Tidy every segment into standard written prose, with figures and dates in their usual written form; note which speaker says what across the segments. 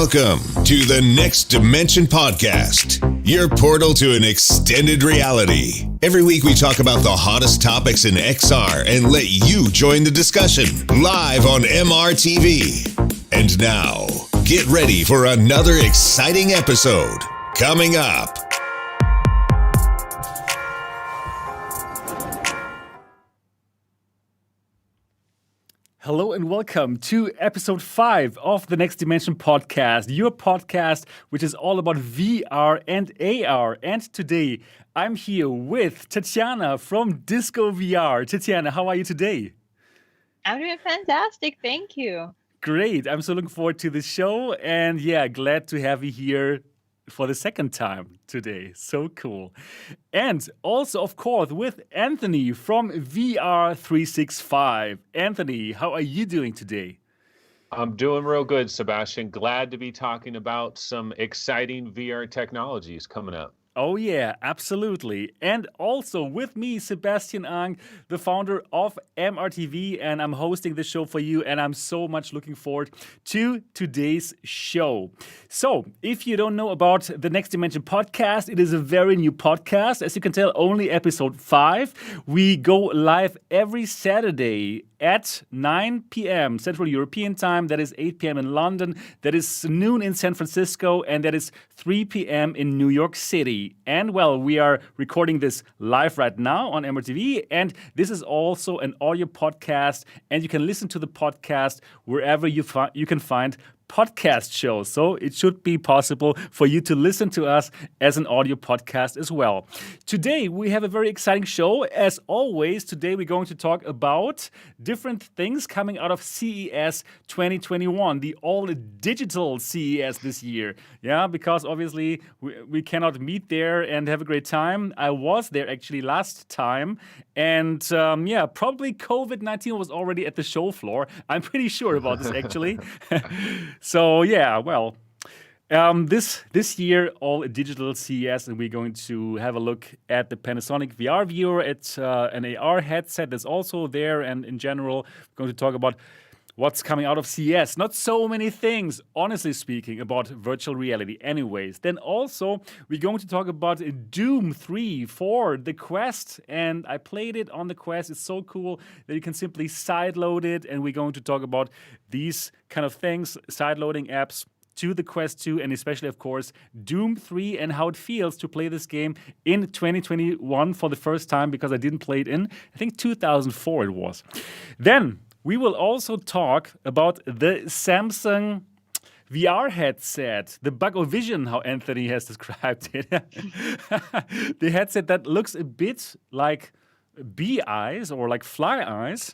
Speaker 1: Welcome to the Next Dimension Podcast, your portal to an extended reality. Every week we talk about the hottest topics in XR and let you join the discussion live on MRTV. And now, get ready for another exciting episode coming up.
Speaker 2: Hello and welcome to episode 5 of the Next Dimension Podcast, your podcast which is all about VR and AR. And today I'm here with Tetiana from Disco VR. Tetiana, how are you today?
Speaker 3: I'm doing fantastic, thank you.
Speaker 2: Great, I'm so looking forward to the show and glad to have you here for the second time today. So cool. And also, of course, with Anthony from VR 365. Anthony, how are you doing today?
Speaker 4: I'm doing real good, Sebastian. Glad to be talking about some exciting VR technologies coming up.
Speaker 2: Oh yeah, absolutely. And also with me, Sebastian Ang, the founder of MRTV, and I'm hosting the show for you, and I'm so much looking forward to today's show. So, if you don't know about the Next Dimension Podcast, it is a very new podcast. As you can tell, only episode 5. We go live every Saturday at 9 p.m. Central European Time. That is 8 p.m. in London. That is noon in San Francisco. And that is 3 p.m. in New York City. And well, we are recording this live right now on MRTV. And this is also an audio podcast. And you can listen to the podcast wherever you can find podcast shows. So it should be possible for you to listen to us as an audio podcast as well. Today, we have a very exciting show. As always, today we're going to talk about different things coming out of CES 2021, the all-digital CES this year. Yeah, because obviously we cannot meet there and have a great time. I was there actually last time. And probably COVID-19 was already at the show floor. I'm pretty sure about this actually. So this year all digital CES, and we're going to have a look at the Panasonic VR Viewer. It's an AR headset that's also there, and in general, we're going to talk about what's coming out of CES. Not so many things, honestly speaking, about virtual reality anyways. Then also, we're going to talk about Doom 3 for the Quest. And I played it on the Quest. It's so cool that you can simply sideload it. And we're going to talk about these kind of things, sideloading apps to the Quest 2, and especially, of course, Doom 3 and how it feels to play this game in 2021 for the first time, because I didn't play it in, I think, 2004 it was. Then we will also talk about the Samsung VR headset, the Bug of Vision, how Anthony has described it. The headset that looks a bit like bee eyes or like fly eyes.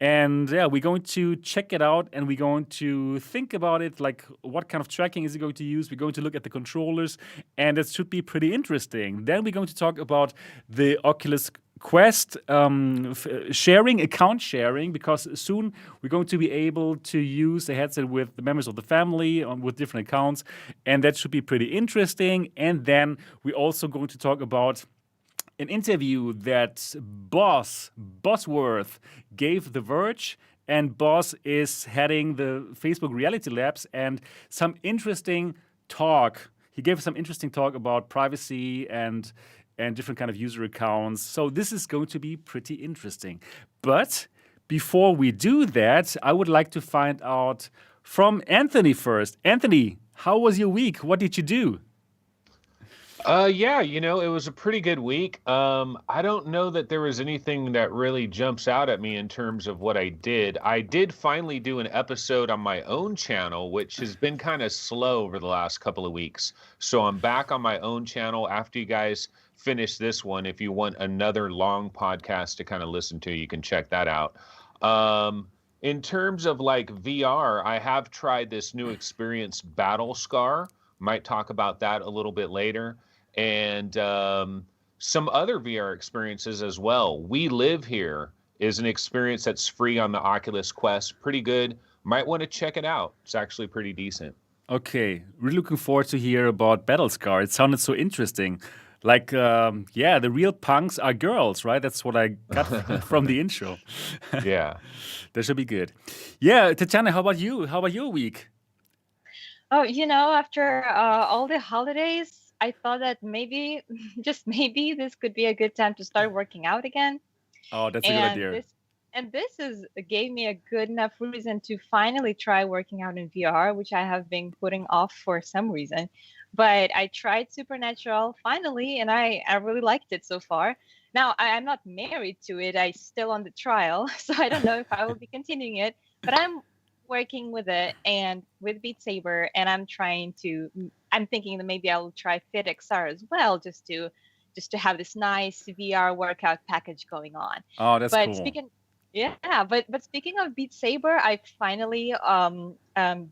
Speaker 2: And we're going to check it out, and we're going to think about it, like what kind of tracking is it going to use. We're going to look at the controllers, and it should be pretty interesting. Then we're going to talk about the Oculus Quest account sharing, because soon we're going to be able to use the headset with the members of the family with different accounts, and that should be pretty interesting. And then we're also going to talk about an interview that Bosworth gave The Verge, and Boss is heading the Facebook Reality Labs, and some interesting talk. He gave some interesting talk about privacy and different kind of user accounts. So this is going to be pretty interesting. But before we do that, I would like to find out from Anthony first. Anthony, how was your week? What did you do?
Speaker 4: It was a pretty good week. I don't know that there was anything that really jumps out at me in terms of what I did. I did finally do an episode on my own channel, which has been kind of slow over the last couple of weeks. So I'm back on my own channel after you guys finish this one. If you want another long podcast to kind of listen to, you can check that out. In terms of like VR, I have tried this new experience, Battlescar. Might talk about that a little bit later. And some other VR experiences as well. We Live Here is an experience that's free on the Oculus Quest. Pretty good. Might want to check it out. It's actually pretty decent.
Speaker 2: Okay. Really looking forward to hear about Battlescar. It sounded so interesting. Like, the real punks are girls, right? That's what I got from the intro.
Speaker 4: Yeah.
Speaker 2: That should be good. Yeah, Tetiana, how about you? How about your week?
Speaker 3: Oh, after all the holidays, I thought that maybe, just maybe, this could be a good time to start working out again.
Speaker 2: Oh, that's a good
Speaker 3: And
Speaker 2: idea.
Speaker 3: this is gave me a good enough reason to finally try working out in VR, which I have been putting off for some reason. But I tried Supernatural finally, and I really liked it so far. Now I'm not married to it. I still on the trial, so I don't know if I will be continuing it. But I'm working with it and with Beat Saber, and I'm thinking that maybe I'll try Fit XR as well, just to have this nice VR workout package going on.
Speaker 2: Oh, that's
Speaker 3: But
Speaker 2: cool.
Speaker 3: but speaking of Beat Saber, I finally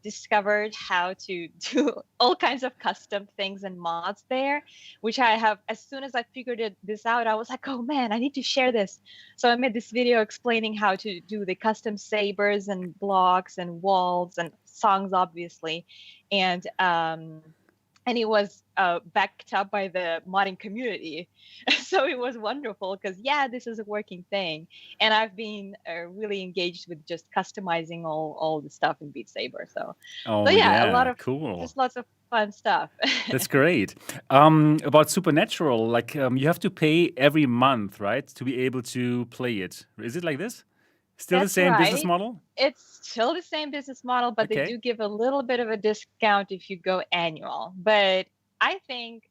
Speaker 3: discovered how to do all kinds of custom things and mods there, which I have. As soon as I figured this out, I was like, oh man, I need to share this. So I made this video explaining how to do the custom sabers and blocks and walls and songs, obviously, and it was backed up by the modding community. So it was wonderful because this is a working thing, and I've been really engaged with just customizing all the stuff in Beat Saber. So
Speaker 2: Oh,
Speaker 3: a lot
Speaker 2: yeah.
Speaker 3: of
Speaker 2: Cool.
Speaker 3: lots of fun stuff.
Speaker 2: That's great. About Supernatural, like you have to pay every month, right, to be able to play it. Is it like this? Still the
Speaker 3: That's
Speaker 2: same business
Speaker 3: right.
Speaker 2: model?
Speaker 3: It's still the same business model, but they
Speaker 2: Okay.
Speaker 3: do give a little bit of a discount if you go annual. But I think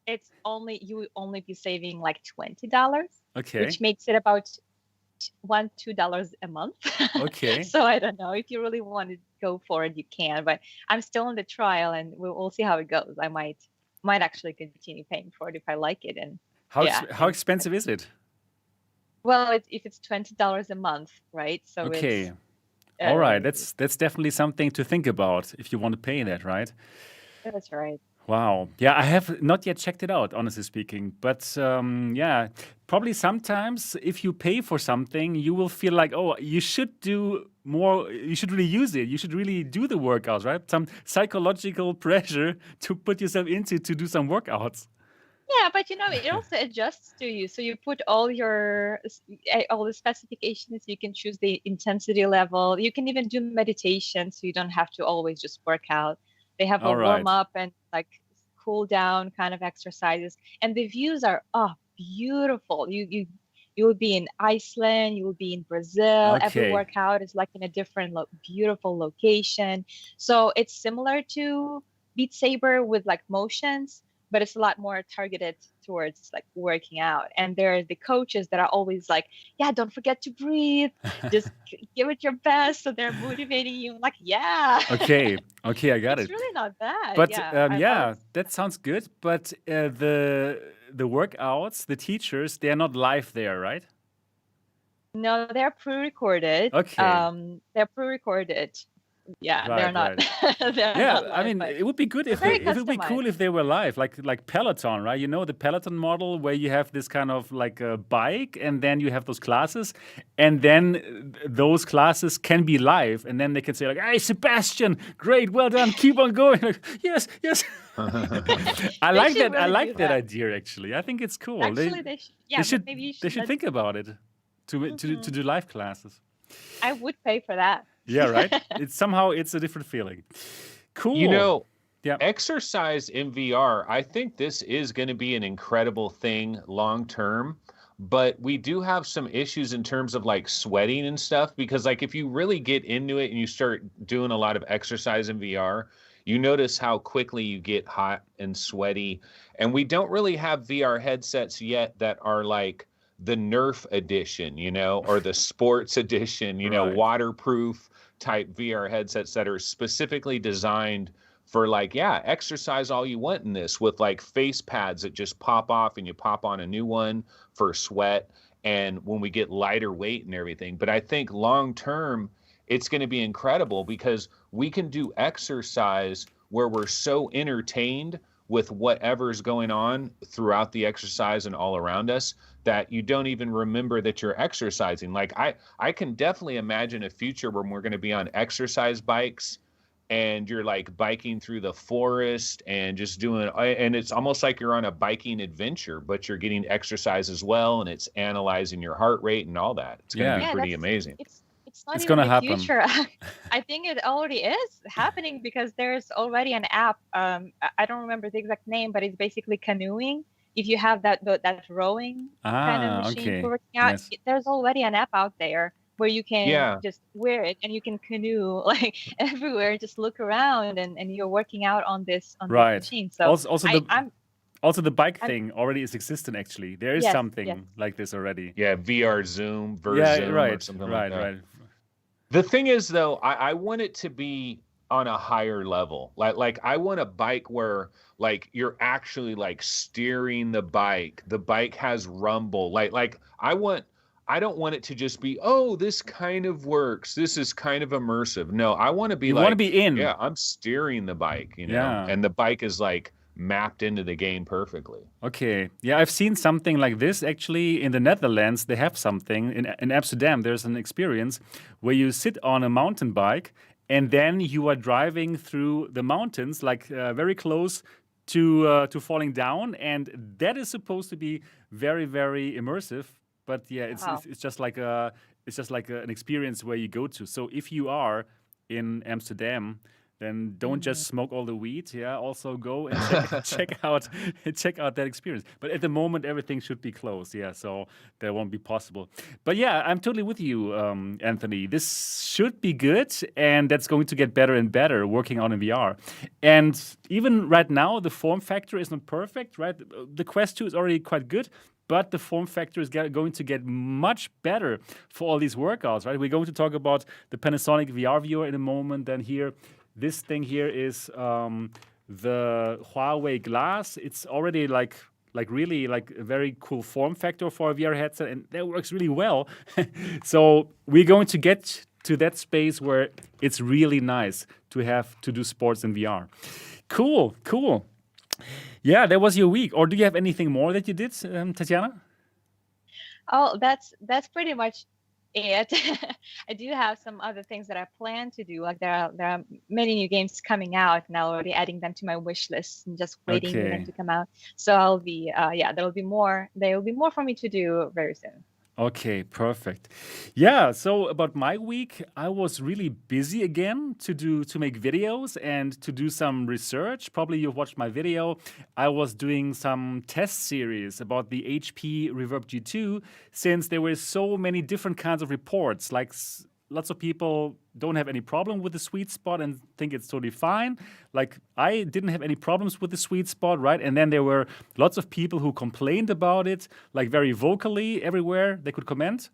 Speaker 3: you would only be saving like $20,
Speaker 2: Okay.
Speaker 3: which makes it about $2 a month.
Speaker 2: Okay.
Speaker 3: So I don't know if you really want to go for it, you can. But I'm still in the trial, and we'll see how it goes. I might actually continue paying for it if I like it. And
Speaker 2: How expensive is it?
Speaker 3: well, if it's $20 a month, right? So
Speaker 2: Okay.
Speaker 3: it's
Speaker 2: All right. That's definitely something to think about if you want to pay that, right?
Speaker 3: that's right.
Speaker 2: Wow. Yeah, I have not yet checked it out, honestly speaking. But yeah, probably sometimes if you pay for something, you will feel like, oh, you should do more. You should really use it. You should really do the workouts, right? Some psychological pressure to put yourself into to do some workouts.
Speaker 3: Yeah, but it also adjusts to you. So you put all the specifications. You can choose the intensity level. You can even do meditation, so you don't have to always just work out. They have a
Speaker 2: All right.
Speaker 3: warm up and like cool down kind of exercises, and the views are beautiful. You will be in Iceland, you will be in Brazil. Every
Speaker 2: Okay.
Speaker 3: workout is like in a different beautiful location. So it's similar to Beat Saber with like motions, but it's a lot more targeted towards like working out. And there are the coaches that are always like, yeah, don't forget to breathe, just give it your best. So they're motivating you. I'm like, yeah.
Speaker 2: Okay. Okay, I got
Speaker 3: It's
Speaker 2: it.
Speaker 3: really not bad.
Speaker 2: But
Speaker 3: Yeah, I
Speaker 2: yeah,
Speaker 3: love
Speaker 2: that sounds good. But the workouts, the teachers, they're not live there, right?
Speaker 3: No, they're pre-recorded.
Speaker 2: Okay.
Speaker 3: They're pre-recorded. Yeah, they're
Speaker 2: Right,
Speaker 3: not.
Speaker 2: right.
Speaker 3: They're
Speaker 2: Yeah,
Speaker 3: not
Speaker 2: I
Speaker 3: live,
Speaker 2: mean,
Speaker 3: but
Speaker 2: it would be good
Speaker 3: they're
Speaker 2: if they,
Speaker 3: very
Speaker 2: if it would be cool
Speaker 3: customized.
Speaker 2: if they were live, like Peloton, right? You know, the Peloton model where you have this kind of like a bike, and then you have those classes, and then those classes can be live, and then they can say like, "Hey, Sebastian, great, well done, keep on going." Like, yes, yes. I
Speaker 3: They
Speaker 2: like
Speaker 3: should
Speaker 2: that. I
Speaker 3: really
Speaker 2: like
Speaker 3: do
Speaker 2: that
Speaker 3: that.
Speaker 2: idea. Actually, I think it's cool.
Speaker 3: Actually, they should.
Speaker 2: They
Speaker 3: Yeah, but
Speaker 2: should
Speaker 3: maybe you
Speaker 2: they
Speaker 3: should
Speaker 2: should think about it to do live classes.
Speaker 3: I would pay for that.
Speaker 2: Yeah, right. It's a different feeling. Cool.
Speaker 4: You know,
Speaker 2: Yeah.
Speaker 4: exercise in VR, I think this is going to be an incredible thing long term, but we do have some issues in terms of like sweating and stuff because like if you really get into it and you start doing a lot of exercise in VR, you notice how quickly you get hot and sweaty. And we don't really have VR headsets yet that are like the Nerf edition, or the sports edition,
Speaker 2: Right.
Speaker 4: waterproof type VR headsets that are specifically designed for like, exercise all you want in this with like face pads that just pop off and you pop on a new one for sweat. And when we get lighter weight and everything, but I think long term, it's going to be incredible because we can do exercise where we're so entertained with whatever's going on throughout the exercise and all around us that you don't even remember that you're exercising. Like I can definitely imagine a future where we're going to be on exercise bikes and you're like biking through the forest and just doing, and it's almost like you're on a biking adventure, but you're getting exercise as well. And it's analyzing your heart rate and all that. It's going to
Speaker 2: Yeah.
Speaker 4: be
Speaker 3: Yeah,
Speaker 4: pretty amazing.
Speaker 3: it's It's not
Speaker 2: It's
Speaker 3: even
Speaker 2: gonna
Speaker 3: the
Speaker 2: happen.
Speaker 3: future. I think it already is happening because there's already an app. I don't remember the exact name, but it's basically canoeing. If you have that rowing kind of machine
Speaker 2: Okay.
Speaker 3: for working out,
Speaker 2: Yes.
Speaker 3: there's already an app out there where you can
Speaker 4: Yeah.
Speaker 3: just wear it and you can canoe like everywhere, just look around and you're working out on this
Speaker 2: Right.
Speaker 3: machine. So
Speaker 2: Also the
Speaker 3: I'm
Speaker 2: bike
Speaker 3: I'm
Speaker 2: thing already is existing. Actually, there is
Speaker 3: yes, yes.
Speaker 2: something like this already.
Speaker 4: Yeah, VR Zoom,
Speaker 2: Yeah.
Speaker 4: Zoom, or
Speaker 2: Right.
Speaker 4: something like
Speaker 2: Right.
Speaker 4: that.
Speaker 2: Right.
Speaker 4: The thing is, though, I want it to be on a higher level. Like I want a bike where like you're actually like steering the bike. The bike has rumble. Like I don't want it to just be, oh, this kind of works. This is kind of immersive. No, I want to be
Speaker 2: You want to
Speaker 4: like,
Speaker 2: be in.
Speaker 4: yeah, I'm steering the bike,
Speaker 2: Yeah.
Speaker 4: and the bike is like mapped into the game perfectly.
Speaker 2: Okay. Yeah, I've seen something like this actually in the Netherlands. They have something in Amsterdam. There's an experience where you sit on a mountain bike and then you are driving through the mountains, like very close to falling down, and that is supposed to be very very immersive. But yeah,
Speaker 3: Wow.
Speaker 2: it's just like an experience where you go to. So if you are in Amsterdam, then don't just smoke all the weed. Yeah, also go and check out that experience. But at the moment, everything should be closed. Yeah, so that won't be possible. But yeah, I'm totally with you, Anthony. This should be good, and that's going to get better and better working on in VR. And even right now, the form factor is not perfect. Right, the Quest 2 is already quite good. But the form factor is going to get much better for all these workouts, right? We're going to talk about the Panasonic VR Viewer in a moment. Then here, this thing here is the Huawei Glass. It's already like really like a very cool form factor for a VR headset, and that works really well. So we're going to get to that space where it's really nice to have to do sports in VR. Cool. Yeah, that was your week. Or do you have anything more that you did, Tetiana?
Speaker 3: Oh, that's pretty much it. I do have some other things that I plan to do. Like there are many new games coming out, and I'm already adding them to my wish list and just waiting for them to come out. So I'll be there will be more. There will be more for me to do very soon.
Speaker 2: Okay, perfect. Yeah, so about my week, I was really busy again to make videos and to do some research. Probably you've watched my video. I was doing some test series about the HP Reverb G2 since there were so many different kinds of reports. Like lots of people don't have any problem with the sweet spot and think it's totally fine. Like I didn't have any problems with the sweet spot, right? And then there were lots of people who complained about it, like very vocally everywhere they could comment.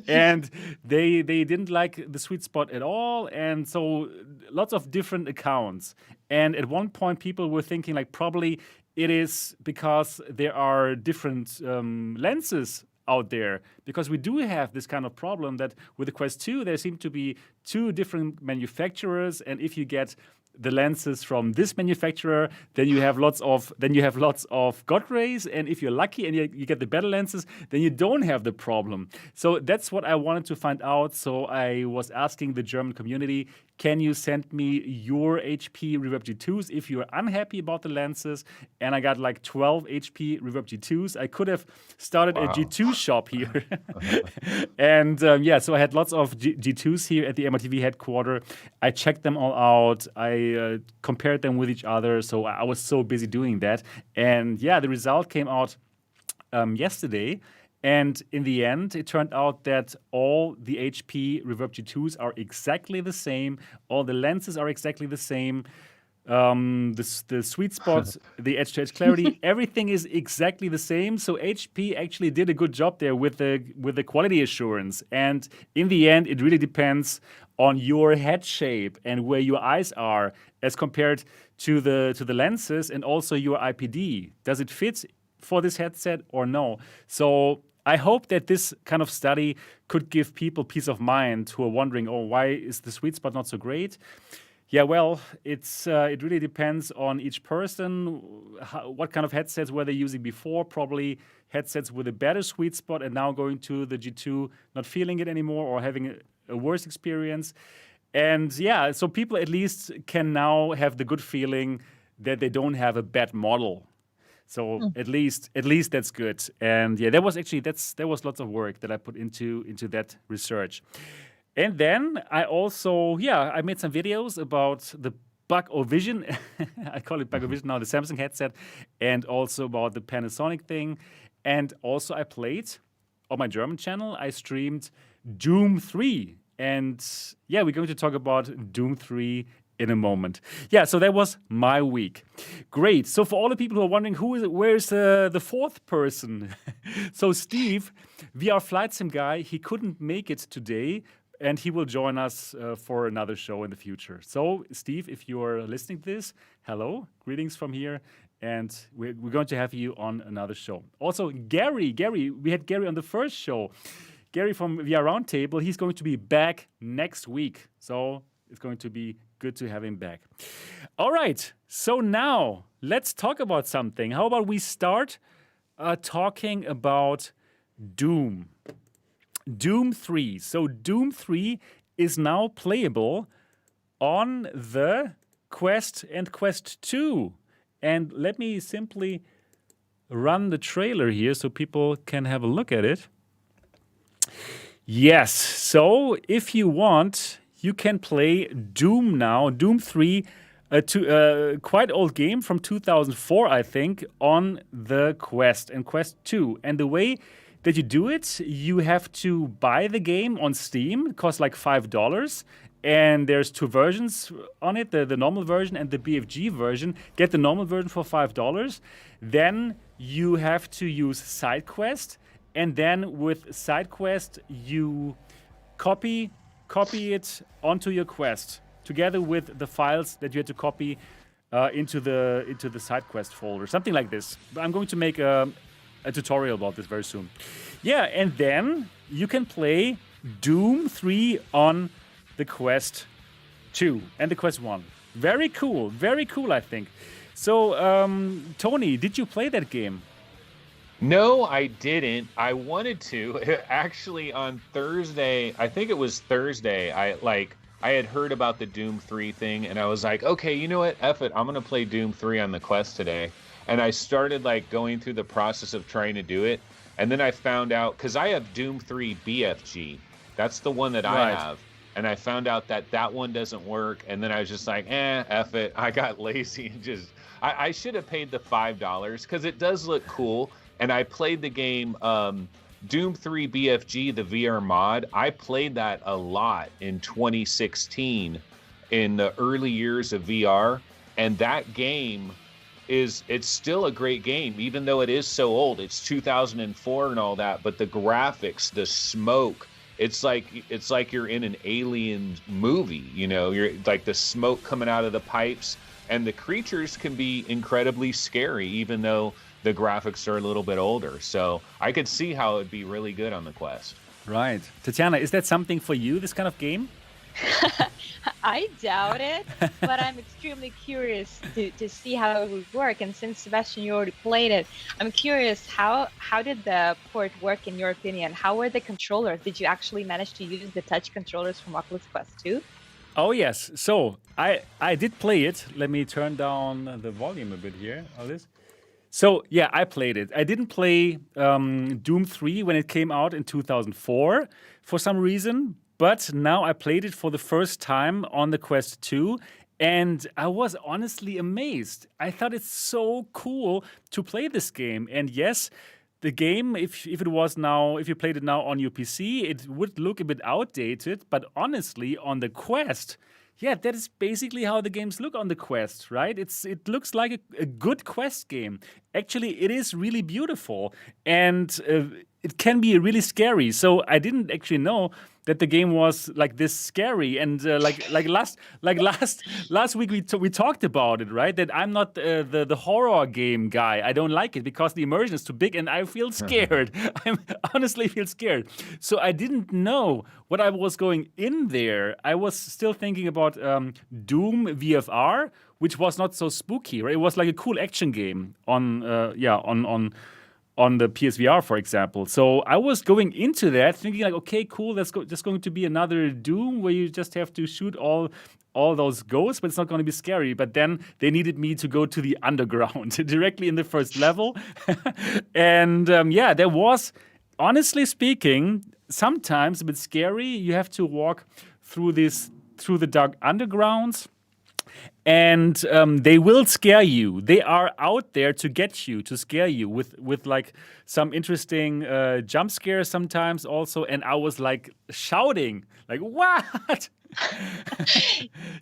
Speaker 2: And they didn't like the sweet spot at all. And so lots of different accounts. And at one point people were thinking like probably it is because there are different lenses out there, because we do have this kind of problem that with the Quest 2 there seem to be two different manufacturers, and if you get the lenses from this manufacturer, then you have lots of God rays, and if you're lucky and you get the better lenses, then you don't have the problem. So that's what I wanted to find out. So I was asking the German community, can you send me your HP Reverb G2s if you're unhappy about the lenses? And I got like 12 HP Reverb G2s. I could have started a G2 shop here. And so I had lots of G2s here at the MRTV headquarters. I checked them all out. I compared them with each other. So I was so busy doing that. And yeah, the result came out yesterday. And in the end, it turned out that all the HP Reverb G2s are exactly the same. All the lenses are exactly the same. The sweet spots, the edge-to-edge clarity, everything is exactly the same. So HP actually did a good job there with the quality assurance. And in the end, it really depends on your head shape and where your eyes are as compared to the lenses, and also your IPD. Does it fit for this headset or no? So I hope that this kind of study could give people peace of mind who are wondering, oh, why is the sweet spot not so great? Yeah, well, it really depends on each person, what kind of headsets were they using before. Probably headsets with a better sweet spot and now going to the G2, not feeling it anymore or having a worse experience. And yeah, so people at least can now have the good feeling that they don't have a bad model. So at least that's good. And yeah, there was lots of work that I put into that research. And then I also, I made some videos about the Bug O Vision. I call it Bug O Vision now, the Samsung headset, and also about the Panasonic thing. And also I played on my German channel, I streamed Doom 3. And we're going to talk about Doom 3 in a moment. So that was my week. Great. So for all the people who are wondering where's the fourth person? So Steve, VR Flight Sim guy, he couldn't make it today, and he will join us for another show in the future. So Steve, if you're listening to this, hello, greetings from here, and we're going to have you on another show. Also, Gary, we had Gary on the first show. Gary from VR Roundtable, he's going to be back next week. So it's going to be good to have him back. All right, so now let's talk about something. How about we start talking about Doom. Doom 3. So Doom 3 is now playable on the Quest and Quest 2. And let me simply run the trailer here so people can have a look at it. Yes, so if you want, you can play Doom now, Doom 3, quite old game from 2004, I think, on the Quest and Quest 2. And the way that you do it, you have to buy the game on Steam. It costs like $5. And there's two versions on it, the normal version and the BFG version. Get the normal version for $5. Then you have to use Sidequest. And then with Sidequest, you copy it onto your Quest together with the files that you had to copy into the Sidequest folder, something like this. I'm going to make a tutorial about this very soon. And then you can play Doom 3 on the Quest 2 and the Quest 1. Very cool, I think. So, Tony, did you play that game?
Speaker 4: No, I didn't. I wanted to. Actually, on Thursday, I think it was Thursday, I had heard about the Doom 3 thing, and I was like, okay, you know what? F it. I'm going to play Doom 3 on the Quest today. And I started going through the process of trying to do it. And then I found out, because I have Doom 3 BFG. That's the one that I have. And I found out that one doesn't work. And then I was just like, F it. I got lazy and I should have paid the $5 because it does look cool. And I played the game Doom 3 BFG, the VR mod. I played that a lot in 2016 in the early years of VR. And that game it's still a great game, even though it is so old. It's 2004 and all that. But the graphics, the smoke, it's like you're in an alien movie. You're like the smoke coming out of the pipes. And the creatures can be incredibly scary, even though the graphics are a little bit older. So I could see how it'd be really good on the Quest.
Speaker 2: Right. Tetiana, is that something for you, this kind of game?
Speaker 3: I doubt it, but I'm extremely curious to see how it would work. And since Sebastian, you already played it, I'm curious, how did the port work in your opinion? How were the controllers? Did you actually manage to use the touch controllers from Oculus Quest 2?
Speaker 2: Oh, yes. So I did play it. Let me turn down the volume a bit here. All this. So, I played it. I didn't play Doom 3 when it came out in 2004 for some reason, but now I played it for the first time on the Quest 2, and I was honestly amazed. I thought it's so cool to play this game. And yes, the game, if you played it now on your PC, it would look a bit outdated, but honestly, on the Quest, that is basically how the games look on the Quest, right? It looks like a good Quest game. Actually, it is really beautiful, and it can be really scary. So I didn't actually know that the game was like this scary. And last week we talked about it, right? That I'm not the horror game guy. I don't like it because the immersion is too big, and I feel scared. I honestly feel scared. So I didn't know what I was going in there. I was still thinking about Doom VFR, which was not so spooky, right? It was like a cool action game on the PSVR, for example. So I was going into that thinking like, okay, cool, that's just going to be another Doom where you just have to shoot all those ghosts, but it's not going to be scary. But then they needed me to go to the underground directly in the first level. And there was, honestly speaking, sometimes a bit scary. You have to walk through the dark undergrounds, and they will scare you. They are out there to get you, to scare you with like some interesting jump scares sometimes also. And I was like shouting, like, what?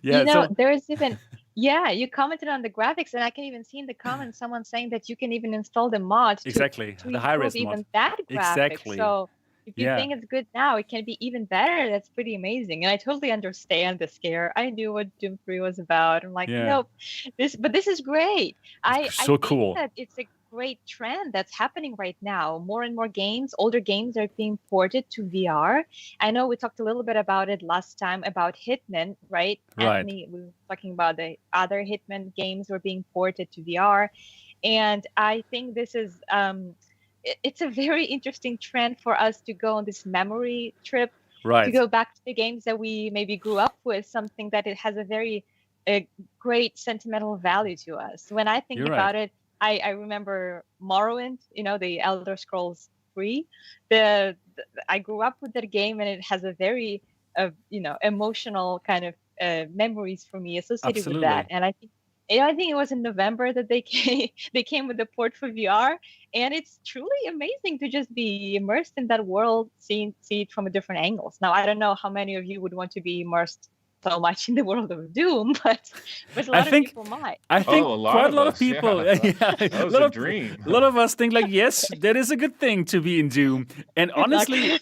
Speaker 2: Yeah.
Speaker 3: There's even you commented on the graphics, and I can even see in the comments someone saying that you can even install the mod
Speaker 2: Exactly,
Speaker 3: to
Speaker 2: the high-res
Speaker 3: improve even
Speaker 2: mod.
Speaker 3: that graphic.
Speaker 2: Exactly.
Speaker 3: So if you
Speaker 2: Yeah.
Speaker 3: think it's good now, it can be even better. That's pretty amazing. And I totally understand the scare. I knew what Doom 3 was about. I'm like,
Speaker 2: Yeah.
Speaker 3: nope. This is great. I
Speaker 2: So cool.
Speaker 3: think that it's a great trend that's happening right now. More and more games, older games are being ported to VR. I know we talked a little bit about it last time about Hitman, right?
Speaker 2: Right.
Speaker 3: Anthony, we were talking about the other Hitman games were being ported to VR. And I think this is it's a very interesting trend for us to go on this memory trip,
Speaker 2: Right.
Speaker 3: to go back to the games that we maybe grew up with, something that it has a very great sentimental value to us. When I think
Speaker 2: You're
Speaker 3: about
Speaker 2: right.
Speaker 3: it, I remember Morrowind, the Elder Scrolls 3. I grew up with that game, and it has a very emotional kind of memories for me associated with that.
Speaker 2: Absolutely.
Speaker 3: And I think it was in November that they came with the port for VR, and it's truly amazing to just be immersed in that world, see it from a different angles. Now, I don't know how many of you would want to be immersed so much in the world of Doom, but a lot of people might.
Speaker 2: I think
Speaker 4: a lot
Speaker 2: quite
Speaker 4: of
Speaker 2: a lot of
Speaker 4: us,
Speaker 2: people.
Speaker 4: yeah.
Speaker 2: Yeah,
Speaker 4: That was
Speaker 2: lot
Speaker 4: a
Speaker 2: of,
Speaker 4: dream.
Speaker 2: A lot of us think like, yes, that is a good thing to be in Doom. And honestly,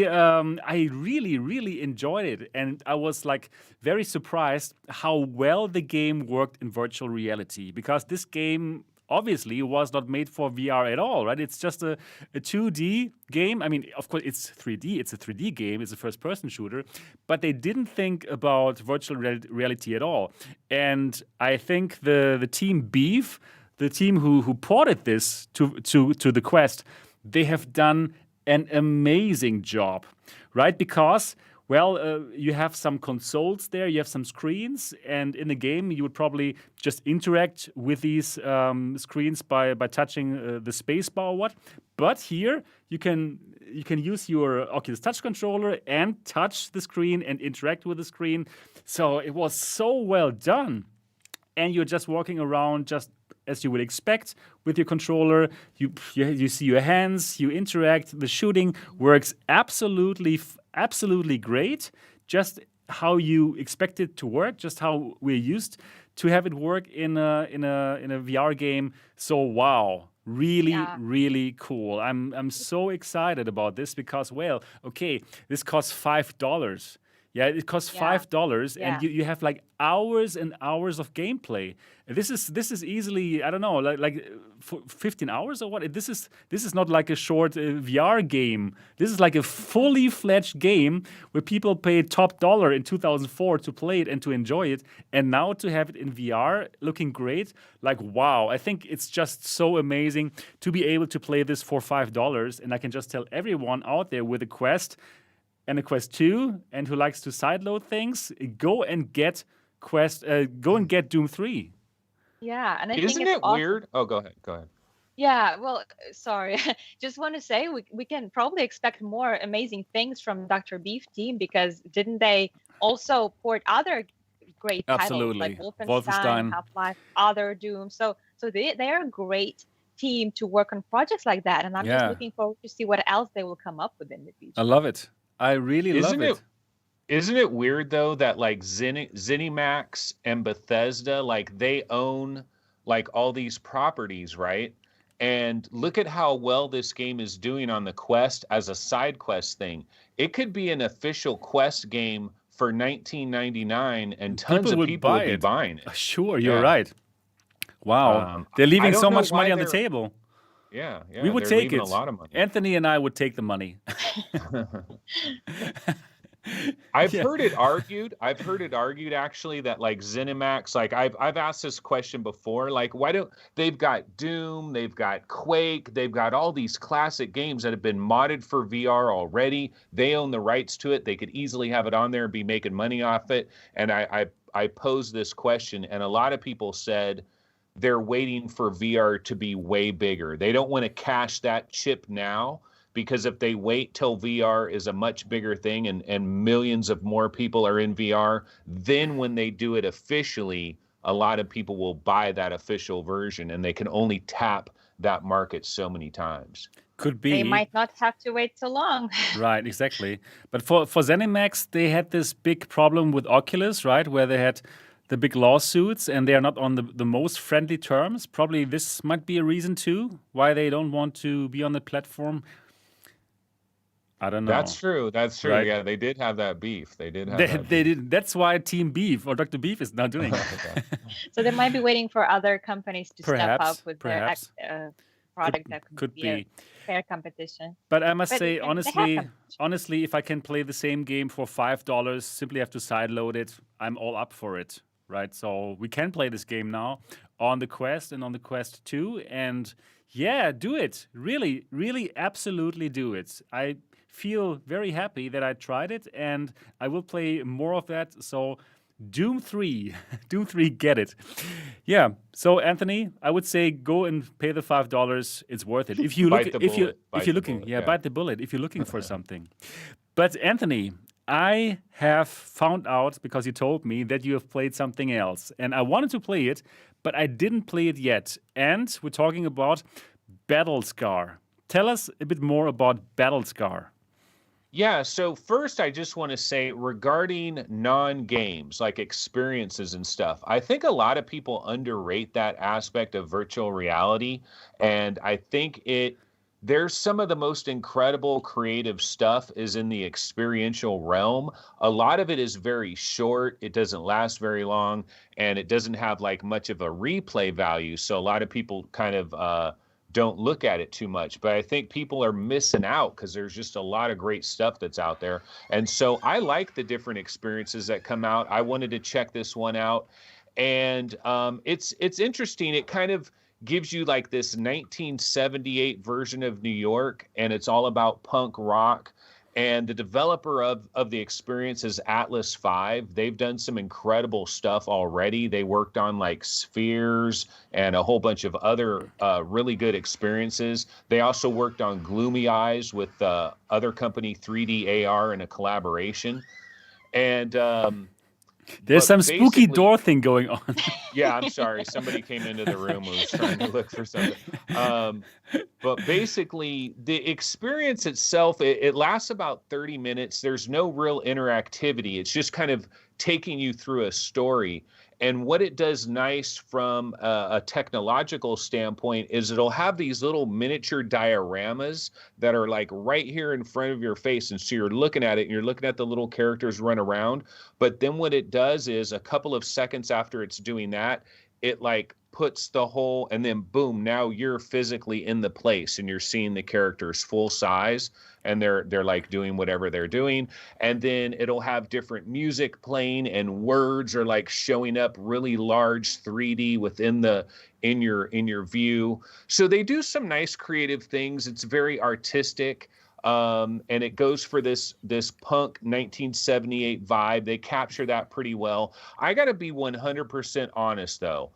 Speaker 2: I really, really enjoyed it, and I was like very surprised how well the game worked in virtual reality, because this game obviously was not made for VR at all, right? It's just a 2D game. I mean, of course, it's 3D. It's a 3D game. It's a first-person shooter, but they didn't think about virtual reality at all. And I think the team Beef, the team who ported this to the Quest, they have done an amazing job, right? Because, well, you have some consoles there, you have some screens, and in the game you would probably just interact with these screens by touching the space bar or what. But here you can use your Oculus Touch controller and touch the screen and interact with the screen. So it was so well done. And you're just walking around just as you would expect with your controller. You see your hands, you interact. The shooting works absolutely great, just how you expect it to work, just how we're used to have it work in a VR game. So wow, really cool. I'm so excited about this because, well, okay, this costs $5. Yeah, it costs $5, and you have like hours and hours of gameplay. This is easily, I don't know, like 15 hours or what? This is not like a short VR game. This is like a fully fledged game where people paid top dollar in 2004 to play it and to enjoy it, and now to have it in VR, looking great. Like wow, I think it's just so amazing to be able to play this for $5, and I can just tell everyone out there with a Quest and a Quest 2 and who likes to sideload things, go and get Doom 3.
Speaker 3: Yeah, and
Speaker 4: Isn't it
Speaker 3: awesome.
Speaker 4: weird? Oh, go ahead.
Speaker 3: Yeah, well, sorry. Just want to say we can probably expect more amazing things from Dr. Beef team, because didn't they also port other great titles like Wolfenstein, Half-Life, other Doom? So they're a great team to work on projects like that, and I'm just looking forward to see what else they will come up with in the future.
Speaker 2: I love it. I really love it.
Speaker 4: Isn't it weird though that like ZeniMax and Bethesda, like they own like all these properties, right? And look at how well this game is doing on the Quest as a side quest thing. It could be an official Quest game for $19.99, and tons of people would be buying it.
Speaker 2: Sure, you're right. Wow, they're leaving so much money on the table.
Speaker 4: Yeah,
Speaker 2: we would take it.
Speaker 4: A lot of money.
Speaker 2: Anthony and I would take the money.
Speaker 4: I've heard it argued actually that like ZeniMax, like I've asked this question before, like why don't they've got Doom, they've got Quake, they've got all these classic games that have been modded for VR already. They own the rights to it. They could easily have it on there and be making money off it. And I posed this question, and a lot of people said they're waiting for VR to be way bigger. They don't want to cash that chip now because if they wait till VR is a much bigger thing and millions of more people are in VR, then when they do it officially, a lot of people will buy that official version, and they can only tap that market so many times.
Speaker 2: Could
Speaker 3: They
Speaker 2: be.
Speaker 3: might not have to wait so long.
Speaker 2: Right, exactly. But for ZeniMax, they had this big problem with Oculus, right? Where they had the big lawsuits and they are not on the most friendly terms. Probably this might be a reason too why they don't want to be on the platform. I don't know.
Speaker 4: That's true. That's true.
Speaker 2: Right.
Speaker 4: Yeah, they did have that beef. They did have
Speaker 2: They,
Speaker 4: that
Speaker 2: they
Speaker 4: beef.
Speaker 2: did. That's why Team Beef or Dr. Beef is now doing it.
Speaker 3: So they might be waiting for other companies to step up with
Speaker 2: Perhaps.
Speaker 3: their product that
Speaker 2: Could
Speaker 3: be a
Speaker 2: be.
Speaker 3: fair competition.
Speaker 2: But I must
Speaker 3: But
Speaker 2: say,
Speaker 3: they have
Speaker 2: honestly, if I can play the same game for $5, simply have to sideload it, I'm all up for it, right? So we can play this game now on the Quest and on the Quest 2. And yeah, do it. Really, really, absolutely do it. I feel very happy that I tried it, and I will play more of that. So Doom 3, Doom 3, get it. Yeah. So Anthony, I would say go and pay the $5. It's worth it. If you look,
Speaker 4: Bite the
Speaker 2: if you
Speaker 4: bullet.
Speaker 2: if
Speaker 4: Bite
Speaker 2: you're
Speaker 4: the
Speaker 2: looking,
Speaker 4: bullet,
Speaker 2: yeah,
Speaker 4: yeah.
Speaker 2: bite the bullet. If you're looking for something. But Anthony, I have found out because you told me that you have played something else, and I wanted to play it, but I didn't play it yet. And we're talking about Battlescar. Tell us a bit more about Battlescar.
Speaker 4: Yeah, so first I just want to say regarding non-games, like experiences and stuff, I think a lot of people underrate that aspect of virtual reality. And I think there's some of the most incredible creative stuff is in the experiential realm. A lot of it is very short, it doesn't last very long, and it doesn't have like much of a replay value. So a lot of people kind of don't look at it too much, but I think people are missing out because there's just a lot of great stuff that's out there. And so I like the different experiences that come out. I wanted to check this one out, and it's interesting. It kind of gives you like this 1978 version of New York, and it's all about punk rock. And the developer of the experience is Atlas 5. They've done some incredible stuff already. They worked on like Spheres and a whole bunch of other really good experiences. They also worked on Gloomy Eyes with other company 3D AR in a collaboration. And
Speaker 2: there's some spooky door thing going on.
Speaker 4: Yeah, I'm sorry. Somebody came into the room and was trying to look for something. But basically, the experience itself, it lasts about 30 minutes. There's no real interactivity. It's just kind of taking you through a story. And what it does nice from a technological standpoint is it'll have these little miniature dioramas that are like right here in front of your face. And so you're looking at it and you're looking at the little characters run around. But then what it does is a couple of seconds after it's doing that, it like puts the whole, and then boom, now you're physically in the place and you're seeing the characters full size, and they're like doing whatever they're doing. And then it'll have different music playing, and words are like showing up really large 3D within in your view. So they do some nice creative things. It's very artistic. And it goes for this punk 1978 vibe. They capture that pretty well. I got to be 100% honest though.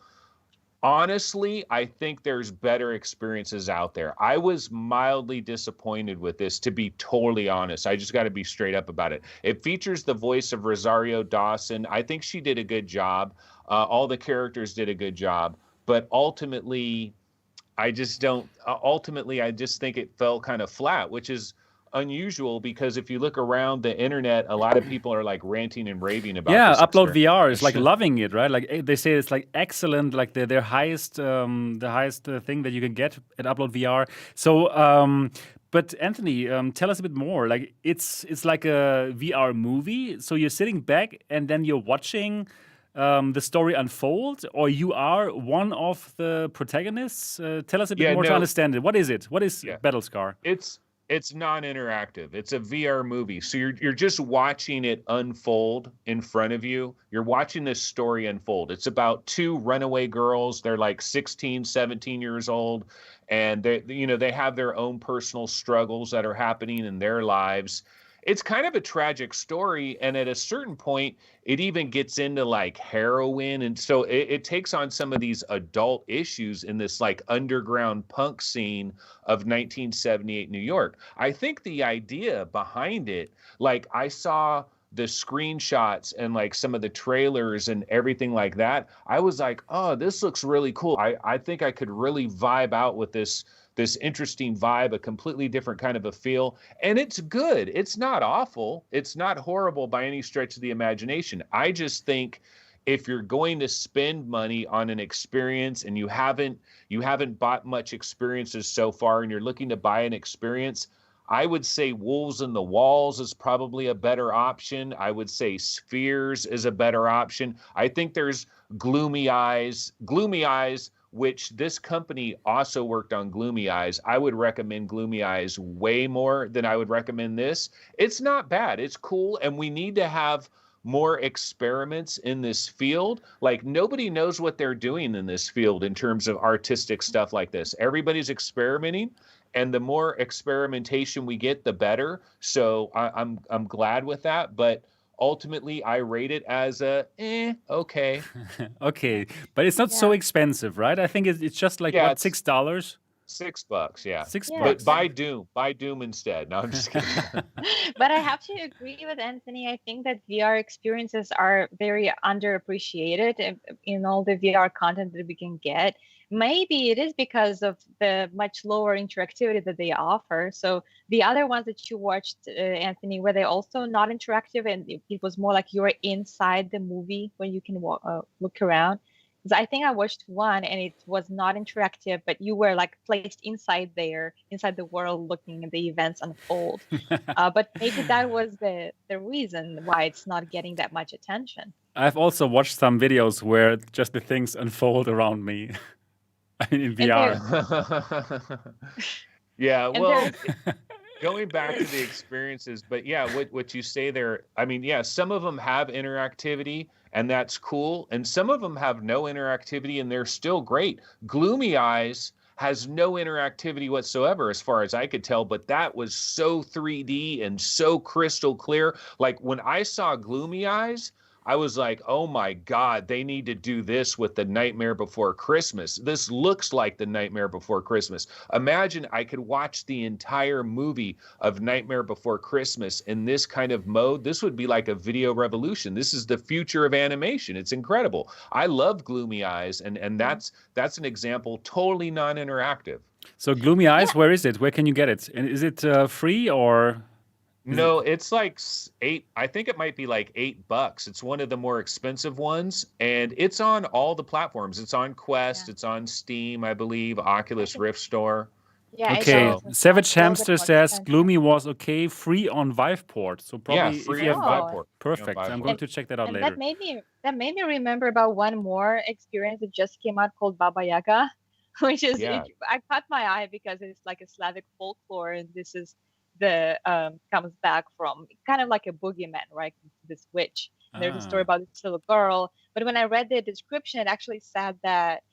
Speaker 4: Honestly, I think there's better experiences out there. I was mildly disappointed with this, to be totally honest. I just got to be straight up about it. It features the voice of Rosario Dawson. I think she did a good job. All the characters did a good job. But ultimately, I just think it fell kind of flat, which is unusual because if you look around the internet, a lot of people are like ranting and raving about this
Speaker 2: Upload
Speaker 4: experience.
Speaker 2: VR is like loving it, right? Like they say it's like excellent, like their highest thing that you can get at Upload VR. So but Anthony, tell us a bit more. Like it's like a VR movie, so you're sitting back and then you're watching the story unfold, or you are one of the protagonists. Tell us a bit more to understand it. What is it? What is Battlescar?
Speaker 4: It's non-interactive. It's a VR movie. So you're just watching it unfold in front of you. You're watching this story unfold. It's about two runaway girls. They're like 16, 17 years old, and they have their own personal struggles that are happening in their lives. it's kind of a tragic story, and at a certain point it even gets into like heroin, and so it takes on some of these adult issues in this like underground punk scene of 1978 New York. I think the idea behind it, like I saw the screenshots and like some of the trailers and everything like that, I was like, oh, this looks really cool. I think I could really vibe out with this interesting vibe, a completely different kind of a feel. And it's good. It's not awful. It's not horrible by any stretch of the imagination. I just think if you're going to spend money on an experience and you haven't bought much experiences so far and you're looking to buy an experience, I would say Wolves in the Walls is probably a better option. I would say Spheres is a better option. I think there's Gloomy Eyes, which this company also worked on Gloomy Eyes. I would recommend Gloomy Eyes way more than I would recommend this. It's not bad. It's cool. And we need to have more experiments in this field. Like nobody knows what they're doing in this field in terms of artistic stuff like this. Everybody's experimenting. And the more experimentation we get, the better. So I'm glad with that. But ultimately, I rate it as okay.
Speaker 2: Okay, but it's not so expensive, right? I think it's just like what, $6?
Speaker 4: $6, yeah.
Speaker 2: $6.
Speaker 4: But buy Doom instead. No, I'm just kidding.
Speaker 3: But I have to agree with Anthony. I think that VR experiences are very underappreciated in all the VR content that we can get. Maybe it is because of the much lower interactivity that they offer. So the other ones that you watched, Anthony, were they also not interactive, and it was more like you were inside the movie when you can look around? Because I think I watched one and it was not interactive, but you were like placed inside the world, looking at the events unfold. But maybe that was the reason why it's not getting that much attention.
Speaker 2: I've also watched some videos where just the things unfold around me. I mean, in VR.
Speaker 4: Yeah, well, going back to the experiences, but yeah, what you say there, I mean, yeah, some of them have interactivity and that's cool. And some of them have no interactivity and they're still great. Gloomy Eyes has no interactivity whatsoever as far as I could tell, but that was so 3D and so crystal clear. Like when I saw Gloomy Eyes, I was like, oh my God, they need to do this with The Nightmare Before Christmas. This looks like The Nightmare Before Christmas. Imagine I could watch the entire movie of Nightmare Before Christmas in this kind of mode. This would be like a video revolution. This is the future of animation. It's incredible. I love Gloomy Eyes, and that's an example, totally non-interactive.
Speaker 2: So Gloomy Eyes, where is it? Where can you get it? And is it free or?
Speaker 4: No, it's like I think it might be like $8. It's one of the more expensive ones, and it's on all the platforms. It's on Quest, it's on Steam, I believe, Oculus Rift Store.
Speaker 3: Yeah.
Speaker 2: Okay, Savage Hamster says Gloomy was okay, free on Viveport. So probably
Speaker 4: free
Speaker 2: if you
Speaker 4: on
Speaker 2: have
Speaker 4: Viveport.
Speaker 2: Perfect. I'm going to check that out
Speaker 3: and
Speaker 2: later.
Speaker 3: that made me remember about one more experience that just came out called Baba Yaga, which is I caught my eye because it's like a Slavic folklore, and this is comes back from kind of like a boogeyman, right? This witch. And there's a story about this little girl. But when I read the description, it actually said that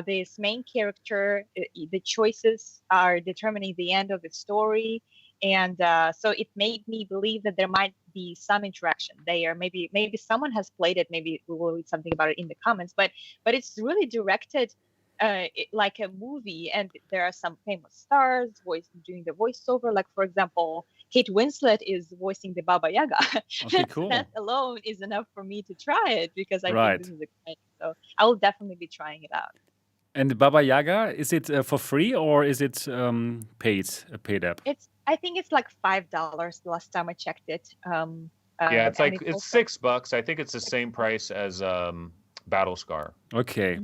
Speaker 3: this main character, the choices are determining the end of the story. And so it made me believe that there might be some interaction there. Maybe someone has played it. Maybe we will read something about it in the comments. But it's really directed like a movie, and there are some famous stars doing the voiceover. Like, for example, Kate Winslet is voicing the Baba Yaga.
Speaker 2: Okay, cool.
Speaker 3: That alone is enough for me to try it, because I think this is exciting. So I will definitely be trying it out.
Speaker 2: And the Baba Yaga, is it for free or is it paid? A paid app?
Speaker 3: I think it's like $5 the last time I checked it.
Speaker 4: Yeah, it's $6. I think it's the same price as Battlescar.
Speaker 2: Okay.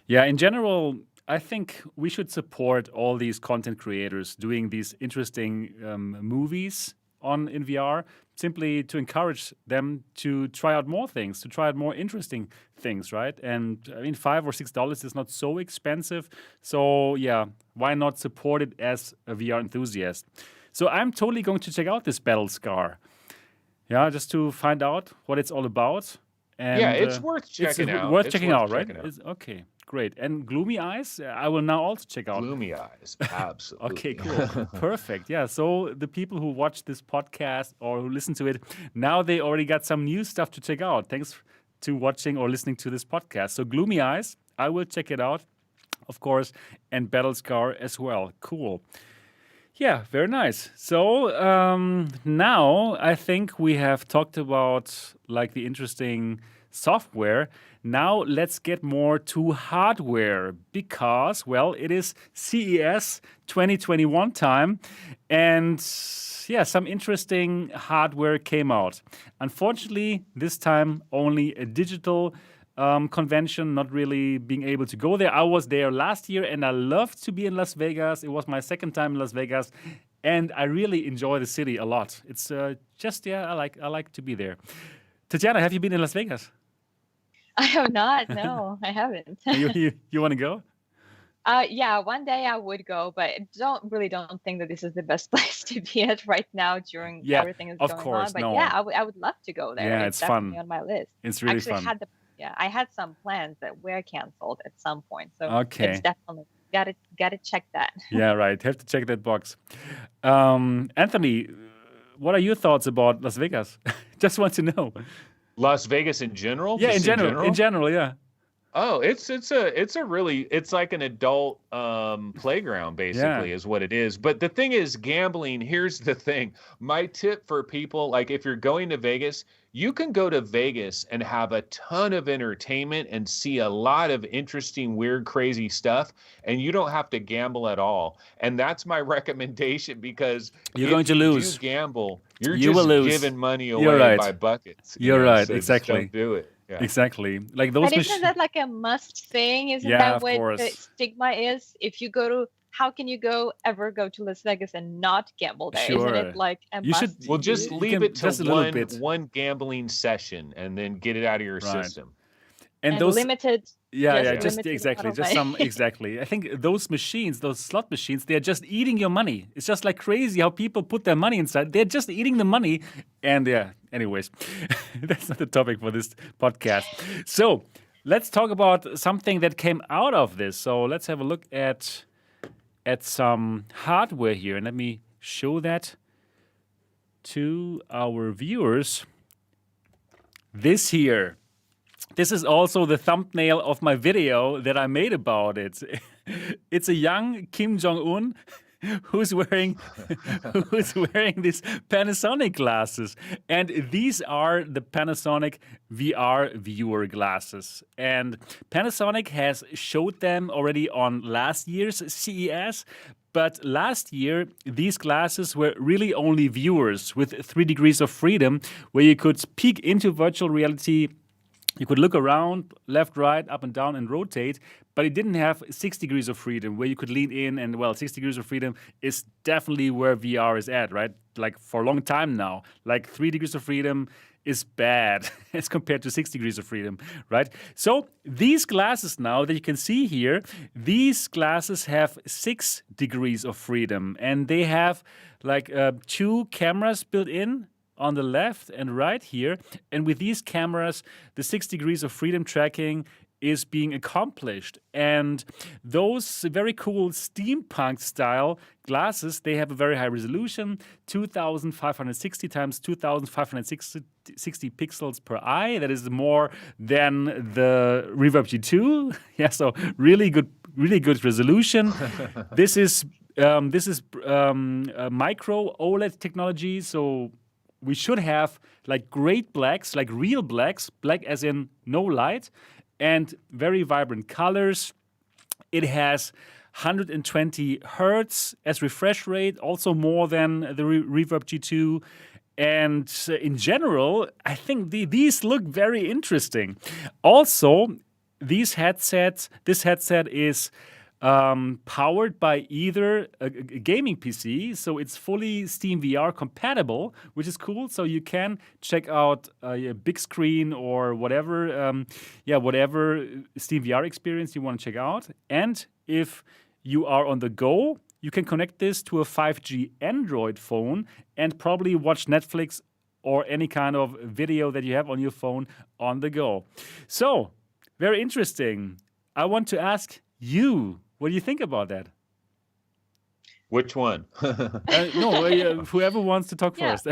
Speaker 2: Yeah, in general, I think we should support all these content creators doing these interesting movies in VR, simply to encourage them to try out more things, to try out more interesting things, right? And I mean, $5 or $6 is not so expensive. So yeah, why not support it as a VR enthusiast? So I'm totally going to check out this Battlescar. Yeah, just to find out what it's all about. And,
Speaker 4: yeah, it's worth checking out.
Speaker 2: Worth checking out, right? Okay, great. And Gloomy Eyes, I will now also check out.
Speaker 4: Gloomy Eyes, absolutely.
Speaker 2: Okay, cool. Perfect. Yeah. So the people who watch this podcast or who listen to it, now they already got some new stuff to check out. Thanks to watching or listening to this podcast. So Gloomy Eyes, I will check it out, of course, and Battlescar as well. Cool. Yeah, very nice. So now I think we have talked about like the interesting software. Now let's get more to hardware because, well, it is CES 2021 time, and yeah, some interesting hardware came out. Unfortunately, this time only a digital convention, not really being able to go there. I was there last year and I loved to be in Las Vegas. It was my second time in Las Vegas and I really enjoy the city a lot. It's I like to be there. Tetiana, have you been in Las Vegas?
Speaker 3: I have not. No, I haven't.
Speaker 2: You want to go?
Speaker 3: Yeah, one day I would go, but I don't think that this is the best place to be at right now during everything that's going on. But yeah, I would love to go there.
Speaker 2: Yeah, it's
Speaker 3: definitely
Speaker 2: fun
Speaker 3: on my list.
Speaker 2: It's really fun.
Speaker 3: I had some plans that were canceled at some point, so
Speaker 2: it's
Speaker 3: definitely gotta check that.
Speaker 2: Yeah, right. Have to check that box. Anthony, what are your thoughts about Las Vegas? Just want to know.
Speaker 4: Las Vegas in general?
Speaker 2: Yeah, in general, yeah.
Speaker 4: Oh, it's like an adult playground basically is what it is. But the thing is, gambling, here's the thing. My tip for people, like if you're going to Vegas, you can go to Vegas and have a ton of entertainment and see a lot of interesting, weird, crazy stuff, and you don't have to gamble at all. And that's my recommendation because
Speaker 2: you're going to lose.
Speaker 4: If you gamble, you
Speaker 2: will lose.
Speaker 4: Giving money away by buckets.
Speaker 2: You're right,
Speaker 4: so
Speaker 2: exactly.
Speaker 4: Don't do it. Yeah.
Speaker 2: Exactly. Like those.
Speaker 3: But isn't that like a must thing? Isn't that what the stigma is? If you go to, how can you ever go to Las Vegas and not gamble there?
Speaker 2: Sure.
Speaker 3: Isn't it like a must?
Speaker 4: Well, just leave it to one gambling session and then get it out of your system.
Speaker 3: And those limited.
Speaker 2: Exactly. I think those machines, those slot machines, they're just eating your money. It's just like crazy how people put their money inside. They're just eating the money. And anyways, that's not the topic for this podcast. So let's talk about something that came out of this. So let's have a look at some hardware here. And let me show that to our viewers. This here. This is also the thumbnail of my video that I made about it. It's a young Kim Jong-un who's wearing these Panasonic glasses. And these are the Panasonic VR Viewer glasses. And Panasonic has showed them already on last year's CES. But last year, these glasses were really only viewers with 3 degrees of freedom, where you could peek into virtual reality. You could look around, left, right, up and down, and rotate, but it didn't have 6 degrees of freedom where you could lean in. And, 6 degrees of freedom is definitely where VR is at, right? Like for a long time now. Like 3 degrees of freedom is bad as compared to 6 degrees of freedom, right? So these glasses now that you can see here, these glasses have 6 degrees of freedom. And they have like 2 cameras built in on the left and right here. And with these cameras, the 6 degrees of freedom tracking is being accomplished. And those very cool steampunk style glasses, they have a very high resolution, 2560 times 2560 pixels per eye. That is more than the Reverb G2. Yeah, so really good resolution. This is micro OLED technology, so we should have like great blacks, like real blacks, black as in no light, and very vibrant colors. It has 120 hertz as refresh rate, also more than the Reverb G2. And in general, I think these look very interesting. Also, this headset is powered by either a gaming PC, so it's fully Steam VR compatible, which is cool. So you can check out a big screen or whatever, whatever Steam VR experience you want to check out. And if you are on the go, you can connect this to a 5G Android phone and probably watch Netflix or any kind of video that you have on your phone on the go. So, very interesting. I want to ask you, what do you think about that?
Speaker 4: Which one?
Speaker 2: No, whoever wants to talk
Speaker 3: Yeah.
Speaker 2: first.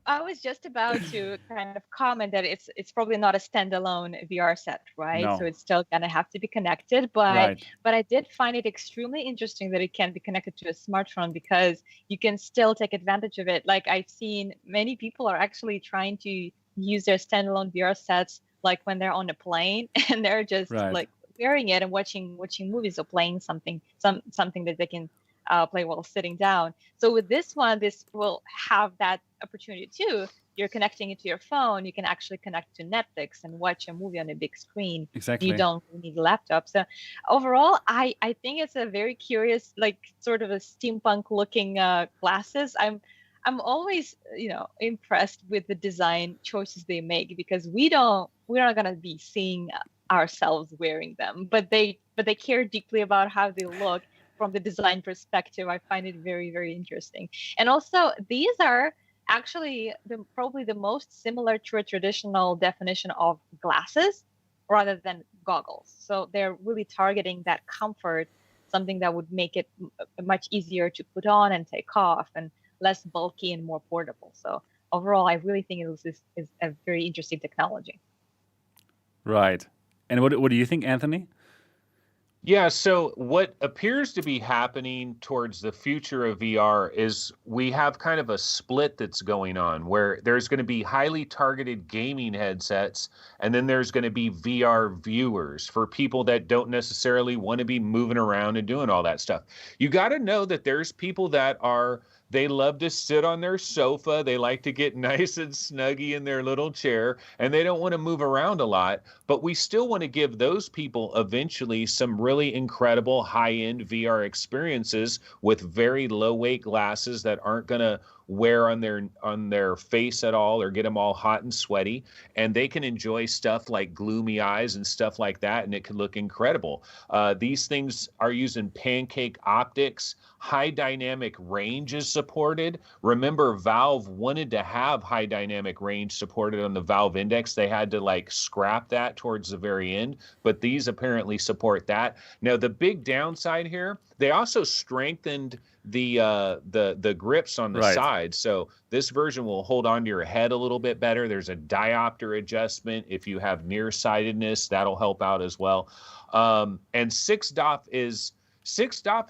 Speaker 3: I was just about to kind of comment that it's probably not a standalone VR set, right? So
Speaker 2: No.
Speaker 3: it's still gonna have to be connected, but
Speaker 2: Right.
Speaker 3: I did find it extremely interesting that it can be connected to a smartphone because you can still take advantage of it. Like I've seen many people are actually trying to use their standalone VR sets like when they're on a plane and they're just
Speaker 2: Right.
Speaker 3: like wearing it and watching movies or playing something that they can play while sitting down. So with this one, this will have that opportunity too. You're connecting it to your phone. You can actually connect to Netflix and watch a movie on a big screen.
Speaker 2: Exactly.
Speaker 3: You don't need a laptop. So overall, I think it's a very curious, like sort of a steampunk looking glasses. I'm always, impressed with the design choices they make because we're not gonna be seeing ourselves wearing them, but they care deeply about how they look from the design perspective. I find it very, very interesting. And also, these are actually probably the most similar to a traditional definition of glasses rather than goggles. So they're really targeting that comfort, something that would make it much easier to put on and take off and less bulky and more portable. So overall, I really think is a very interesting technology.
Speaker 2: Right. And what do you think, Anthony?
Speaker 4: Yeah, so what appears to be happening towards the future of VR is we have kind of a split that's going on where there's going to be highly targeted gaming headsets, and then there's going to be VR viewers for people that don't necessarily want to be moving around and doing all that stuff. You got to know that there's people that they love to sit on their sofa. They like to get nice and snuggy in their little chair, and they don't want to move around a lot. But we still want to give those people eventually some really incredible high-end VR experiences with very low-weight glasses that aren't going to wear on their face at all or get them all hot and sweaty, and they can enjoy stuff like gloomy eyes and stuff like that, and it can look incredible. These things are using pancake optics. High dynamic range is supported. Remember, Valve wanted to have high dynamic range supported on the Valve Index. They had to scrap that towards the very end, but these apparently support that. Now, the big downside here, they also strengthened the grips on the side. So this version will hold on to your head a little bit better. There's a diopter adjustment. If you have nearsightedness, that'll help out as well. And 6DOF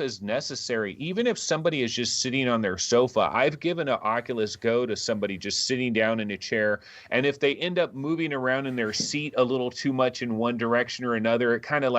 Speaker 4: is necessary, even if somebody is just sitting on their sofa. I've given an Oculus Go to somebody just sitting down in a chair, and if they end up moving around in their seat a little too much in one direction or another, it kind of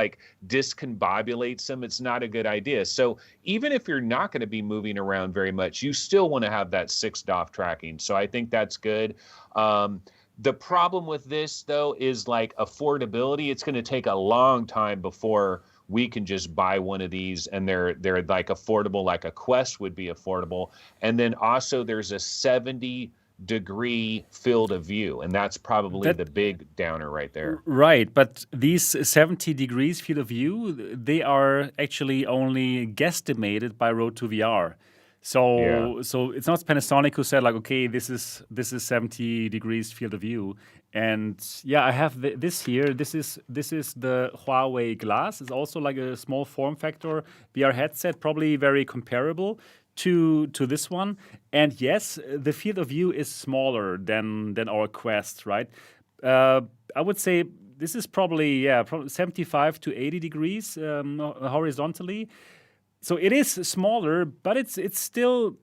Speaker 4: discombobulates them. It's not a good idea. So even if you're not going to be moving around very much, you still want to have that 6DOF tracking. So I think that's good. The problem with this, though, is affordability. It's going to take a long time before we can just buy one of these and they're affordable, like a Quest would be affordable. And then also there's a 70-degree field of view, and that's probably the big downer right there.
Speaker 2: Right, but these 70 degrees field of view, they are actually only guesstimated by Road2VR. So it's not Panasonic who said okay, this is 70 degrees field of view. And yeah, I have this here. This is the Huawei Glass. It's also a small form factor VR headset, probably very comparable to this one. And yes, the field of view is smaller than our Quest, right? I would say this is probably 75 to 80 degrees horizontally. So it is smaller, but it's still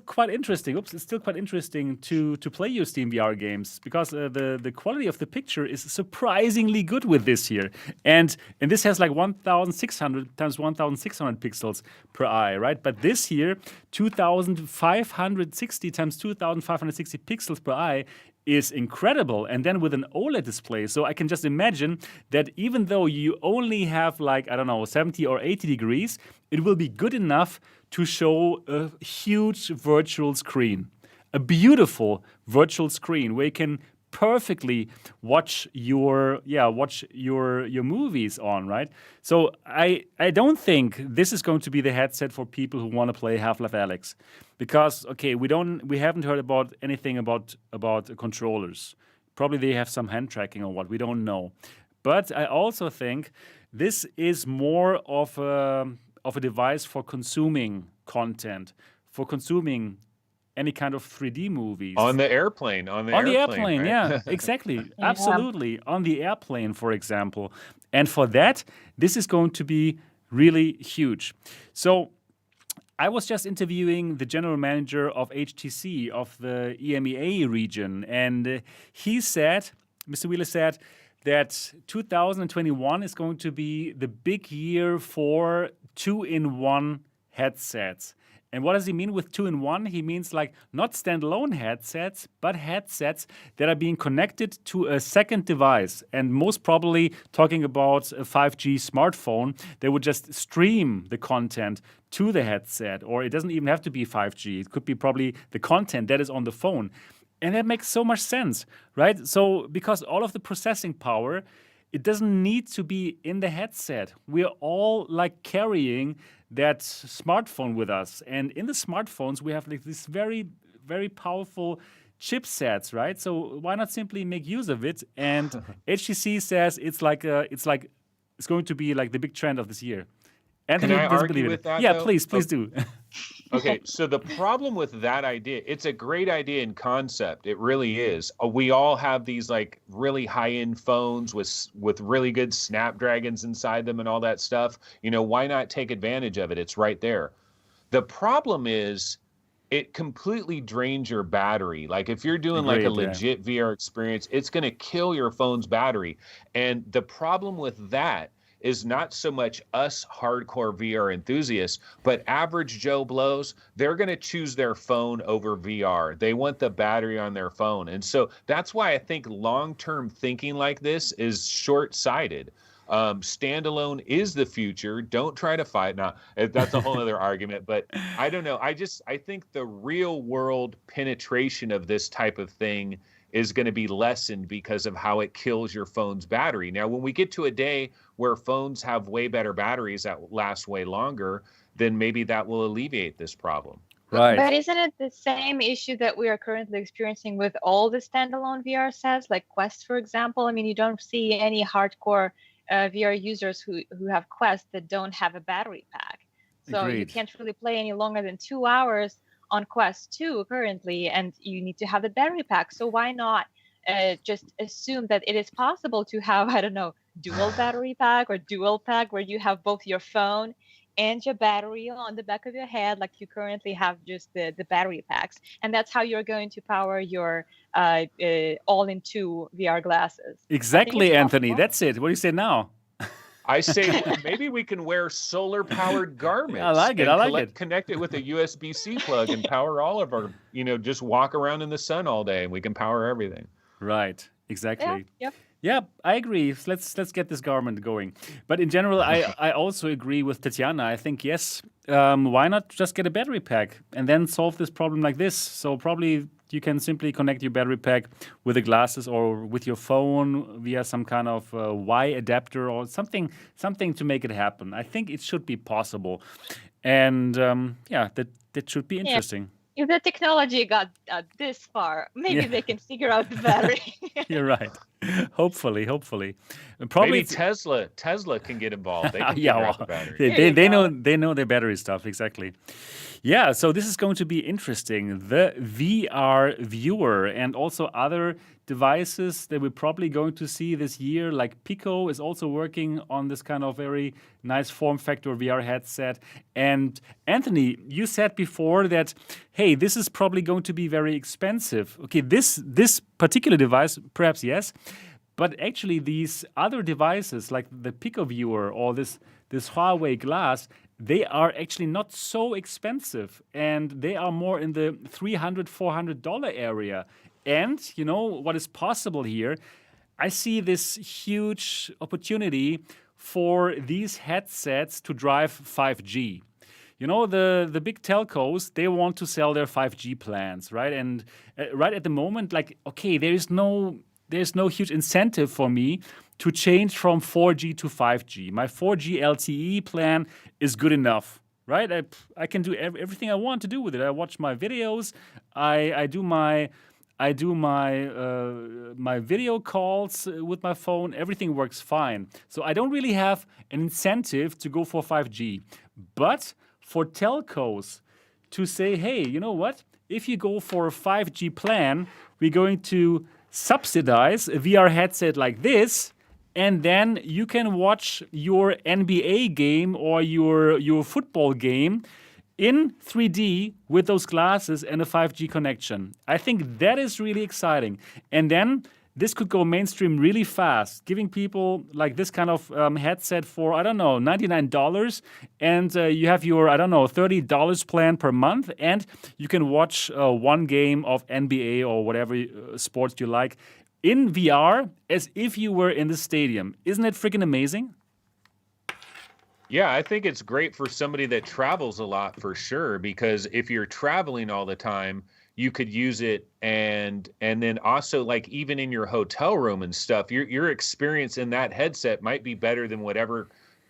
Speaker 2: quite interesting. It's still quite interesting to play your Steam VR games because the quality of the picture is surprisingly good with this here, and this has 1,600 times 1,600 pixels per eye, right? But this here, 2,560 times 2,560 pixels per eye is incredible, and then with an OLED display. So I can just imagine that even though you only have 70 or 80 degrees, it will be good enough to show a huge virtual screen, a beautiful virtual screen where you can perfectly watch your movies on, right? So I don't think this is going to be the headset for people who want to play Half-Life Alyx, because we haven't heard about anything about controllers. Probably they have some hand tracking or what, we don't know. But I also think this is more of a device for consuming content, for consuming any kind of 3D movies.
Speaker 4: On the airplane,
Speaker 2: On the airplane,
Speaker 4: right?
Speaker 2: yeah, exactly.
Speaker 3: Yeah.
Speaker 2: Absolutely. On the airplane, for example. And for that, this is going to be really huge. So I was just interviewing the general manager of HTC, of the EMEA region, and he said, Mr. Wheeler said, that 2021 is going to be the big year for 2-in-1 headsets. And what does he mean with 2-in-1? He means like not standalone headsets, but headsets that are being connected to a second device. And most probably talking about a 5G smartphone, they would just stream the content to the headset. Or it doesn't even have to be 5G. It could be probably the content that is on the phone. And that makes so much sense, right? So because all of the processing power, it doesn't need to be in the headset. We're all like carrying that smartphone with us. And in the smartphones, we have like this very, very powerful chipsets, right? So why not simply make use of it? And HTC says it's going to be like the big trend of this year. Anthony
Speaker 4: Can I
Speaker 2: doesn't
Speaker 4: argue
Speaker 2: believe
Speaker 4: with
Speaker 2: it.
Speaker 4: that,
Speaker 2: Yeah,
Speaker 4: though?
Speaker 2: please do.
Speaker 4: Okay, so the problem with that idea, it's a great idea in concept. It really is. We all have these like really high-end phones with really good Snapdragons inside them and all that stuff. You know, why not take advantage of it? It's right there. The problem is it completely drains your battery. Like if you're doing like a
Speaker 2: Agreed, yeah.
Speaker 4: legit VR experience, it's going to kill your phone's battery. And the problem with that is not so much us hardcore VR enthusiasts, but average Joe Blows, they're going to choose their phone over VR. They want the battery on their phone. And so that's why I think long-term thinking like this is short-sighted. Standalone is the future. Don't try to fight. Now, that's a whole other argument, but I don't know. I think the real world penetration of this type of thing is going to be lessened because of how it kills your phone's battery. Now, when we get to a day where phones have way better batteries that last way longer, then maybe that will alleviate this problem.
Speaker 2: Right.
Speaker 3: But isn't it the same issue that we are currently experiencing with all the standalone VR sets, like Quest, for example? I mean, you don't see any hardcore VR users who have Quest that don't have a battery pack. So you
Speaker 2: Agreed.
Speaker 3: can't really play any longer than 2 hours on Quest 2 currently, and you need to have the battery pack. So why not just assume that it is possible to have, I don't know, dual battery pack or dual pack where you have both your phone and your battery on the back of your head, like you currently have just the battery packs. And that's how you're going to power your all-in-two VR glasses.
Speaker 2: Exactly, Anthony. That's it. What do you say now?
Speaker 4: I say maybe we can wear solar-powered garments.
Speaker 2: I like it.
Speaker 4: and
Speaker 2: I like it.
Speaker 4: Connect it with a USB-C plug and power all of our, just walk around in the sun all day and we can power everything.
Speaker 2: Right. Exactly.
Speaker 3: Yep.
Speaker 2: Yeah, I agree. Let's get this garment going. But in general, I also agree with Tetiana. I think, yes, why not just get a battery pack and then solve this problem like this? So probably you can simply connect your battery pack with the glasses or with your phone via some kind of Y adapter or something to make it happen. I think it should be possible. And that should be interesting.
Speaker 3: If the technology got this far, maybe they can figure out the battery.
Speaker 2: You're right. Hopefully. Probably
Speaker 4: Maybe Tesla can get involved. They can figure out the battery.
Speaker 2: they know their battery stuff exactly. Yeah, so this is going to be interesting. The VR Viewer and also other devices that we're probably going to see this year, like Pico is also working on this kind of very nice form factor VR headset. And Anthony, you said before that, hey, this is probably going to be very expensive. Okay, this particular device, perhaps yes, but actually these other devices like the Pico Viewer or this Huawei glass, they are actually not so expensive and they are more in the $300, $400 area. And you know what is possible here? I see this huge opportunity for these headsets to drive 5G. You know, the big telcos, they want to sell their 5G plans, right? And right at the moment, like, okay, there's no huge incentive for me to change from 4G to 5G. My 4G LTE plan is good enough, right? I can do everything I want to do with it. I watch my videos, I do my I do my video calls with my phone. Everything works fine. So I don't really have an incentive to go for 5G. But for telcos to say, hey, you know what? If you go for a 5G plan, we're going to subsidize a VR headset like this, and then you can watch your NBA game or your football game in 3D with those glasses and a 5G connection. I think that is really exciting. And then this could go mainstream really fast, giving people like this kind of headset for, I don't know, $99. And you have your, I don't know, $30 plan per month. And you can watch one game of NBA or whatever sports you like in VR as if you were in the stadium. Isn't it freaking amazing?
Speaker 4: Yeah, I think it's great for somebody that travels a lot for sure, because if you're traveling all the time, you could use it, and then also like even in your hotel room and stuff, your experience in that headset might be better than whatever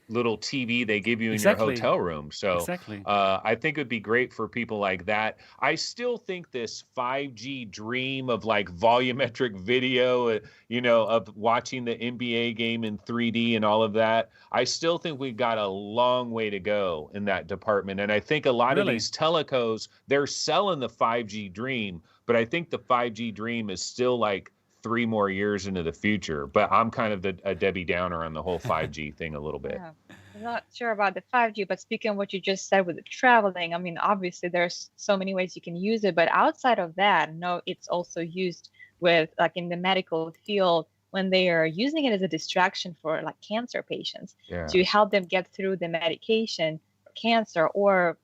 Speaker 4: little TV they give you in your hotel room. So
Speaker 2: Exactly.
Speaker 4: I think it would be great for people like that. I still think this 5G dream of like volumetric video, of watching the NBA game in 3D and all of that, I still think we've got a long way to go in that department. And I think a lot of these telecos, they're selling the 5G dream, but I think the 5G dream is still like 3 more years into the future. But I'm kind of a Debbie Downer on the whole 5G thing a little bit.
Speaker 3: Yeah. I'm not sure about the 5G, but speaking of what you just said with the traveling, I mean, obviously there's so many ways you can use it, but outside of that, no, it's also used with like in the medical field when they are using it as a distraction for like cancer patients to help them get through the medication for cancer, or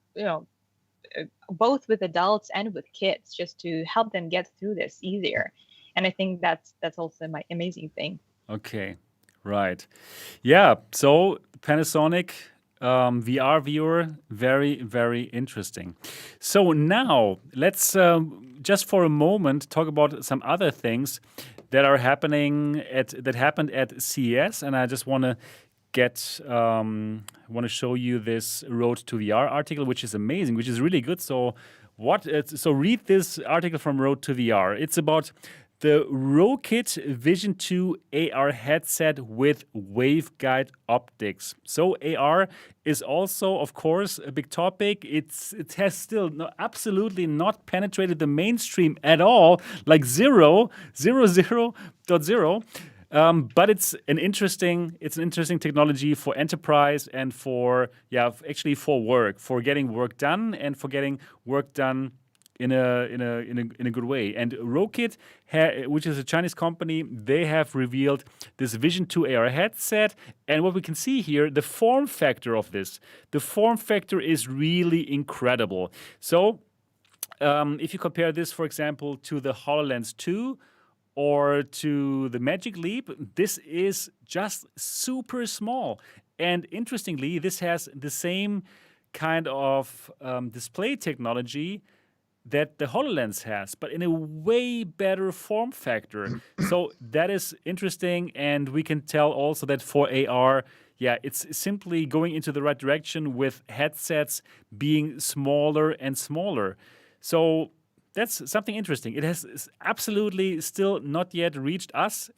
Speaker 3: both with adults and with kids, just to help them get through this easier. And I think that's also my amazing thing.
Speaker 2: Okay, right. Yeah, so Panasonic VR Viewer, very, very interesting. So now let's just for a moment talk about some other things that are happened at CES, and I just want to show you this Road to VR article, which is amazing, which is really good. So read this article from Road to VR. It's about the Rokid Vision 2 AR headset with waveguide optics. So AR is also, of course, a big topic. It has still absolutely not penetrated the mainstream at all, like 0.0. But it's an interesting technology for enterprise and for work, for getting work done and for getting work done in a good way. And Rokid, which is a Chinese company, they have revealed this Vision 2 AR headset. And what we can see here, the form factor of this, the form factor is really incredible. So if you compare this, for example, to the HoloLens 2 or to the Magic Leap, this is just super small. And interestingly, this has the same kind of display technology that the HoloLens has, but in a way better form factor. So that is interesting, and we can tell also that for AR, it's simply going into the right direction with headsets being smaller and smaller. So that's something interesting. It has absolutely still not yet reached us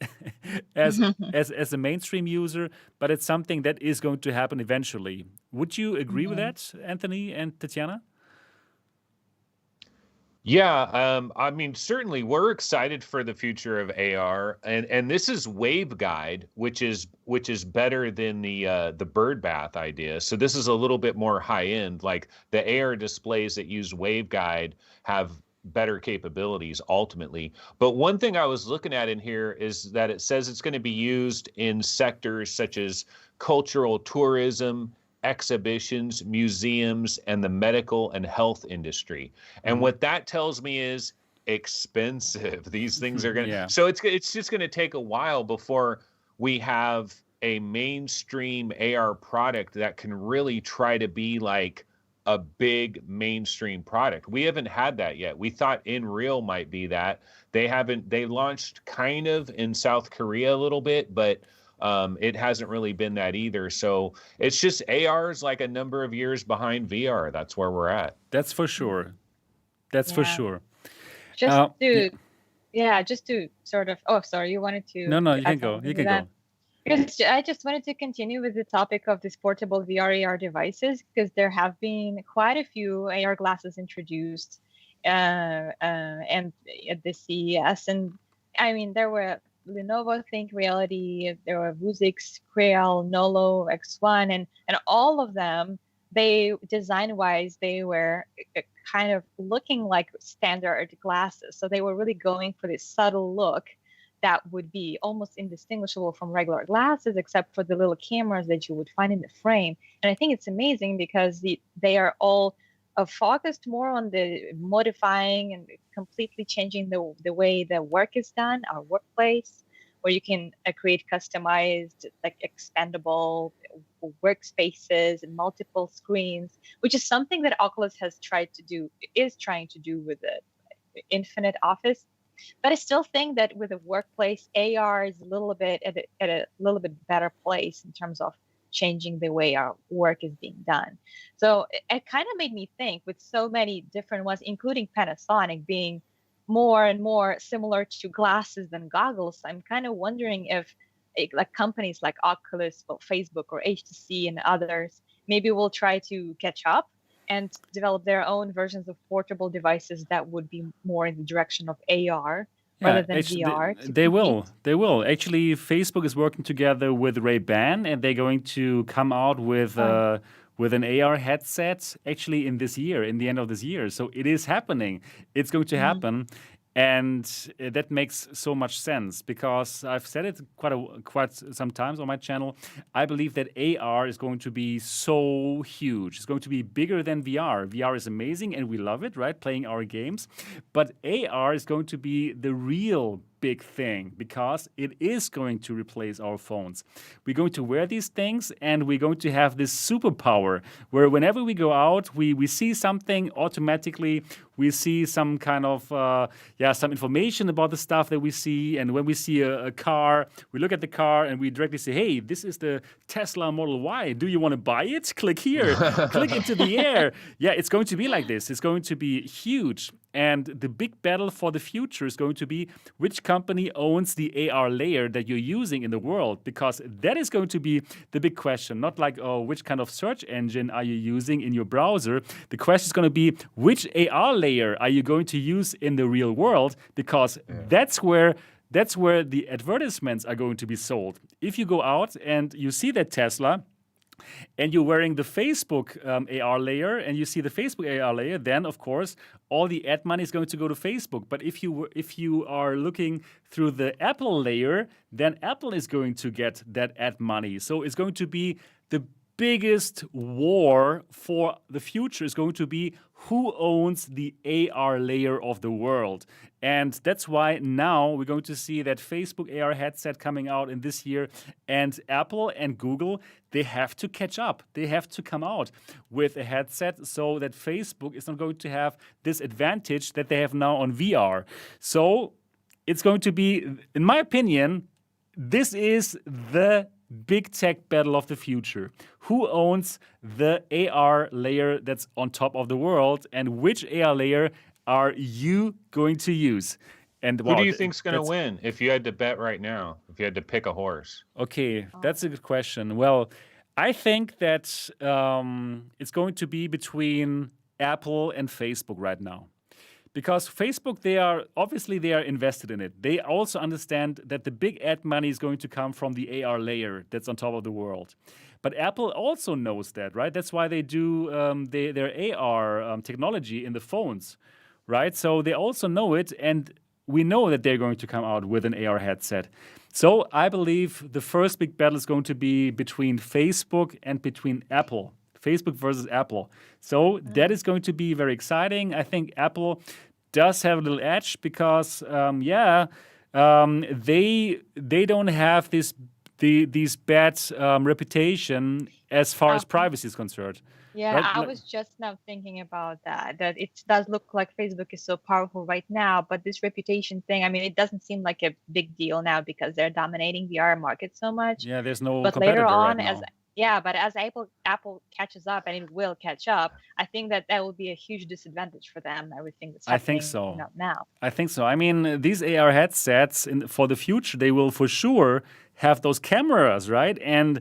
Speaker 2: as a mainstream user, but it's something that is going to happen eventually. Would you agree with that, Anthony and Tetiana?
Speaker 4: Yeah, I mean, certainly we're excited for the future of AR, and this is waveguide, which is better than the bird bath idea. So this is a little bit more high end. Like the AR displays that use waveguide have better capabilities ultimately. But one thing I was looking at in here is that it says it's going to be used in sectors such as cultural tourism, exhibitions, museums, and the medical and health industry. And what that tells me is expensive. These things are going to, so it's just going to take a while before we have a mainstream AR product that can really try to be like a big mainstream product. We haven't had that yet. We thought InReal might be that. They launched kind of in South Korea a little bit, but it hasn't really been that either. So it's just AR is like a number of years behind VR. That's where we're at.
Speaker 2: That's for sure. That's for sure.
Speaker 3: Just to Yeah, just to sort of. Oh, sorry, you wanted
Speaker 2: No, no, you
Speaker 3: to
Speaker 2: can
Speaker 3: add
Speaker 2: go.
Speaker 3: something
Speaker 2: You
Speaker 3: to
Speaker 2: can
Speaker 3: that?
Speaker 2: go.
Speaker 3: Because I just wanted to continue with the topic of these portable VR AR devices, because there have been quite a few AR glasses introduced, and at the CES, and I mean there were Lenovo Think Reality, there were Vuzix, Creal, Nolo, X1, and all of them, they design wise they were kind of looking like standard glasses, so they were really going for this subtle look that would be almost indistinguishable from regular glasses, except for the little cameras that you would find in the frame. And I think it's amazing because they are all focused more on the modifying and completely changing the way the work is done, our workplace, where you can create customized, like expandable workspaces and multiple screens, which is something that Oculus has tried to do, is trying to do with the Infinite Office. But I still think that with a workplace, AR is a little bit at a little bit better place in terms of changing the way our work is being done. So it kind of made me think, with so many different ones, including Panasonic being more and more similar to glasses than goggles. I'm kind of wondering if like companies like Oculus or Facebook or HTC and others maybe will try to catch up and develop their own versions of portable devices that would be more in the direction of AR rather
Speaker 2: Yeah,
Speaker 3: than
Speaker 2: actually,
Speaker 3: VR to
Speaker 2: they
Speaker 3: compete.
Speaker 2: will. They will. Actually, Facebook is working together with Ray-Ban, and they're going to come out
Speaker 3: Fun.
Speaker 2: with an AR headset actually in this year, in the end of this year. So it is happening. It's going to
Speaker 3: Mhm.
Speaker 2: happen, and that makes so much sense because I've said it quite sometimes on my channel. I believe that AR is going to be so huge. It's going to be bigger than VR. VR is amazing, and we love it, right? Playing our games, but AR is going to be the real big thing because it is going to replace our phones. We're going to wear these things and we're going to have this superpower where whenever we go out, we see something automatically. We see some kind of, some information about the stuff that we see. And when we see a car, we look at the car and we directly say, hey, this is the Tesla Model Y. Do you want to buy it? Click here, click into the air. Yeah, it's going to be like this. It's going to be huge. And the big battle for the future is going to be which company owns the AR layer that you're using in the world, because that is going to be the big question. Not like, oh, which kind of search engine are you using in your browser? The question is going to be, which AR layer are you going to use in the real world? Because that's where the advertisements are going to be sold. If you go out and you see that Tesla, and you're wearing the Facebook AR layer, and you see the Facebook AR layer, then of course all the ad money is going to go to Facebook. But if you are looking through the Apple layer, then Apple is going to get that ad money. So it's going to be the biggest war for the future is going to be who owns the AR layer of the world. And that's why now we're going to see that Facebook AR headset coming out in this year, and Apple and Google, they have to catch up. They have to come out with a headset so that Facebook is not going to have this advantage that they have now on VR. So it's going to be, in my opinion, this is the big tech battle of the future. Who owns the AR layer that's on top of the world, and which AR layer are you going to use? And
Speaker 4: Who do you think's going to win if you had to bet right now? If you had to pick a horse?
Speaker 2: Okay, that's a good question. Well, I think that it's going to be between Apple and Facebook right now. Because Facebook, they are invested in it. They also understand that the big ad money is going to come from the AR layer that's on top of the world. But Apple also knows that, right? That's why they do their AR technology in the phones, right? So they also know it, and we know that they're going to come out with an AR headset. So I believe the first big battle is going to be between Facebook and between Apple. Facebook versus Apple. So that is going to be very exciting. I think Apple does have a little edge because, they don't have these bad reputation as far as privacy is concerned.
Speaker 3: Yeah,
Speaker 2: Right?
Speaker 3: I was just now thinking about that it does look like Facebook is so powerful right now, but this reputation thing, I mean, it doesn't seem like a big deal now because they're dominating the VR market so much.
Speaker 2: Yeah, there's no
Speaker 3: But later
Speaker 2: competitor right
Speaker 3: on,
Speaker 2: now.
Speaker 3: Yeah, but as Apple catches up, and it will catch up, I think that will be a huge disadvantage for them. Everything that's
Speaker 2: I think
Speaker 3: happening,
Speaker 2: so.
Speaker 3: now.
Speaker 2: I think so. I mean, these AR headsets for the future, they will for sure have those cameras, right? And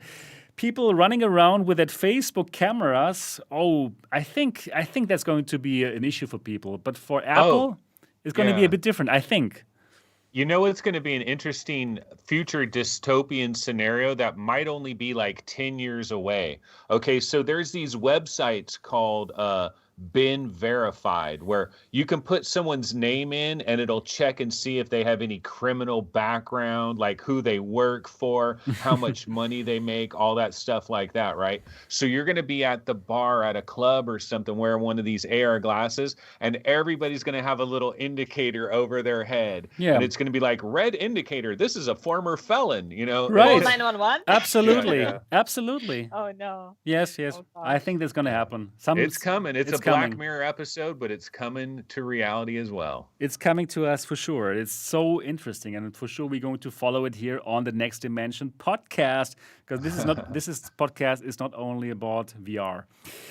Speaker 2: people running around with that Facebook cameras. Oh, I think that's going to be an issue for people. But for
Speaker 4: Oh,
Speaker 2: Apple, it's going to be a
Speaker 4: yeah.
Speaker 2: bit different. I think.
Speaker 4: You know, it's going to be an interesting future dystopian scenario that might only be like 10 years away. Okay, so there's these websites called Been Verified where you can put someone's name in and it'll check and see if they have any criminal background, like who they work for, how much money they make, all that stuff like that, right? So you're going to be at the bar at a club or something wearing one of these AR glasses, and everybody's going to have a little indicator over their head.
Speaker 2: Yeah.
Speaker 4: And it's going to be like, red indicator, this is a former felon, you know?
Speaker 2: Right.
Speaker 3: Call 911.
Speaker 2: Absolutely.
Speaker 4: Yeah.
Speaker 2: Absolutely.
Speaker 3: Oh no.
Speaker 2: Yes.
Speaker 3: Oh
Speaker 2: I
Speaker 3: gosh.
Speaker 2: think that's going to happen.
Speaker 4: It's coming. It's a
Speaker 2: coming.
Speaker 4: Black Mirror episode, but it's coming to reality as well.
Speaker 2: It's coming to us for sure. It's so interesting, and for sure we're going to follow it here on the Next Dimension podcast, because this podcast is not only about VR.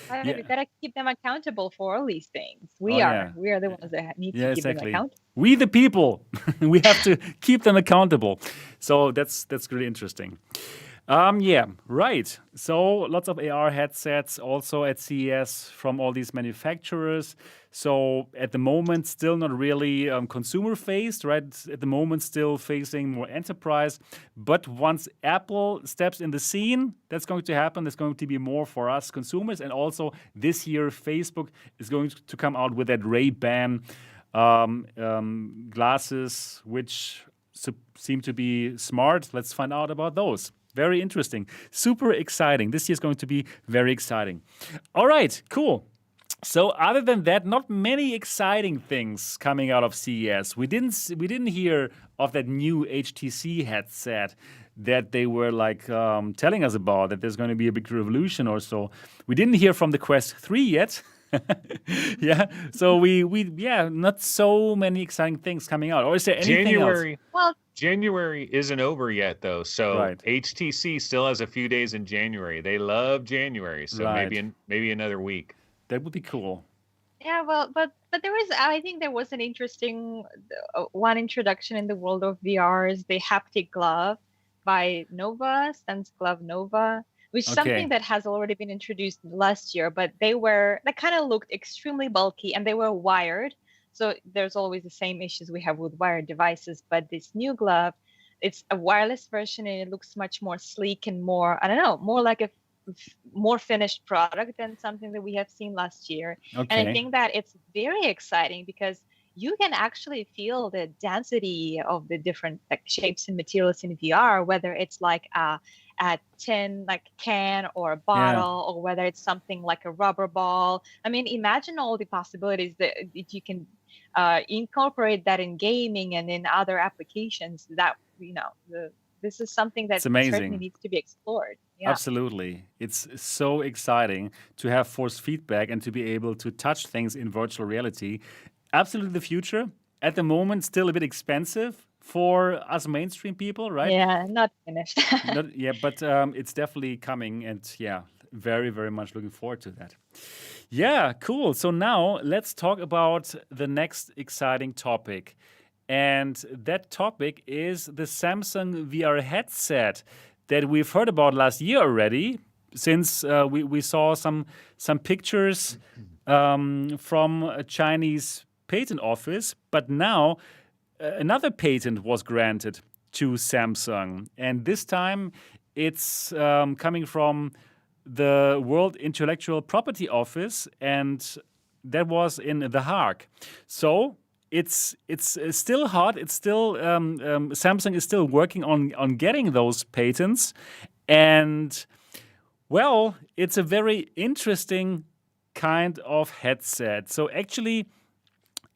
Speaker 3: But
Speaker 2: Yeah.
Speaker 3: we gotta keep them accountable for all these things. We
Speaker 2: Oh,
Speaker 3: are.
Speaker 2: yeah.
Speaker 3: We are the ones that need
Speaker 2: Yeah,
Speaker 3: to keep them
Speaker 2: exactly.
Speaker 3: accountable.
Speaker 2: We the people, we have to keep them accountable. So that's really interesting. Yeah, right. So lots of AR headsets also at CES from all these manufacturers. So at the moment, still not really consumer faced, right? At the moment, still facing more enterprise. But once Apple steps in the scene, that's going to happen. There's going to be more for us consumers. And also this year, Facebook is going to come out with that Ray-Ban glasses, which seem to be smart. Let's find out about those. Very interesting. Super exciting. This year is going to be very exciting. All right, cool. So other than that, not many exciting things coming out of CES. We didn't hear of that new HTC headset that they were like telling us about, that there's going to be a big revolution or so. We didn't hear from the Quest 3 yet. Yeah. So we not so many exciting things coming out. Or is there anything else?
Speaker 3: Well,
Speaker 4: January isn't over yet, though. So
Speaker 2: Right.
Speaker 4: HTC still has a few days in January. They love January, so
Speaker 2: Right.
Speaker 4: maybe another week.
Speaker 2: That would be cool.
Speaker 3: yeah. Well, but there was. I think there was an interesting one introduction in the world of VR is the haptic glove by Nova, Sense Glove Nova, which is
Speaker 2: Okay.
Speaker 3: something that has already been introduced last year. But they kind of looked extremely bulky, and they were wired. So there's always the same issues we have with wired devices. But this new glove, it's a wireless version, and it looks much more sleek and more, I don't know, more like a more finished product than something that we have seen last year. And I
Speaker 2: Okay.
Speaker 3: think that it's very exciting because you can actually feel the density of the different like shapes and materials in VR, whether it's like a tin like can or a bottle, or whether it's something like a rubber ball. I mean, imagine all the possibilities that you can incorporate that in gaming and in other applications. That this is something that
Speaker 2: It's amazing.
Speaker 3: certainly needs to be explored. Yeah.
Speaker 2: Absolutely. It's so exciting to have force feedback and to be able to touch things in virtual reality. Absolutely the future. At the moment, still a bit expensive for us mainstream people, right?
Speaker 3: Yeah, not finished.
Speaker 2: But it's definitely coming, and very, very much looking forward to that. Yeah, cool. So now let's talk about the next exciting topic. And that topic is the Samsung VR headset that we've heard about last year already, since we saw some pictures from a Chinese patent office. But now another patent was granted to Samsung. And this time it's coming from the World Intellectual Property Office, and that was in The Hague. So it's still hard. It's still Samsung is still working on getting those patents, and well, it's a very interesting kind of headset. So actually,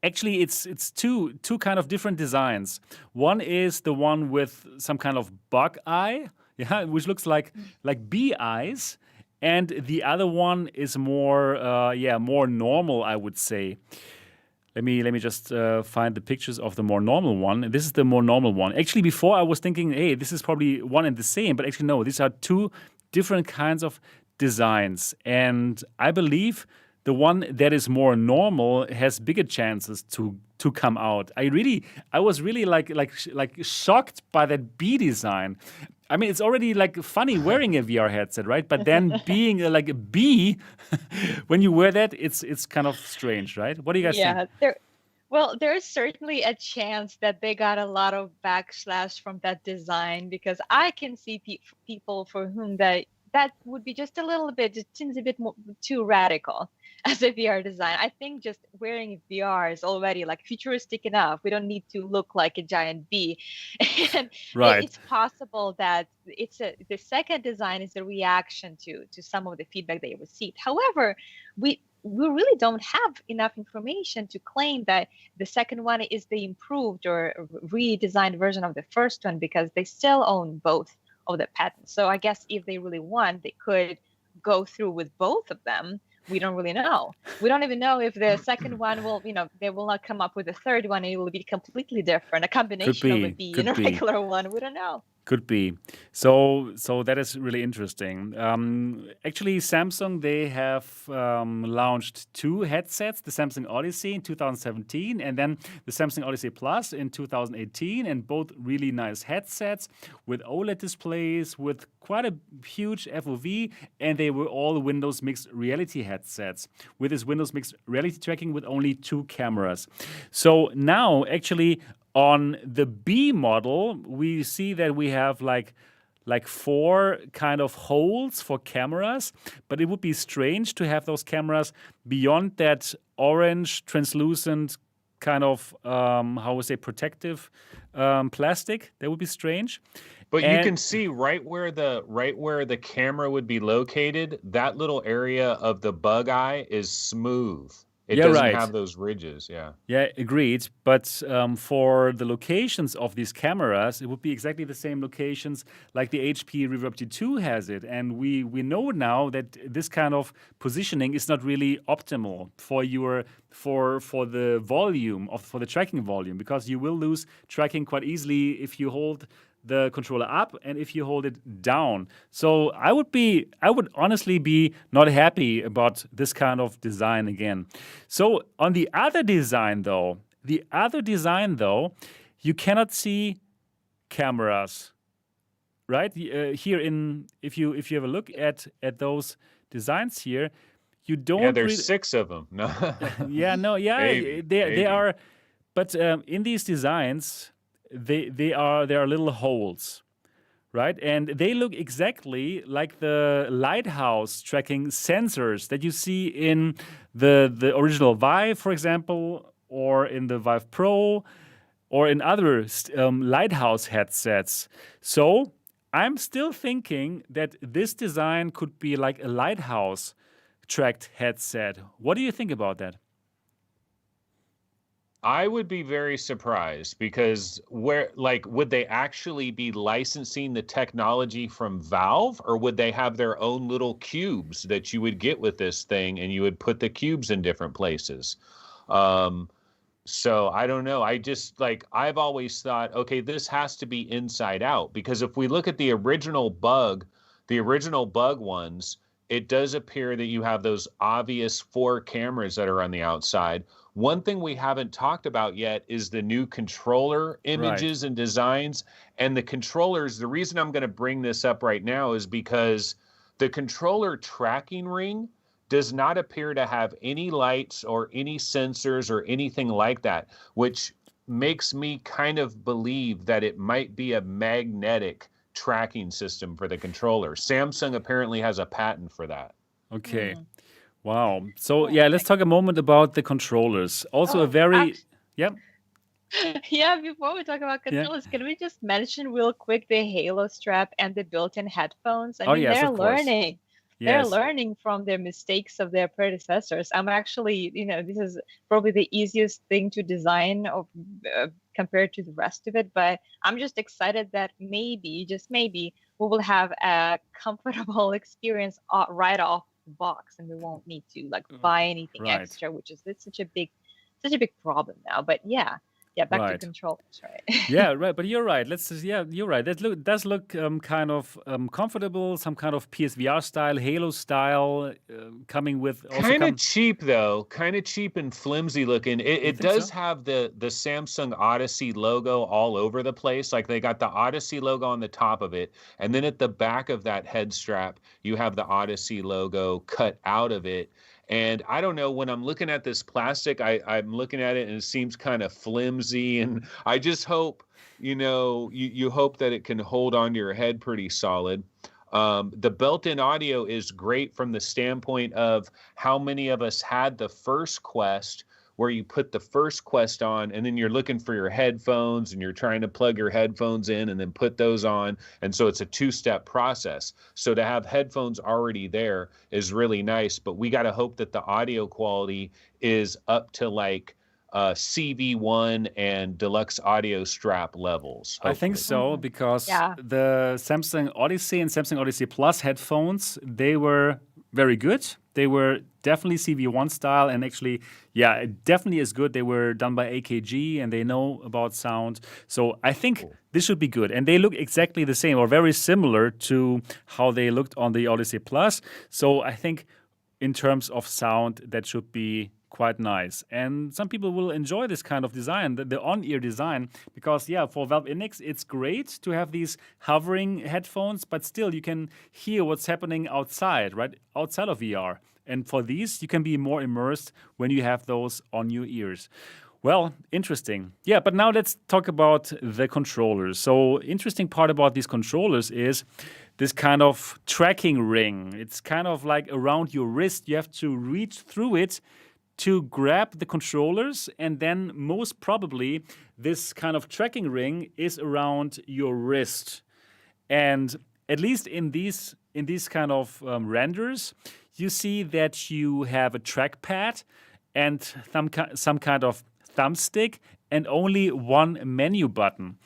Speaker 2: it's two kind of different designs. One is the one with some kind of bug eye, which looks like bee eyes, and the other one is more normal, I would say. Let me just find the pictures of the more normal one. This is the more normal one. Actually, before I was thinking, hey, this is probably one and the same, but actually no, these are two different kinds of designs. And I believe the one that is more normal has bigger chances to come out. I was really like shocked by that B design. I mean, it's already like funny wearing a VR headset, right? But then being like a B, when you wear that, it's kind of strange, right? What do you guys think?
Speaker 3: Yeah, well, there's certainly a chance that they got a lot of backslash from that design, because I can see people for whom that would be just a little bit, just seems a bit more, too radical as a VR design. I think just wearing VR is already like futuristic enough. We don't need to look like a giant bee. And
Speaker 2: Right.
Speaker 3: it's possible that the second design is a reaction to some of the feedback they received. However, we really don't have enough information to claim that the second one is the improved or redesigned version of the first one, because they still own both of the patents. So I guess if they really want, they could go through with both of them. We don't really know. We don't even know if the second one will, they will not come up with a third one and it will be completely different, a combination of a B and a regular one. We don't know.
Speaker 2: Could be. So that is really interesting. Actually, Samsung, they have launched two headsets, the Samsung Odyssey in 2017 and then the Samsung Odyssey Plus in 2018, and both really nice headsets with OLED displays, with quite a huge FOV, and they were all Windows Mixed Reality headsets with this Windows Mixed Reality tracking with only 2 cameras. So now, actually, on the B model, we see that we have like 4 kind of holes for cameras, but it would be strange to have those cameras beyond that orange translucent kind of protective plastic. That would be strange.
Speaker 4: But you can see right where the camera would be located, that little area of the bug eye is smooth. It doesn't have those ridges, yeah. Yeah,
Speaker 2: agreed. But for the locations of these cameras, it would be exactly the same locations like the HP Reverb G2 has it. And we know now that this kind of positioning is not really optimal for the volume for the tracking volume, because you will lose tracking quite easily if you hold the controller up and if you hold it down. So I would honestly be not happy about this kind of design again. So on the other design though, you cannot see cameras, right? Here if you have a look at those designs here, you don't.
Speaker 4: Yeah, there's 6 of them. No.
Speaker 2: They are, but in these designs, there are little holes, right? And they look exactly like the lighthouse tracking sensors that you see in the original Vive, for example, or in the Vive Pro, or in other lighthouse headsets. So I'm still thinking that this design could be like a lighthouse tracked headset. What do you think about that?
Speaker 4: I would be very surprised, because would they actually be licensing the technology from Valve, or would they have their own little cubes that you would get with this thing and you would put the cubes in different places? So I don't know. I've always thought, okay, this has to be inside out, because if we look at the original bug ones, it does appear that you have those obvious 4 cameras that are on the outside. One thing we haven't talked about yet is the new controller images and designs. And the controllers, the reason I'm going to bring this up right now is because the controller tracking ring does not appear to have any lights or any sensors or anything like that, which makes me kind of believe that it might be a magnetic tracking system for the controller. Samsung apparently has a patent for that.
Speaker 2: Okay. Wow. So let's talk a moment about the controllers. Also
Speaker 3: Yeah, before we talk about controllers, can we just mention real quick the Halo strap and the built-in headphones? I mean, they're learning. Yes. They're learning from their mistakes of their predecessors. I'm actually, this is probably the easiest thing to design compared to the rest of it. But I'm just excited that maybe, just maybe, we will have a comfortable experience right off the box, and we won't need to buy anything extra, which is such a big problem now. But yeah. back to
Speaker 2: Right.
Speaker 3: controllers, right?
Speaker 2: Yeah, right. But you're right. You're right. That does look kind of comfortable, some kind of PSVR style, Halo style, coming with also
Speaker 4: Kind of cheap though, kind of cheap and flimsy looking. It
Speaker 2: think
Speaker 4: does
Speaker 2: so?
Speaker 4: have the Samsung Odyssey logo all over the place. Like they got the Odyssey logo on the top of it, and then at the back of that head strap, you have the Odyssey logo cut out of it. And I don't know, when I'm looking at this plastic, I'm looking at it and it seems kind of flimsy. And I just hope, you hope that it can hold onto your head pretty solid. The built-in audio is great from the standpoint of how many of us had the first Quest, where you put the first Quest on and then you're looking for your headphones and you're trying to plug your headphones in and then put those on. And so it's a two-step process. So to have headphones already there is really nice, but we got to hope that the audio quality is up to like CV1 and deluxe audio strap levels.
Speaker 2: I think
Speaker 4: hopefully.
Speaker 2: so, because
Speaker 3: Yeah.
Speaker 2: the Samsung Odyssey and Samsung Odyssey Plus headphones, they were very good. They were definitely CV1 style, and actually, yeah, it definitely is good. They were done by AKG and they know about sound. So I think this should be good. And they look exactly the same or very similar to how they looked on the Odyssey Plus. So I think in terms of sound, that should be quite nice. And some people will enjoy this kind of design, the on-ear design, because, yeah, for Valve Index, it's great to have these hovering headphones, but still you can hear what's happening outside, right? Outside of VR. And for these, you can be more immersed when you have those on your ears. Well, interesting. Yeah, but now let's talk about the controllers. So, interesting part about these controllers is this kind of tracking ring. It's kind of like around your wrist. You have to reach through it to grab the controllers, and then most probably this kind of tracking ring is around your wrist. And at least in these kind of renders, you see that you have a trackpad and some kind of thumbstick and only one menu button.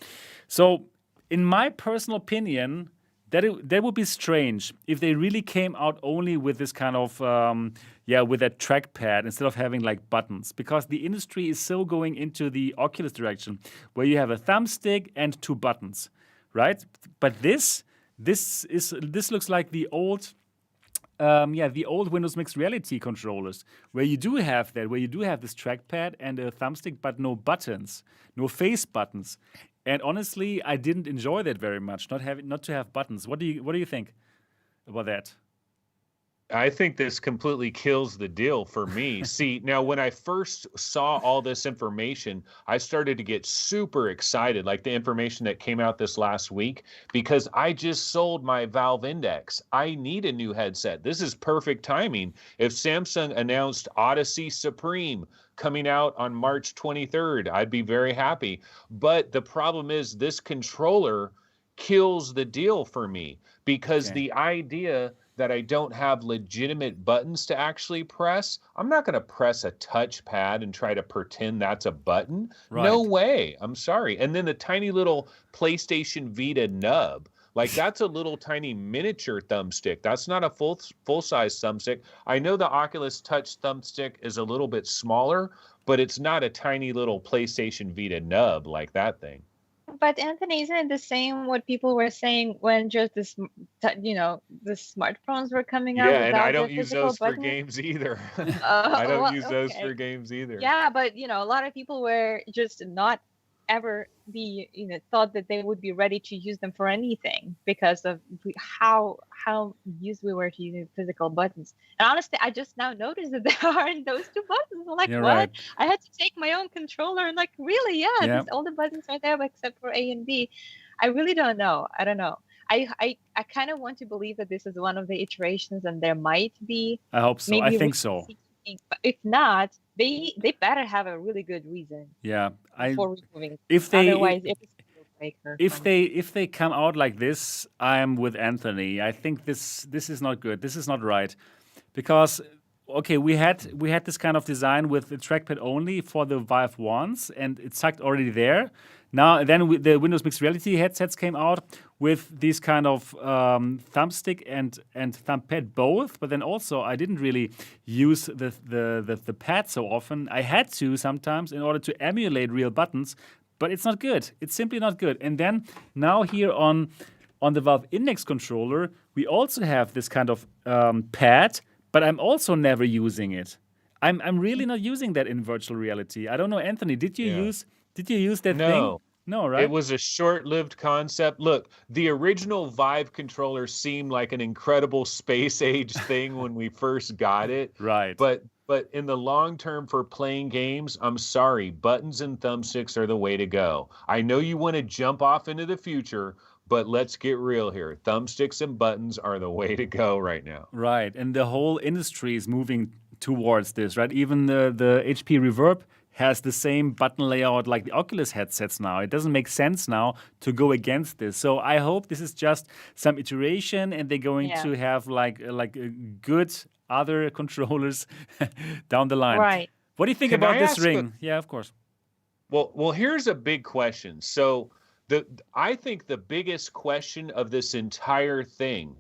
Speaker 2: So, in my personal opinion, that would be strange if they really came out only with this kind of with that trackpad instead of having like buttons, because the industry is so going into the Oculus direction where you have a thumbstick and two buttons, right? But this looks like the old Windows Mixed Reality controllers, where you do have this trackpad and a thumbstick, but no buttons, no face buttons. And honestly, I didn't enjoy that very much, not to have buttons. What do you think about that?
Speaker 4: I think this completely kills the deal for me. See, now when I first saw all this information, I started to get super excited, like the information that came out this last week, because I just sold my Valve Index. I need a new headset. This is perfect timing. If Samsung announced Odyssey Supreme coming out on March 23rd, I'd be very happy. But the problem is this controller kills the deal for me, because the idea that I don't have legitimate buttons to actually press, I'm not going to press a touchpad and try to pretend that's a button. Right. No way. I'm sorry. And then the tiny little PlayStation Vita nub, like that's a little tiny miniature thumbstick. That's not a full-size thumbstick. I know the Oculus Touch thumbstick is a little bit smaller, but it's not a tiny little PlayStation Vita nub like that thing.
Speaker 3: But Anthony, isn't it the same what people were saying when just the smartphones were coming out?
Speaker 4: Yeah, and I don't use those for games either. I don't use those for games either.
Speaker 3: Yeah, but a lot of people were just not ever thought that they would be ready to use them for anything because of how used we were to using physical buttons. And honestly, I just now noticed that there aren't those two buttons. I'm like, what? Right. I had to take my own controller and like, really? Yeah. All the buttons are there except for A and B. I really don't know. I don't know. I kind of want to believe that this is one of the iterations and there might be.
Speaker 2: I hope so. I think so.
Speaker 3: But if not, they better have a really good reason.
Speaker 2: Yeah,
Speaker 3: before removing.
Speaker 2: Otherwise, if they come out like this, I'm with Anthony. I think this is not good. This is not right, because okay, we had this kind of design with the trackpad only for the Vive ones, and it sucked already there. Now then, the Windows Mixed Reality headsets came out with these kind of thumbstick and thumbpad both. But then also, I didn't really use the pad so often. I had to sometimes in order to emulate real buttons, but it's not good. It's simply not good. And then now here on the Valve Index controller, we also have this kind of pad, but I'm also never using it. I'm really not using that in virtual reality. I don't know, Anthony, did you use that thing? No, right?
Speaker 4: It was a short-lived concept. Look, the original Vive controller seemed like an incredible space-age thing when we first got it.
Speaker 2: Right.
Speaker 4: But in the long term for playing games, I'm sorry, buttons and thumbsticks are the way to go. I know you want to jump off into the future, but let's get real here. Thumbsticks and buttons are the way to go right now.
Speaker 2: Right. And the whole industry is moving towards this, right? Even the HP Reverb has the same button layout like the Oculus headsets now. It doesn't make sense now to go against this. So I hope this is just some iteration and they're going to have like good other controllers down the line.
Speaker 3: Right.
Speaker 2: What do you think about this ring? Yeah, of course.
Speaker 4: Well, here's a big question. So I think the biggest question of this entire thing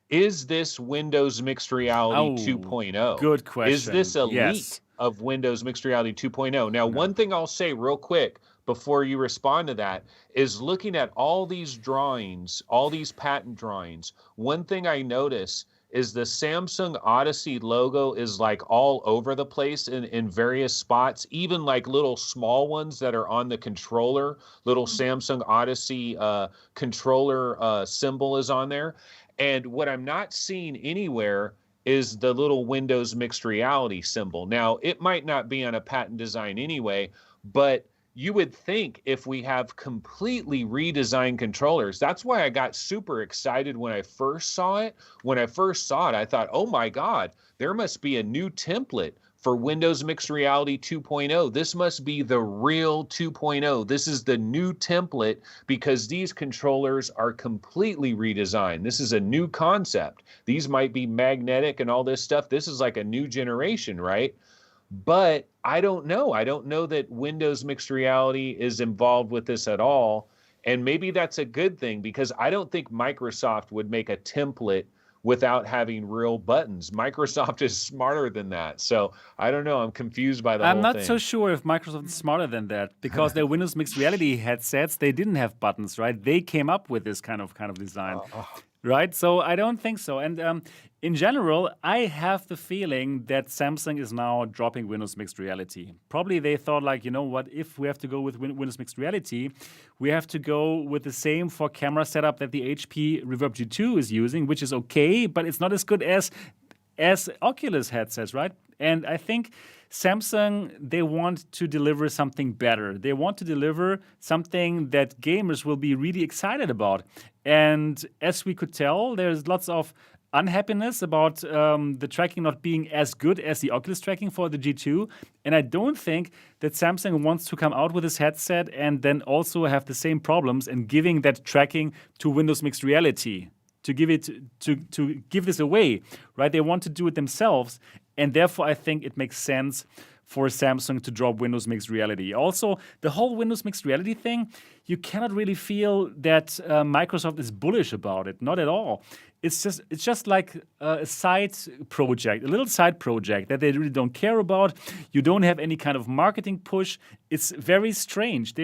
Speaker 4: is this Windows Mixed Reality 2.0?
Speaker 2: Good question.
Speaker 4: Is this a leak of Windows Mixed Reality 2.0? Now, one thing I'll say real quick before you respond to that is looking at all these drawings, all these patent drawings, one thing I notice is the Samsung Odyssey logo is like all over the place in various spots, even like little small ones that are on the controller, little Samsung Odyssey controller symbol is on there. And what I'm not seeing anywhere is the little Windows Mixed Reality symbol. Now, it might not be on a patent design anyway, but you would think if we have completely redesigned controllers, that's why I got super excited when I first saw it. When I first saw it, I thought, oh my God, there must be a new template for Windows Mixed Reality 2.0. This must be the real 2.0. This is the new template because these controllers are completely redesigned. This is a new concept. These might be magnetic and all this stuff. This is like a new generation, right? But I don't know. I don't know that Windows Mixed Reality is involved with this at all. And maybe that's a good thing because I don't think Microsoft would make a template without having real buttons. Microsoft is smarter than that. So I don't know. I'm confused by the whole thing.
Speaker 2: I'm not so sure if Microsoft is smarter than that because their Windows Mixed Reality headsets, they didn't have buttons, right? They came up with this kind of design. Right? So I don't think so. And in general, I have the feeling that Samsung is now dropping Windows Mixed Reality. Probably they thought like, you know what, if we have to go with Windows Mixed Reality, we have to go with the same for camera setup that the HP Reverb G2 is using, which is okay, but it's not as good as Oculus headsets, right? And I think Samsung, they want to deliver something better. They want to deliver something that gamers will be really excited about. And as we could tell, there's lots of unhappiness about the tracking not being as good as the Oculus tracking for the G2. And I don't think that Samsung wants to come out with this headset and then also have the same problems and giving that tracking to Windows Mixed Reality. To give this away, right? They want to do it themselves, and therefore I think it makes sense for Samsung to drop Windows Mixed Reality. Also, the whole Windows Mixed Reality thing, you cannot really feel that Microsoft is bullish about it. Not at all. It's just like a side project, a little side project that they really don't care about. You don't have any kind of marketing push. It's very strange.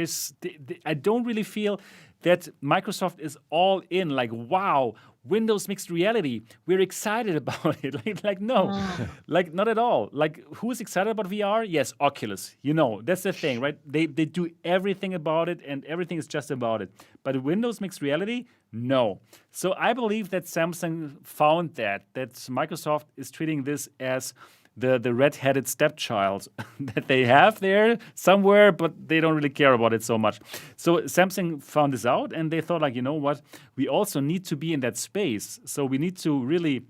Speaker 2: I don't really feel that Microsoft is all in, like, wow, Windows Mixed Reality, we're excited about it. like no, like not at all. Like, who's excited about VR? Yes, Oculus. You know, that's the thing, right? They do everything about it, and everything is just about it. But Windows Mixed Reality, no. So I believe that Samsung found that Microsoft is treating this as the red-headed stepchild that they have there somewhere, but they don't really care about it so much. So Samsung found this out, and they thought, like, you know what? We also need to be in that space. So we need to really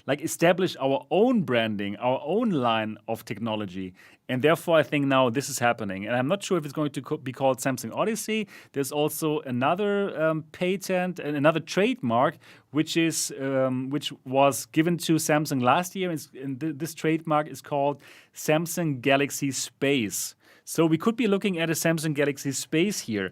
Speaker 2: like establish our own branding, our own line of technology. And therefore, I think now this is happening. And I'm not sure if it's going to be called Samsung Odyssey. There's also another patent and another trademark, which was given to Samsung last year. And this trademark is called Samsung Galaxy Space. So we could be looking at a Samsung Galaxy Space here.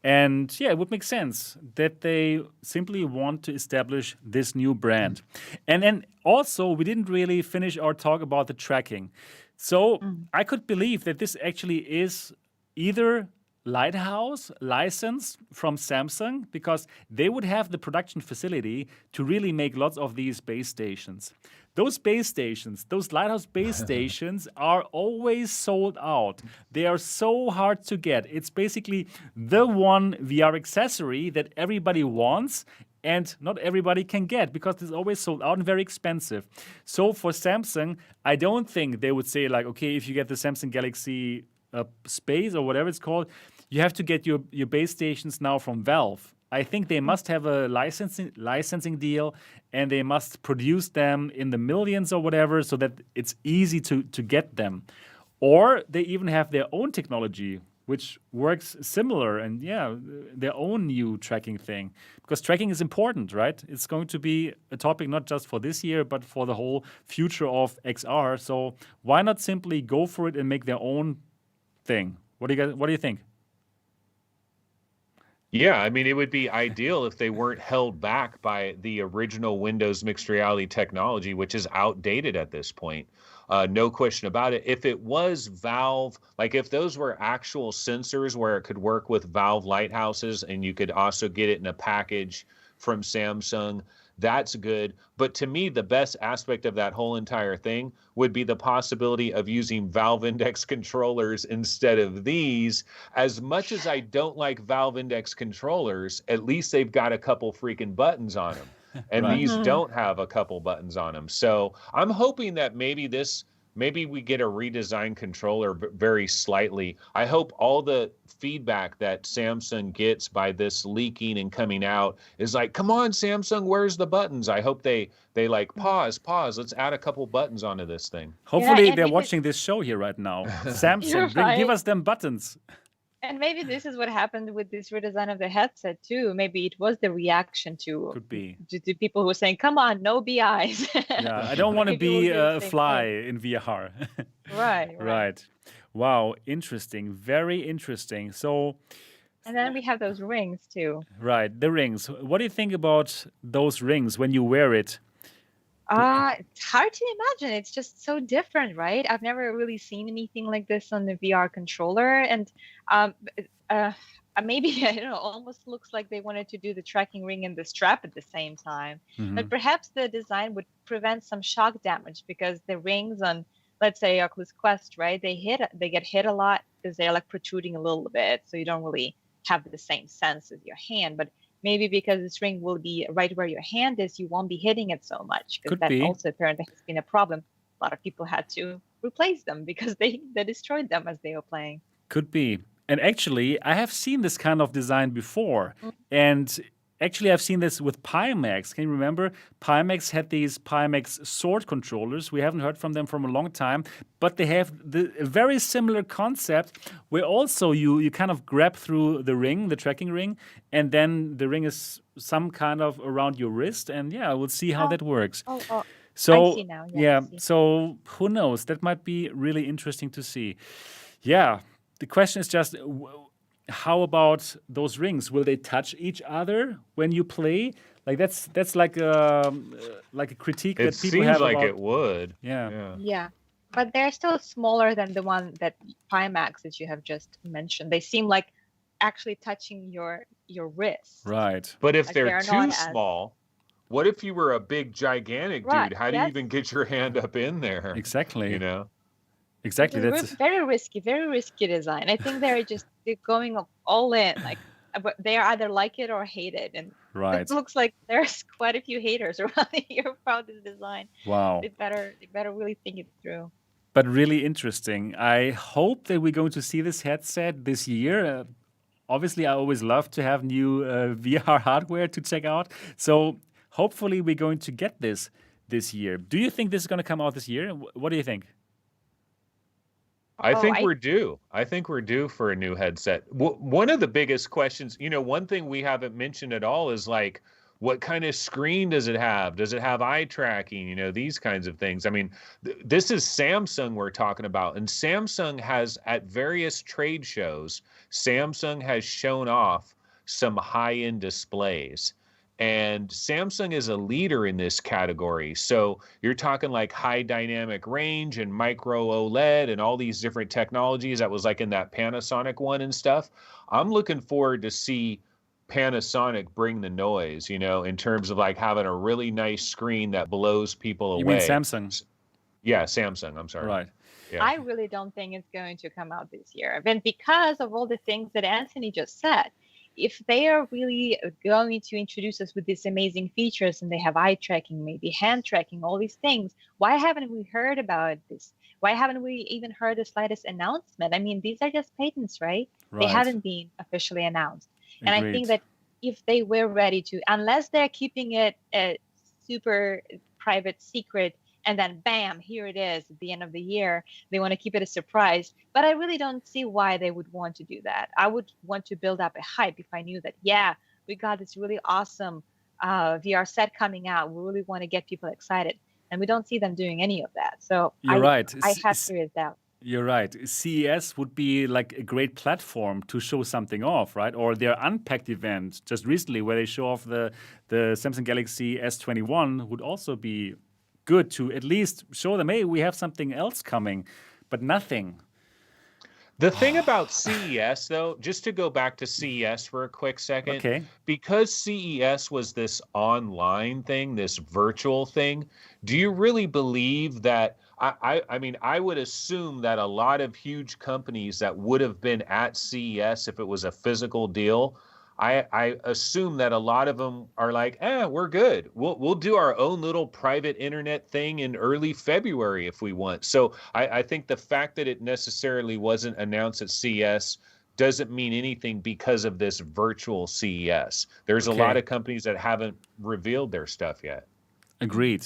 Speaker 2: And yeah, it would make sense that they simply want to establish this new brand. And then also, we didn't really finish our talk about the tracking. So I could believe that this actually is either Lighthouse licensed from Samsung, because they would have the production facility to really make lots of these base stations. Those base stations, those Lighthouse base stations are always sold out. They are so hard to get. It's basically the one VR accessory that everybody wants and not everybody can get, because it's always sold out and very expensive. So for Samsung, I don't think they would say like, okay, if you get the Samsung Galaxy Space or whatever it's called, you have to get your base stations now from Valve. I think they must have a licensing deal, and they must produce them in the millions or whatever, so that it's easy to get them. Or they even have their own technology, which works similar, and yeah, their own new tracking thing. Because tracking is important, right? It's going to be a topic not just for this year, but for the whole future of XR. So why not simply go for it and make their own thing? What do you think?
Speaker 4: Yeah, I mean, it would be ideal if they weren't held back by the original Windows mixed reality technology, which is outdated at this point. No question about it. If it was Valve, like if those were actual sensors where it could work with Valve lighthouses and you could also get it in a package from Samsung, that's good. But to me, the best aspect of that whole entire thing would be the possibility of using Valve Index controllers instead of these. As much as I don't like Valve Index controllers, at least they've got a couple freaking buttons on them. And
Speaker 2: Right.
Speaker 4: these don't have a couple buttons on them. So I'm hoping that maybe we get a redesigned controller very slightly. I hope all the feedback that Samsung gets by this leaking and coming out is like, come on, Samsung, where's the buttons? I hope they like pause, let's add a couple buttons onto this thing.
Speaker 2: Hopefully
Speaker 3: and
Speaker 2: they're
Speaker 3: even-
Speaker 2: watching this show here right now. Samsung,
Speaker 3: You're
Speaker 2: give
Speaker 3: right.
Speaker 2: us them buttons.
Speaker 3: And maybe this is what happened with this redesign of the headset too. Maybe it was the reaction to
Speaker 2: Could be.
Speaker 3: people who were saying, "Come on, no BIs."
Speaker 2: Yeah, I don't want to
Speaker 3: Maybe we'll
Speaker 2: be
Speaker 3: do the
Speaker 2: a
Speaker 3: same
Speaker 2: fly
Speaker 3: thing.
Speaker 2: in VR.
Speaker 3: Right.
Speaker 2: Right. Wow, interesting. Very interesting. So,
Speaker 3: And then we have those rings too.
Speaker 2: right, the rings. What do you think about those rings when you wear it?
Speaker 3: It's hard to imagine. It's just so different, right? I've never really seen anything like this on the VR controller, and maybe I don't know. Almost looks like they wanted to do the tracking ring and the strap at the same time. But perhaps the design would prevent some shock damage, because the rings on, let's say, Oculus Quest, right? They get hit a lot because they're like protruding a little bit, so you don't really have the same sense as your hand. But maybe because this ring will be right where your hand is, you won't be hitting it so much, because
Speaker 2: Could
Speaker 3: that
Speaker 2: be.
Speaker 3: also apparently has been a problem. A lot of people had to replace them because they destroyed them as they were playing.
Speaker 2: Could be. And actually, I have seen this kind of design before. And actually, I've seen this with Pimax. Can you remember? Pimax had these Pimax sword controllers. We haven't heard from them for a long time. But they have a very similar concept, where also you kind of grab through the ring, the tracking ring, and then the ring is some kind of around your wrist. And yeah, we'll see how that works.
Speaker 3: Oh,
Speaker 2: So
Speaker 3: I see now.
Speaker 2: yeah,
Speaker 3: I see.
Speaker 2: so who knows? That might be really interesting to see. Yeah, the question is just, how about those rings? Will they touch each other when you play? Like that's like a critique
Speaker 4: It
Speaker 2: that people
Speaker 4: seems
Speaker 2: have
Speaker 4: like
Speaker 2: about.
Speaker 4: it would.
Speaker 2: Yeah.
Speaker 3: Yeah, but they're still smaller than the one that Pimax that you have just mentioned. They seem like actually touching your wrist.
Speaker 2: Right.
Speaker 4: But if
Speaker 3: Like
Speaker 4: they're
Speaker 3: they're
Speaker 4: too
Speaker 3: not as-
Speaker 4: small, what if you were a big gigantic
Speaker 3: Right,
Speaker 4: dude? How do you
Speaker 3: yes.
Speaker 4: even get your hand up in there?
Speaker 2: Exactly.
Speaker 4: You know?
Speaker 2: Exactly.
Speaker 3: It's
Speaker 2: That's
Speaker 3: very risky design. I think they're going all in. Like, but they either like it or hate it, and
Speaker 2: right.
Speaker 3: it looks like there's quite a few haters around here about this design.
Speaker 2: Wow.
Speaker 3: They better really think it through.
Speaker 2: But really interesting. I hope that we're going to see this headset this year. Obviously, I always love to have new VR hardware to check out. So hopefully we're going to get this this year. Do you think this is going to come out this year? What do you think?
Speaker 4: I
Speaker 3: Oh,
Speaker 4: think
Speaker 3: I
Speaker 4: we're due. I think we're due for a new headset. One of the biggest questions, one thing we haven't mentioned at all is like, what kind of screen does it have? Does it have eye tracking? These kinds of things. I mean, this is Samsung we're talking about, and Samsung has at various trade shows, Samsung has shown off some high-end displays. And Samsung is a leader in this category. So you're talking like high dynamic range and micro OLED and all these different technologies that was like in that Panasonic one and stuff. I'm looking forward to see Panasonic bring the noise, in terms of like having a really nice screen that blows people away.
Speaker 2: You mean Samsung?
Speaker 4: Yeah, Samsung. I'm sorry.
Speaker 2: Right.
Speaker 4: Yeah.
Speaker 3: I really don't think it's going to come out this year. And because of all the things that Anthony just said, if they are really going to introduce us with these amazing features and they have eye tracking, maybe hand tracking, all these things, why haven't we heard about this? Why haven't we even heard the slightest announcement? I mean, these are just patents, right? They haven't been officially announced. And I think that if they were ready to, unless they're keeping it a super private secret, and then bam, here it is at the end of the year, they want to keep it a surprise. But I really don't see why they would want to do that. I would want to build up a hype if I knew that, yeah, we got this really awesome VR set coming out. We really want to get people excited. And we don't see them doing any of that. So
Speaker 2: You're right.
Speaker 3: I have serious doubt.
Speaker 2: You're right. CES would be like a great platform to show something off, right? Or their Unpacked event just recently where they show off the Samsung Galaxy S21 would also be good to at least show them, hey, we have something else coming, but nothing.
Speaker 4: The thing about CES, though, just to go back to CES for a quick second,
Speaker 2: Okay.
Speaker 4: because CES was this online thing, this virtual thing, do you really believe that? I mean, I would assume that a lot of huge companies that would have been at CES if it was a physical deal, I assume that a lot of them are like, we're good. We'll do our own little private internet thing in early February if we want. So I think the fact that it necessarily wasn't announced at CES doesn't mean anything because of this virtual CES. There's a lot of companies that haven't revealed their stuff yet.
Speaker 2: Agreed.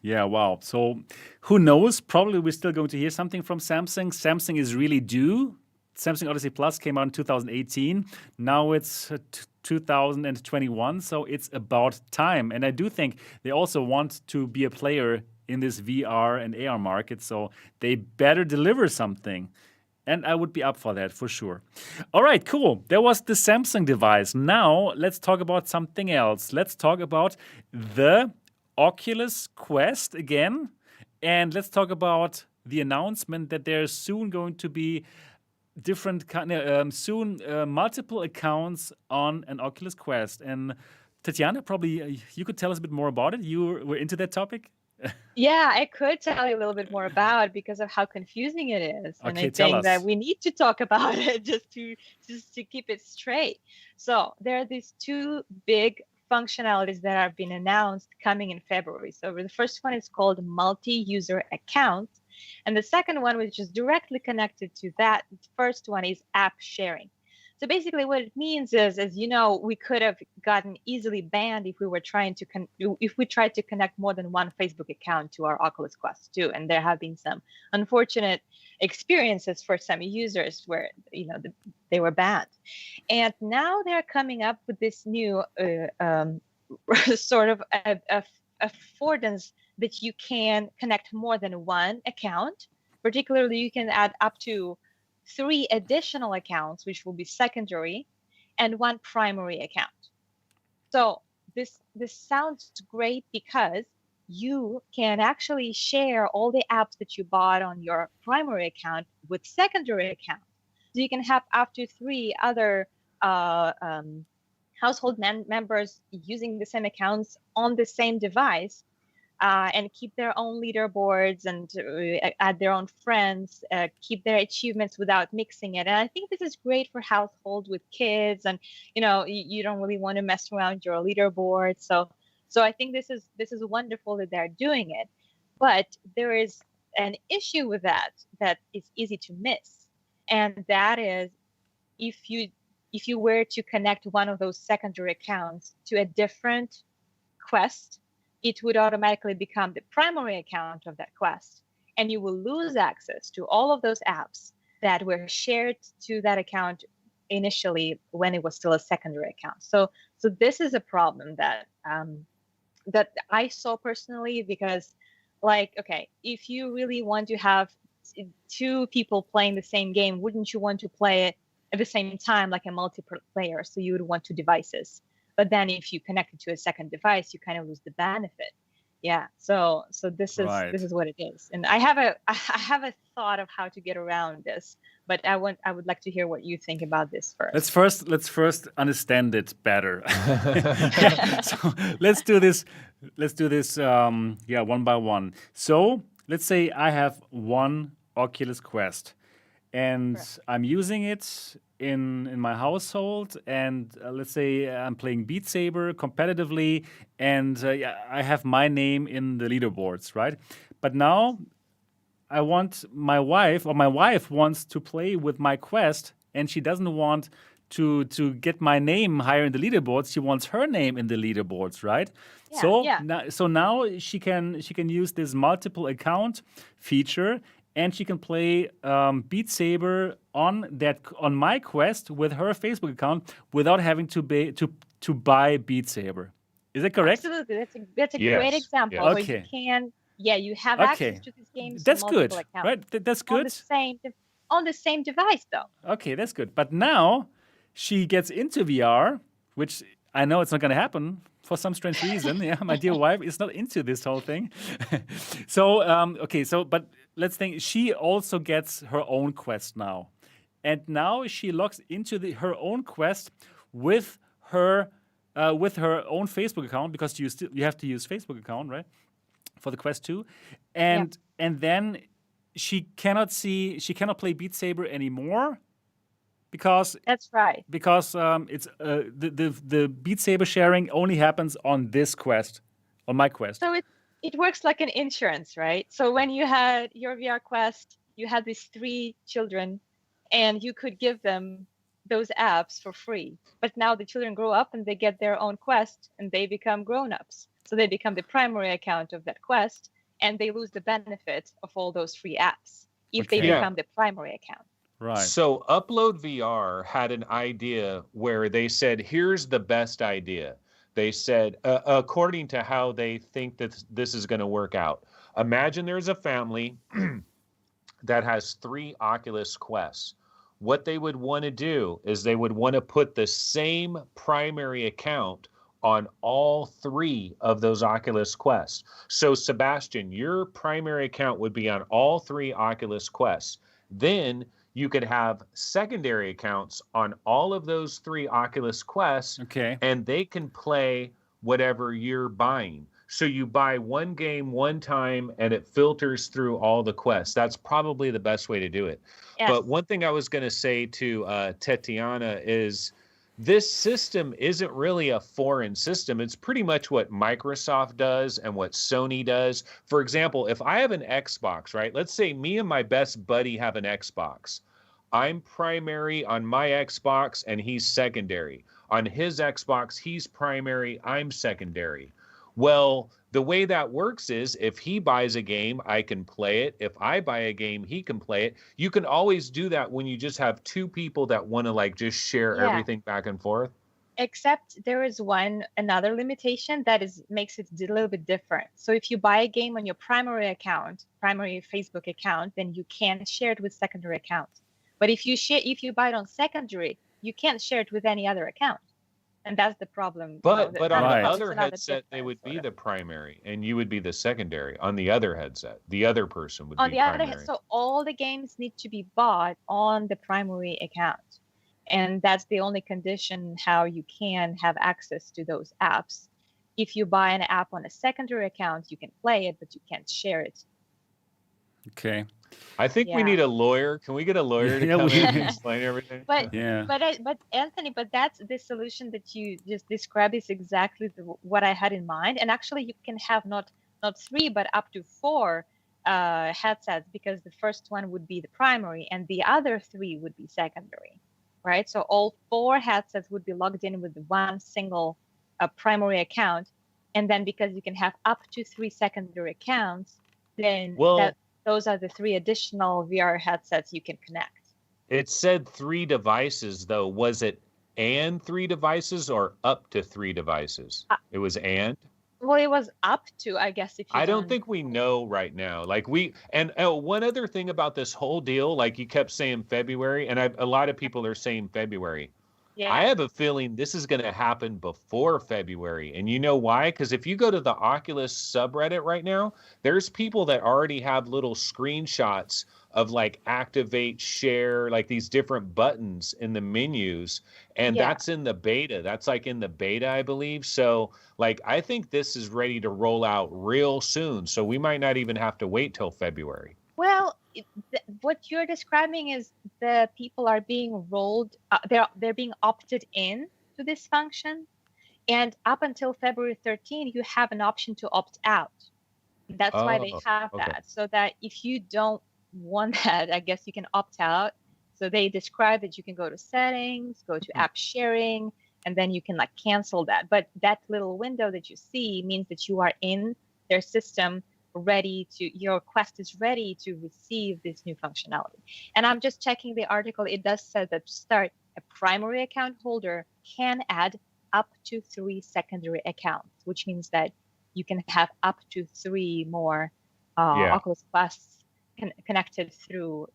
Speaker 2: Yeah, wow. So who knows? Probably we're still going to hear something from Samsung. Samsung is really due. Samsung Odyssey Plus came out in 2018. Now it's 2021, so it's about time. And I do think they also want to be a player in this VR and AR market, so they better deliver something. And I would be up for that, for sure. All right, cool. There was the Samsung device. Now let's talk about something else. Let's talk about the Oculus Quest again. And let's talk about the announcement that there's soon going to be multiple accounts on an Oculus Quest. And Tetiana, probably you could tell us a bit more about it. You were into that topic?
Speaker 3: Yeah, I could tell you a little bit more about it because of how confusing it is. And
Speaker 2: Okay,
Speaker 3: I
Speaker 2: tell
Speaker 3: think
Speaker 2: us.
Speaker 3: that we need to talk about it just to keep it straight. So there are these two big functionalities that have been announced coming in February. So the first one is called multi-user accounts. And the second one, which is directly connected to that first one, is app sharing. So basically what it means is, as you know, we could have gotten easily banned if we were trying to if we tried to connect more than one Facebook account to our Oculus Quest 2. And there have been some unfortunate experiences for some users where, they were banned. And now they're coming up with this new sort of affordance that you can connect more than one account. Particularly, you can add up to 3 additional accounts, which will be secondary, and 1 primary account. So this sounds great because you can actually share all the apps that you bought on your primary account with secondary accounts. So you can have up to 3 other household members using the same accounts on the same device. And keep their own leaderboards and add their own friends, keep their achievements without mixing it. And I think this is great for households with kids, and you don't really want to mess around your leaderboard. So I think this is wonderful that they're doing it. But there is an issue with that is easy to miss, and that is if you were to connect one of those secondary accounts to a different Quest, it would automatically become the primary account of that Quest, and you will lose access to all of those apps that were shared to that account initially when it was still a secondary account. So this is a problem that that I saw personally, because, like, okay, if you really want to have two people playing the same game, wouldn't you want to play it at the same time, like a multiplayer? So you would want two devices. But then if you connect it to a second device, you kind of lose the benefit. Yeah. So this is what it is. And I have a thought of how to get around this, but I would like to hear what you think about this first.
Speaker 2: Let's first understand it better. So let's do this. One by one. So let's say I have one Oculus Quest, and I'm using it in my household, and let's say I'm playing Beat Saber competitively, and I have my name in the leaderboards, right? But now my wife wants to play with my Quest, and she doesn't want to get my name higher in the leaderboards. She wants her name in the leaderboards, right? So now she can use this multiple account feature, and she can play Beat Saber on my Quest with her Facebook account without having to buy Beat Saber. Is that correct?
Speaker 3: Absolutely, that's a
Speaker 4: Yes.
Speaker 3: great example.
Speaker 4: Yes.
Speaker 3: Where you have access to these games.
Speaker 2: That's
Speaker 3: in
Speaker 2: good,
Speaker 3: multiple accounts.
Speaker 2: right? That's good.
Speaker 3: On the same device, though.
Speaker 2: Okay, that's good. But now she gets into VR, which I know it's not going to happen for some strange reason. Yeah, my dear wife is not into this whole thing. But let's think. She also gets her own Quest now, and now she logs into her own Quest with her own Facebook account, because you have to use Facebook account, right, for the Quest 2, and then she cannot play Beat Saber anymore. Because
Speaker 3: that's right.
Speaker 2: Because it's the Beat Saber sharing only happens on this Quest, on my Quest.
Speaker 3: So it works like an insurance, right? So when you had your VR Quest, you had these 3 children, and you could give them those apps for free. But now the children grow up and they get their own Quest, and they become grown-ups. So they become the primary account of that Quest, and they lose the benefit of all those free apps if they become the primary account.
Speaker 2: Right.
Speaker 4: So Upload VR had an idea where they said, here's the best idea. They said, according to how they think that this is going to work out. Imagine there's a family that has 3 Oculus Quests. What they would want to do is they would want to put the same primary account on all 3 of those Oculus Quests. So Sebastian, your primary account would be on all 3 Oculus Quests. Then you could have secondary accounts on all of those 3 Oculus Quests, and they can play whatever you're buying. So you buy one game one time, and it filters through all the quests. That's probably the best way to do it.
Speaker 3: Yes.
Speaker 4: But one thing I was going to say to Tetiana is, this system isn't really a foreign system. It's pretty much what Microsoft does and what Sony does. For example, if I have an Xbox, right? Let's say me and my best buddy have an Xbox. I'm primary on my Xbox and he's secondary. On his Xbox, he's primary, I'm secondary. Well, the way that works is if he buys a game, I can play it. If I buy a game, he can play it. You can always do that when you just have 2 people that want to just share everything back and forth.
Speaker 3: Except there is another limitation that makes it a little bit different. So if you buy a game on your primary Facebook account, then you can share it with secondary accounts. But if you buy it on secondary, you can't share it with any other account. And that's the problem.
Speaker 4: But on the other headset, they would be the primary, and you would be the secondary. On the other headset, the other person would be primary. On the other,
Speaker 3: so all the games need to be bought on the primary account, and that's the only condition how you can have access to those apps. If you buy an app on a secondary account, you can play it, but you can't share it.
Speaker 2: Okay.
Speaker 4: I think we need a lawyer. Can we get a lawyer to come in and explain everything?
Speaker 3: But Anthony, that's the solution that you just described is exactly what I had in mind. And actually, you can have not 3, but up to 4 headsets, because the first one would be the primary and the other 3 would be secondary, right? So all 4 headsets would be logged in with one single primary account, And then because you can have up to 3 secondary accounts, then
Speaker 4: Well,
Speaker 3: those are the 3 additional VR headsets you can connect.
Speaker 4: it said 3 devices, though. Was it and 3 devices or up to 3 devices? It was and?
Speaker 3: Well, it was up to, I guess, if you
Speaker 4: I don't think we know right now. Like one other thing about this whole deal, like you kept saying February, and a lot of people are saying February.
Speaker 3: Yeah.
Speaker 4: I have a feeling this is going to happen before February. And you know why? Because if you go to the Oculus subreddit right now, there's people that already have little screenshots of like activate, share, like these different buttons in the menus. And that's in the beta. That's like in the beta, I believe. So like, I think this is ready to roll out real soon. So we might not even have to wait till February.
Speaker 3: Well, what you're describing is the people are being rolled, they're being opted in to this function. And up until February 13, you have an option to opt out. That's why they have that. So that if you don't want that, I guess you can opt out. So they describe that you can go to settings, go to app sharing, and then you can like cancel that. But that little window that you see means that you are in their system, your Quest is ready to receive this new functionality. And I'm just checking the article. It does say that to start, a primary account holder can add up to 3 secondary accounts, which means that you can have up to 3 more Oculus Quests connected through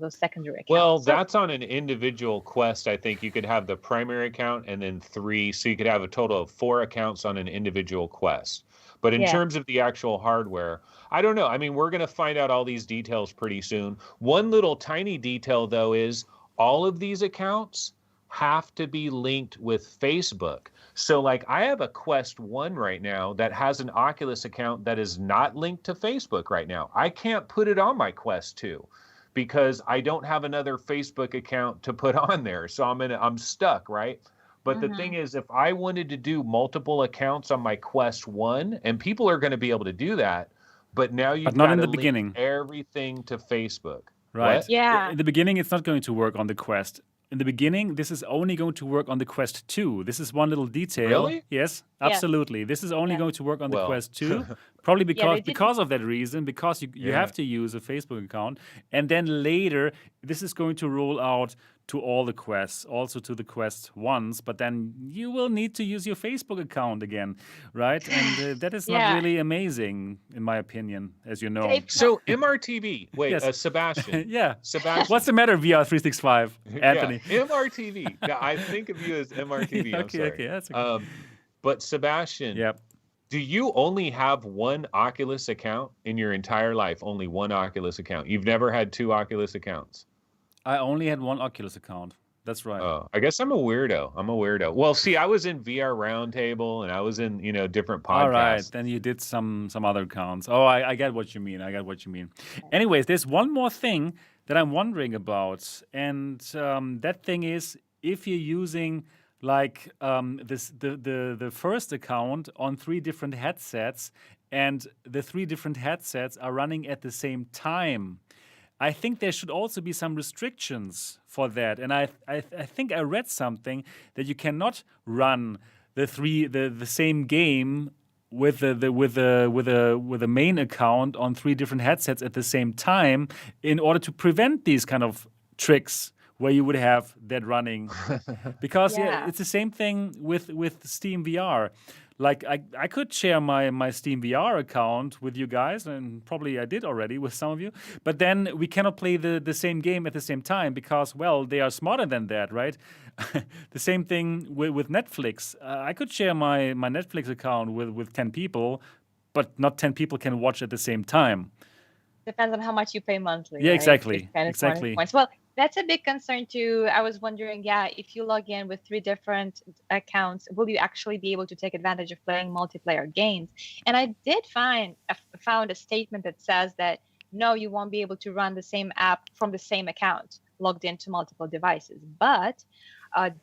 Speaker 3: those secondary accounts.
Speaker 4: Well, that's on an individual Quest. I think you could have the primary account and then 3, so you could have a total of 4 accounts on an individual Quest. But in terms of the actual hardware, I don't know. I mean, we're going to find out all these details pretty soon. One little tiny detail, though, is all of these accounts have to be linked with Facebook. So, like, I have a Quest 1 right now that has an Oculus account that is not linked to Facebook right now. I can't put it on my Quest 2 because I don't have another Facebook account to put on there. So I'm stuck, right? But the thing is, if I wanted to do multiple accounts on my Quest 1, and people are going to be able to do that, but now you've got to link everything to Facebook.
Speaker 2: Right.
Speaker 4: What?
Speaker 3: Yeah.
Speaker 2: In the beginning, it's not going to work on the Quest. In the beginning, this is only going to work on the Quest 2. This is one little detail.
Speaker 4: Really?
Speaker 2: Yes, absolutely. This is only going to work on the Quest 2. Probably because of that reason, because you have to use a Facebook account. And then later, this is going to roll out to all the Quests, also to the Quest 1s, but then you will need to use your Facebook account again, right? And that is not really amazing, in my opinion, as you know.
Speaker 4: So MRTV, wait, Sebastian. Sebastian.
Speaker 2: What's the matter, VR365, Anthony?
Speaker 4: MRTV. Yeah, I think of you as MRTV. I'm sorry.
Speaker 2: Okay, that's okay.
Speaker 4: But Sebastian, do you only have one Oculus account in your entire life? Only one Oculus account? You've never had 2 Oculus accounts?
Speaker 2: I only had 1 Oculus account. That's right.
Speaker 4: Oh, I guess I'm a weirdo. Well, see, I was in VR Roundtable and I was in, different podcasts.
Speaker 2: All right, then you did some other accounts. Oh, I get what you mean. Anyways, there's one more thing that I'm wondering about, and that thing is if you're using like the first account on 3 different headsets, and the 3 different headsets are running at the same time. I think there should also be some restrictions for that, and I think I read something that you cannot run the same game with the main account on 3 different headsets at the same time in order to prevent these kind of tricks where you would have that running, because it's the same thing with Steam VR. Like I could share my Steam VR account with you guys, and probably I did already with some of you, but then we cannot play the same game at the same time because, well, they are smarter than that, right? The same thing with Netflix. I could share my Netflix account with 10 people, but not 10 people can watch at the same time.
Speaker 3: Depends on how much you pay monthly.
Speaker 2: Yeah,
Speaker 3: right?
Speaker 2: exactly.
Speaker 3: Well, that's a big concern too. I was wondering, if you log in with 3 different accounts, will you actually be able to take advantage of playing multiplayer games? And I did found a statement that says that no, you won't be able to run the same app from the same account logged into multiple devices. But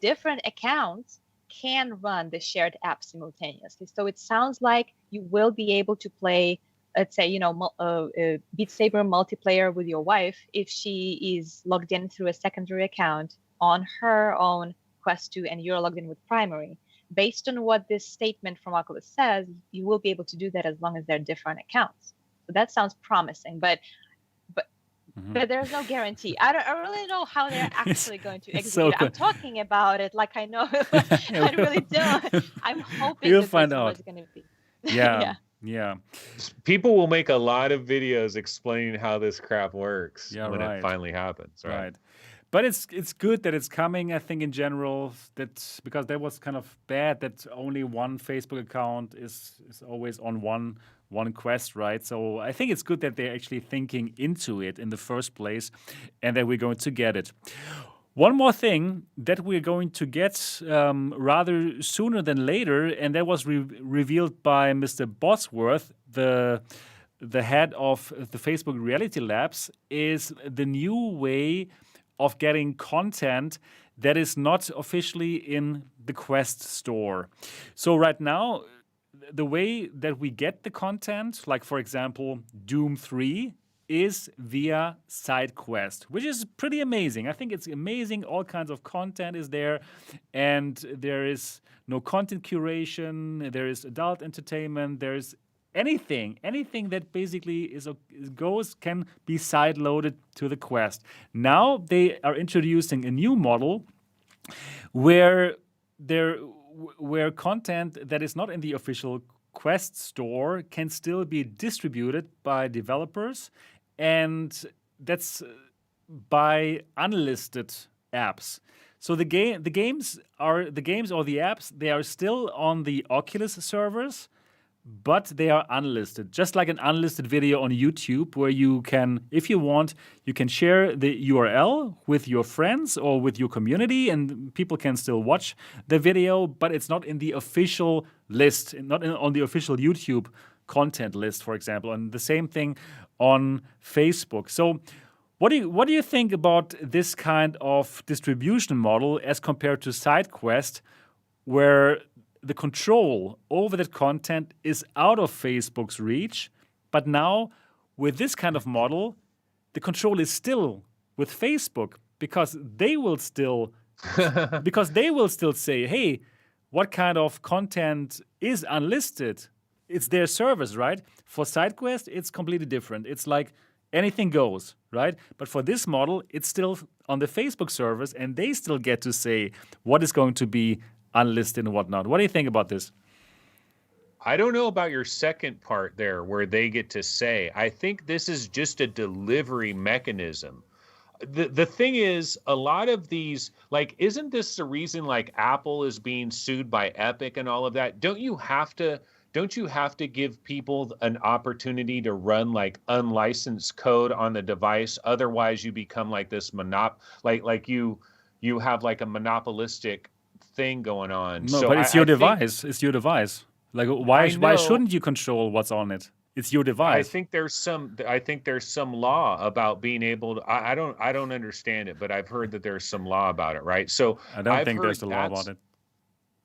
Speaker 3: different accounts can run the shared app simultaneously. So it sounds like you will be able to play, let's say, Beat Saber multiplayer with your wife if she is logged in through a secondary account on her own Quest 2 and you're logged in with primary. based on what this statement from Oculus says, you will be able to do that as long as they're different accounts. So that sounds promising, but there's no guarantee. I really don't know how they're actually going to execute. I'm talking about it like I know. I really don't. I'm hoping
Speaker 2: We'll
Speaker 3: that
Speaker 2: find
Speaker 3: this
Speaker 2: out.
Speaker 3: is going to be.
Speaker 2: Yeah.
Speaker 4: People will make a lot of videos explaining how this crap works when
Speaker 2: right.
Speaker 4: it finally happens, right?
Speaker 2: But it's good that it's coming, I think, in general, because that was kind of bad that only one Facebook account is always on one Quest, right? So I think it's good that they're actually thinking into it in the first place and that we're going to get it. One more thing that we're going to get rather sooner than later, and that was revealed by Mr. Bosworth, the head of the Facebook Reality Labs, is the new way of getting content that is not officially in the Quest store. So right now, the way that we get the content, like for example, Doom 3, is via Sidequest, which is pretty amazing. I think it's amazing. All kinds of content is there, and there is no content curation. There is adult entertainment. There is anything that basically can be side-loaded to the Quest. Now they are introducing a new model where content that is not in the official Quest store can still be distributed by developers, and that's by unlisted apps. So the games or the apps, they are still on the Oculus servers, but they are unlisted, just like an unlisted video on YouTube, where you can, if you want, you can share the URL with your friends or with your community, and people can still watch the video, but it's not in the official list, on the official YouTube content list, for example. And the same thing on Facebook. So what do you think about this kind of distribution model as compared to SideQuest, where the control over that content is out of Facebook's reach, but now with this kind of model, the control is still with Facebook, because they will still say, hey, what kind of content is unlisted? It's their service, right? For SideQuest, it's completely different. It's like anything goes, right? But for this model, it's still on the Facebook service, and they still get to say what is going to be unlisted and whatnot. What do you think about this?
Speaker 4: I don't know about your second part there, where they get to say. I think this is just a delivery mechanism. The thing is, a lot of these, like, isn't this the reason like Apple is being sued by Epic and all of that? Don't you have to give people an opportunity to run like unlicensed code on the device? Otherwise you become like this you have like a monopolistic thing going on.
Speaker 2: No, so but it's your device. It's your device. Like, why shouldn't you control what's on it? It's your device.
Speaker 4: I think there's some law about being able to. I don't understand it, but I've heard that there's some law about it, right? So
Speaker 2: I don't think there's a law about it.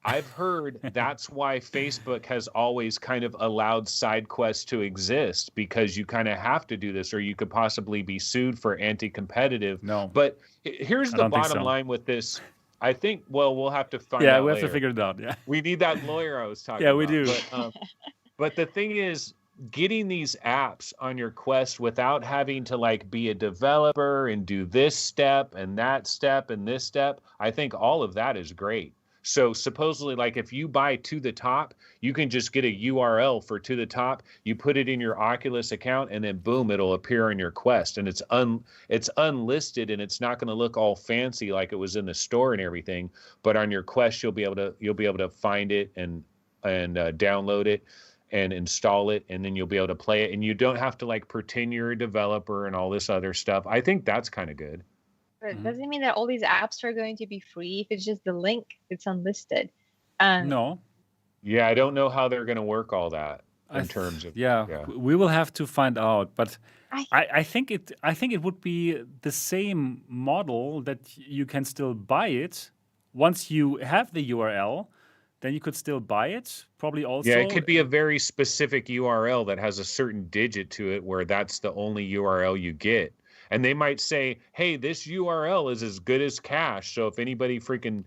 Speaker 4: I've heard that's why Facebook has always kind of allowed SideQuest to exist, because you kind of have to do this, or you could possibly be sued for anti-competitive.
Speaker 2: No,
Speaker 4: but here's the bottom line with this. I think, well, we'll have to find out.
Speaker 2: Yeah, we have
Speaker 4: later.
Speaker 2: to figure it out. Yeah,
Speaker 4: we need that lawyer I was talking about.
Speaker 2: Yeah, we do.
Speaker 4: But the thing is, getting these apps on your Quest without having to like be a developer and do this step and that step and this step, I think all of that is great. So supposedly, like, if you buy To The Top, you can just get a URL for To The Top, you put it in your Oculus account, and then boom, it'll appear in your Quest, and it's unlisted, and it's not going to look all fancy like it was in the store and everything. But on your Quest, you'll be able to find it and download it and install it, and then you'll be able to play it, and you don't have to like pretend you're a developer and all this other stuff. I think that's kind of good.
Speaker 3: But does it mean that all these apps are going to be free if it's just the link? It's unlisted.
Speaker 2: No.
Speaker 4: Yeah, I don't know how they're going to work all that in terms of.
Speaker 2: Yeah, we will have to find out. But I think it would be the same model, that you can still buy it once you have the URL. Then you could still buy it. Probably also.
Speaker 4: Yeah, it could be a very specific URL that has a certain digit to it, where that's the only URL you get. And they might say, hey, this URL is as good as cash. So if anybody freaking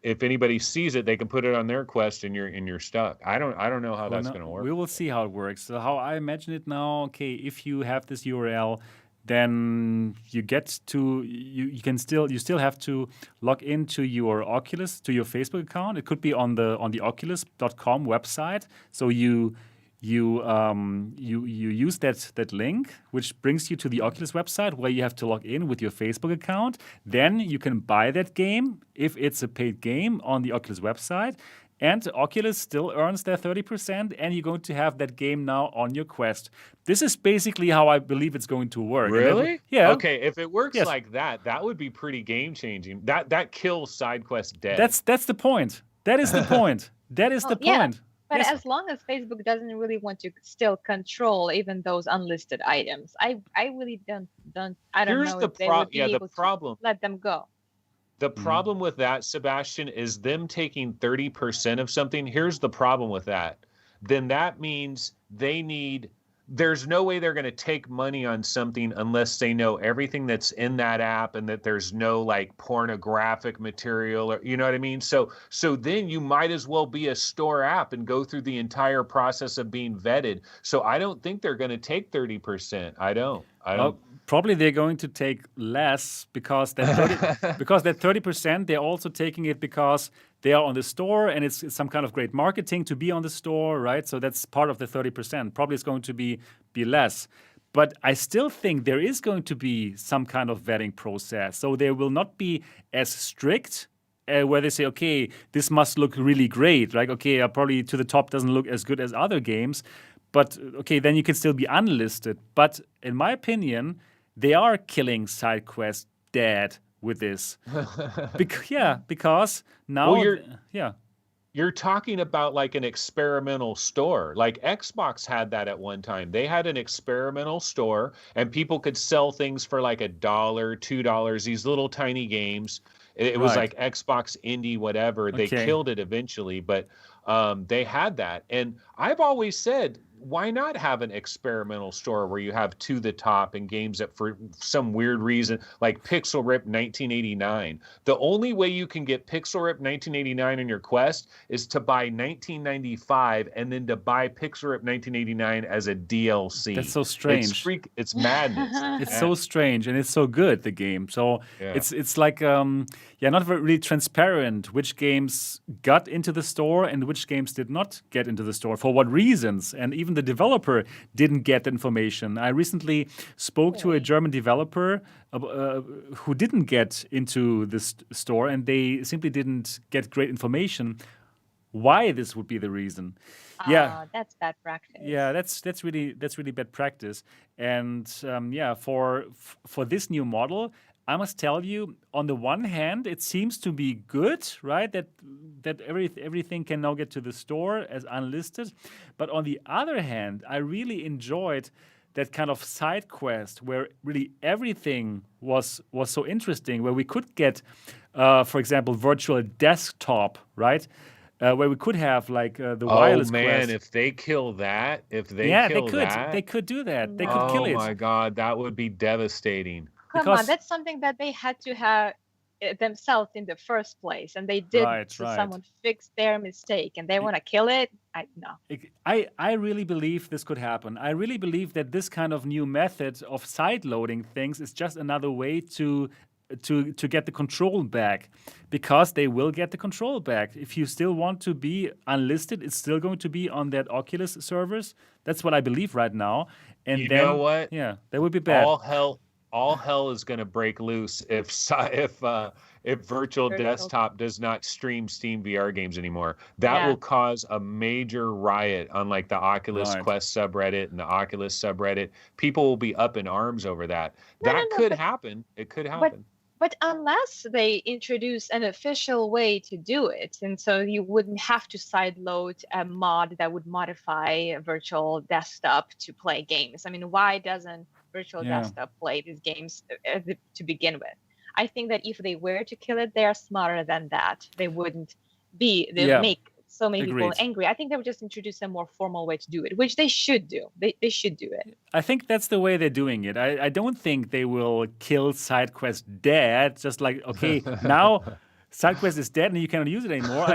Speaker 4: if anybody sees it, they can put it on their Quest, and you're stuck. I don't know how
Speaker 2: Well,
Speaker 4: that's
Speaker 2: no,
Speaker 4: going to work.
Speaker 2: we will see how it works. So how I imagine it now, okay, if you have this URL, then you get to you still have to log into your Oculus, to your Facebook account. It could be on the oculus.com website. So you use that link, which brings you to the Oculus website where you have to log in with your Facebook account. Then you can buy that game if it's a paid game on the Oculus website. And Oculus still earns their 30%, and you're going to have that game now on your Quest. This is basically how I believe it's going to work.
Speaker 4: Really?
Speaker 2: Yeah.
Speaker 4: Okay, if it works
Speaker 2: Yes.
Speaker 4: like that, that would be pretty game changing. That kills Sidequest Dead.
Speaker 2: That's the point. That is the point. That is the
Speaker 3: Yeah,
Speaker 2: point.
Speaker 3: but
Speaker 2: Yes.
Speaker 3: as long as Facebook doesn't really want to still control even those unlisted items, I really don't
Speaker 4: Here's
Speaker 3: know
Speaker 4: the
Speaker 3: if they would be
Speaker 4: the
Speaker 3: able
Speaker 4: problem.
Speaker 3: to let them go.
Speaker 4: The problem with that, Sebastian, is them taking 30% of something. Here's the problem with that. Then that means there's no way they're going to take money on something unless they know everything that's in that app and that there's no like pornographic material, or you know what I mean? So then you might as well be a store app and go through the entire process of being vetted. So I don't think they're going to take 30%. I don't.
Speaker 2: Probably they're going to take less because that 30%, they're also taking it because they are on the store and it's some kind of great marketing to be on the store, right? So that's part of the 30%. Probably it's going to be less. But I still think there is going to be some kind of vetting process. So they will not be as strict where they say, okay, this must look really great, right? Okay, probably to the top doesn't look as good as other games. But okay, then you can still be unlisted. But in my opinion, they are killing Sidequest Dead with this. Because now,
Speaker 4: You're talking about like an experimental store. Like Xbox had that at one time. They had an experimental store and people could sell things for like $1, $2, these little tiny games. It was like Xbox Indie, whatever. They killed it eventually, but they had that. And I've always said, why not have an experimental store where you have To the Top and games that for some weird reason, like Pixel Rip 1989. The only way you can get Pixel Rip 1989 on your Quest is to buy 1995 and then to buy Pixel Rip 1989 as a DLC.
Speaker 2: That's so strange.
Speaker 4: It's madness.
Speaker 2: It's so strange and it's so good, the game. So it's like not really transparent which games got into the store and which games did not get into the store, for what reasons. And even the developer didn't get the information. I recently spoke to a German developer who didn't get into this store, and they simply didn't get great information why this would be the reason.
Speaker 3: That's bad practice.
Speaker 2: Yeah, that's really bad practice. And for this new model, I must tell you, on the one hand, it seems to be good, right? That everything can now get to the store as unlisted. But on the other hand, I really enjoyed that kind of side quest where really everything was so interesting, where we could get, for example, virtual desktop, right? Where we could have like the wireless quest.
Speaker 4: If they kill that, they
Speaker 2: could do that. They could kill it.
Speaker 4: Oh my God, that would be devastating.
Speaker 3: Come on, that's something that they had to have themselves in the first place, and they did. Someone fixed their mistake, and they want to kill it.
Speaker 2: I really believe this could happen. I really believe that this kind of new method of side loading things is just another way to get the control back, because they will get the control back. If you still want to be unlisted, it's still going to be on that Oculus servers. That's what I believe right now. And
Speaker 4: you know what?
Speaker 2: Yeah, that would be bad.
Speaker 4: All hell is going to break loose if virtual desktop does not stream Steam VR games anymore. That will cause a major riot on like the Oculus Quest subreddit and the Oculus subreddit. People will be up in arms over that. That could happen. It could happen.
Speaker 3: But unless they introduce an official way to do it, and so you wouldn't have to sideload a mod that would modify a virtual desktop to play games. I mean, why doesn't virtual desktop play these games to begin with? I think that if they were to kill it, they are smarter than that. They wouldn't make so many people angry. I think they would just introduce a more formal way to do it, which they should do. They should do it.
Speaker 2: I think that's the way they're doing it. I don't think they will kill Sidequest Dead. Just like, okay, now Sidequest is dead and you cannot use it anymore.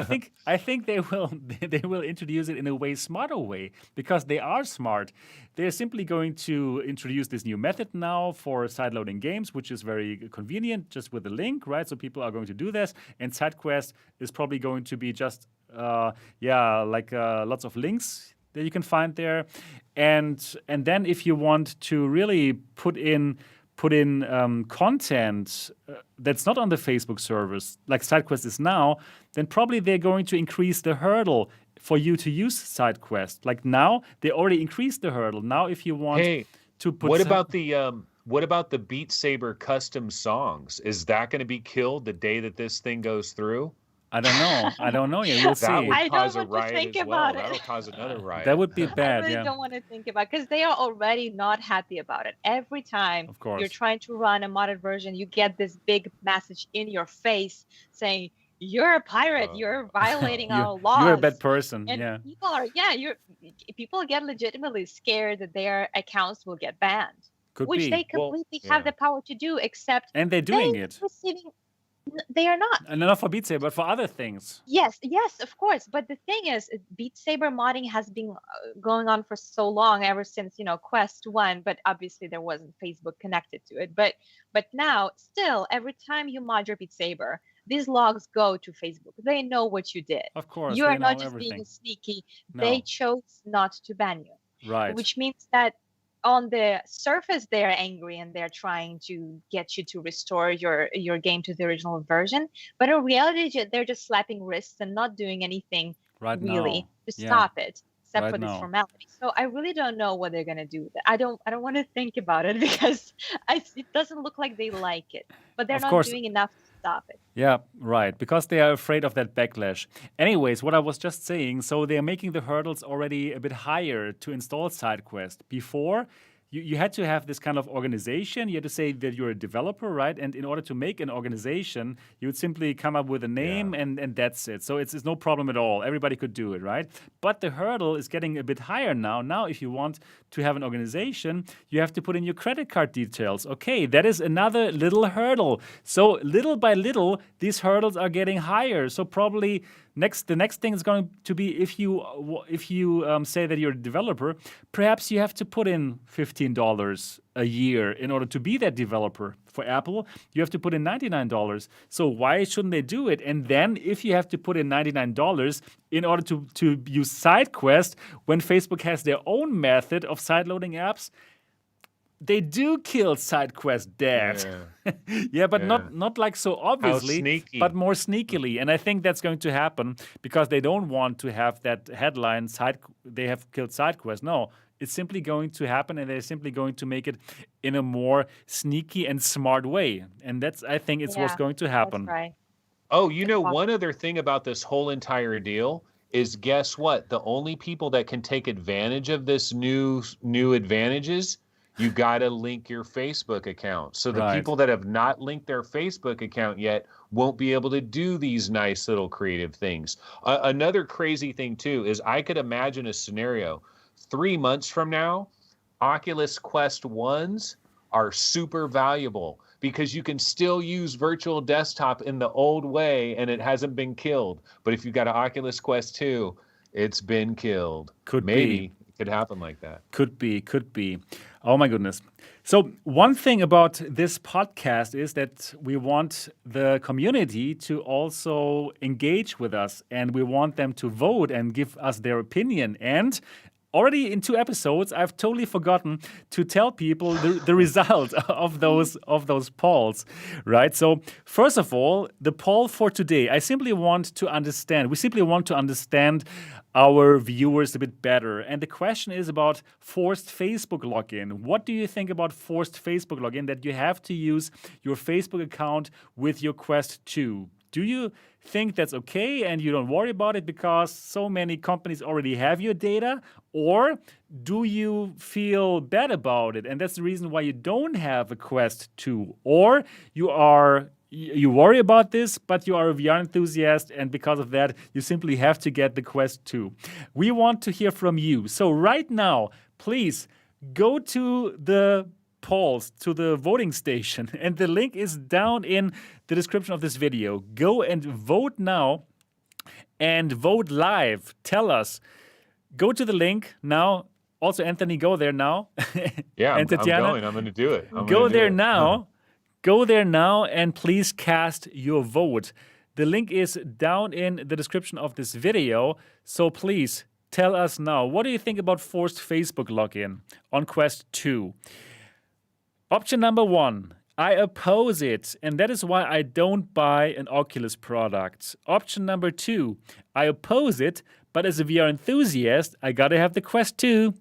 Speaker 2: I think they will introduce it in a way smarter way because they are smart. They're simply going to introduce this new method now for sideloading games, which is very convenient, just with a link, right? So people are going to do this, and Sidequest is probably going to be just lots of links that you can find there, and then if you want to really put in content that's not on the Facebook servers, like Sidequest is now, then probably they're going to increase the hurdle for you to use Sidequest. Like now, they already increased the hurdle. Now, if you want to put...
Speaker 4: What about the Beat Saber custom songs? Is that going to be killed the day that this thing goes through?
Speaker 2: I don't know yet. We'll see.
Speaker 3: I don't want
Speaker 4: riot
Speaker 3: to think
Speaker 4: as
Speaker 3: about
Speaker 4: well.
Speaker 3: it.
Speaker 4: That'll cause another riot.
Speaker 2: That would be bad.
Speaker 3: I really don't want to think about it because they are already not happy about it. Every time you're trying to run a modded version, you get this big message in your face saying, "You're a pirate. You're violating our laws.
Speaker 2: You're a bad person."
Speaker 3: And people get legitimately scared that their accounts will get banned, which they completely have the power to do.
Speaker 2: And they're doing it.
Speaker 3: They are not.
Speaker 2: And not for Beat Saber, but for other things.
Speaker 3: Yes, of course. But the thing is, Beat Saber modding has been going on for so long, ever since, Quest 1, but obviously there wasn't Facebook connected to it. But now, still, every time you mod your Beat Saber, these logs go to Facebook. They know what you did.
Speaker 2: Of course.
Speaker 3: You are not just being sneaky. No. They chose not to ban you.
Speaker 2: Right.
Speaker 3: Which means that on the surface, they're angry and they're trying to get you to restore your game to the original version. But in reality, they're just slapping wrists and not doing anything to stop it, except for this formality. So I really don't know what they're going to do with it. I don't want to think about it because it doesn't look like they like it. But they're not doing enough to stop it.
Speaker 2: Yeah, right. Because they are afraid of that backlash. Anyways, what I was just saying, so they're making the hurdles already a bit higher to install Sidequest. Before, you had to have this kind of organization. You had to say that you're a developer, right? And in order to make an organization, you would simply come up with a name and that's it. So it's no problem at all. Everybody could do it, right? But the hurdle is getting a bit higher now. Now, if you want to have an organization, you have to put in your credit card details. Okay, that is another little hurdle. So little by little, these hurdles are getting higher. So probably the next thing is going to be if you say that you're a developer, perhaps you have to put in $15 a year in order to be that developer. For Apple, you have to put in $99. So why shouldn't they do it? And then if you have to put in $99 in order to use Sidequest, when Facebook has their own method of sideloading apps, they do kill Sidequest dead. But not like so obviously, but more sneakily. And I think that's going to happen because they don't want to have that headline, they have killed Sidequest. No, it's simply going to happen, and they're simply going to make it in a more sneaky and smart way. And I think it's what's going to happen.
Speaker 3: That's right.
Speaker 4: Oh, one other thing about this whole entire deal is, guess what? The only people that can take advantage of this new advantages, you got to link your Facebook account. So the people that have not linked their Facebook account yet won't be able to do these nice little creative things. Another crazy thing, too, is I could imagine a scenario. 3 months from now, Oculus Quest 1s are super valuable because you can still use virtual desktop in the old way and it hasn't been killed. But if you've got an Oculus Quest 2, it's been killed. Maybe it could happen like that.
Speaker 2: Could be. Oh my goodness. So one thing about this podcast is that we want the community to also engage with us, and we want them to vote and give us their opinion. And already in 2 episodes, I've totally forgotten to tell people the result of those polls, right? So first of all, the poll for today, we simply want to understand our viewers a bit better. And the question is about forced Facebook login. What do you think about forced Facebook login, that you have to use your Facebook account with your Quest 2? Do you think that's okay and you don't worry about it because so many companies already have your data? Or do you feel bad about it and that's the reason why you don't have a Quest 2? Or you worry about this, but you are a VR enthusiast, and because of that, you simply have to get the Quest 2. We want to hear from you. So right now, please go to the polls to the voting station, and the link is down in the description of this video. Go and vote now and vote live. Tell us. Go to the link now. Also, Anthony, go there now.
Speaker 4: Yeah,
Speaker 2: and
Speaker 4: I'm
Speaker 2: Tetiana,
Speaker 4: going. I'm going to do it.
Speaker 2: Go there now. Go there now and please cast your vote. The link is down in the description of this video. So please tell us now, what do you think about forced Facebook login on Quest 2? Option number 1, I oppose it, and that is why I don't buy an Oculus product. Option number 2, I oppose it, but as a VR enthusiast, I gotta have the Quest 2.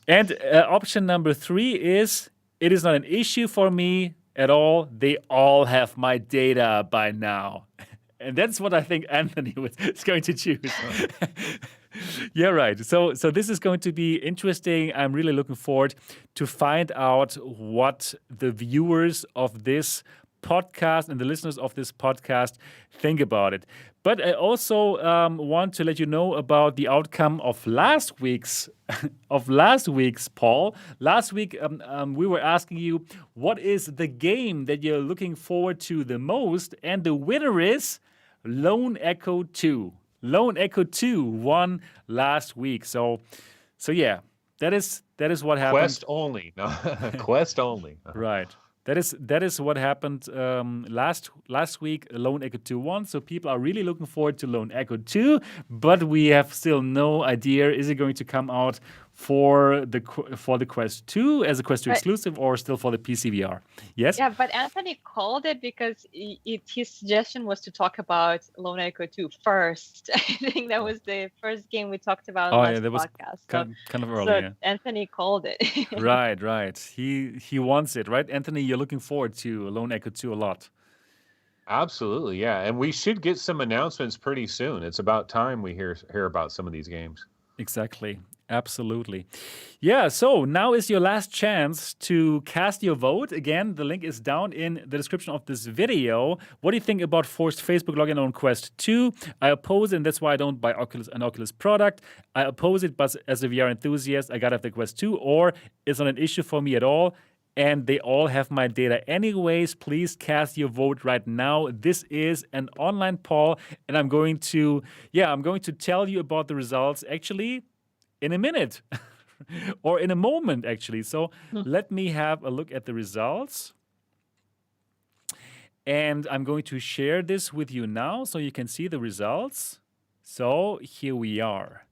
Speaker 2: And option number 3 is, it is not an issue for me at all. They all have my data by now. And that's what I think Anthony is going to choose. Yeah, right. So this is going to be interesting. I'm really looking forward to find out what the viewers of this podcast and the listeners of this podcast think about it. But I also want to let you know about the outcome of last week's poll. Last week we were asking you, what is the game that you're looking forward to the most? And the winner is Lone Echo 2. Lone Echo 2 won last week. So yeah, that is what happened.
Speaker 4: Quest only. No, Quest only.
Speaker 2: Right. That is what happened last week. Lone Echo 2 won, so people are really looking forward to Lone Echo 2. But we have still no idea: is it going to come out for the Quest 2 as a Quest 2 exclusive, or still for the PC VR? Yes.
Speaker 3: Yeah, but Anthony called it because his suggestion was to talk about Lone Echo 2 first. I think that was the first game we talked about last
Speaker 2: that was
Speaker 3: podcast.
Speaker 2: kind of early.
Speaker 3: So
Speaker 2: Yeah.
Speaker 3: Anthony called it.
Speaker 2: Right. He wants it, right? Anthony, you're looking forward to Lone Echo 2 a lot.
Speaker 4: Absolutely, yeah. And we should get some announcements pretty soon. It's about time we hear about some of these games.
Speaker 2: Exactly. Absolutely. Yeah, so now is your last chance to cast your vote. Again, the link is down in the description of this video. What do you think about forced Facebook login on Quest 2? I oppose it, and that's why I don't buy an Oculus product. I oppose it, but as a VR enthusiast, I gotta have the Quest 2, or it's not an issue for me at all. And they all have my data anyways. Please cast your vote right now. This is an online poll, and I'm going to tell you about the results actually in a minute or in a moment, actually. So let me have a look at the results. And I'm going to share this with you now so you can see the results. So here we are.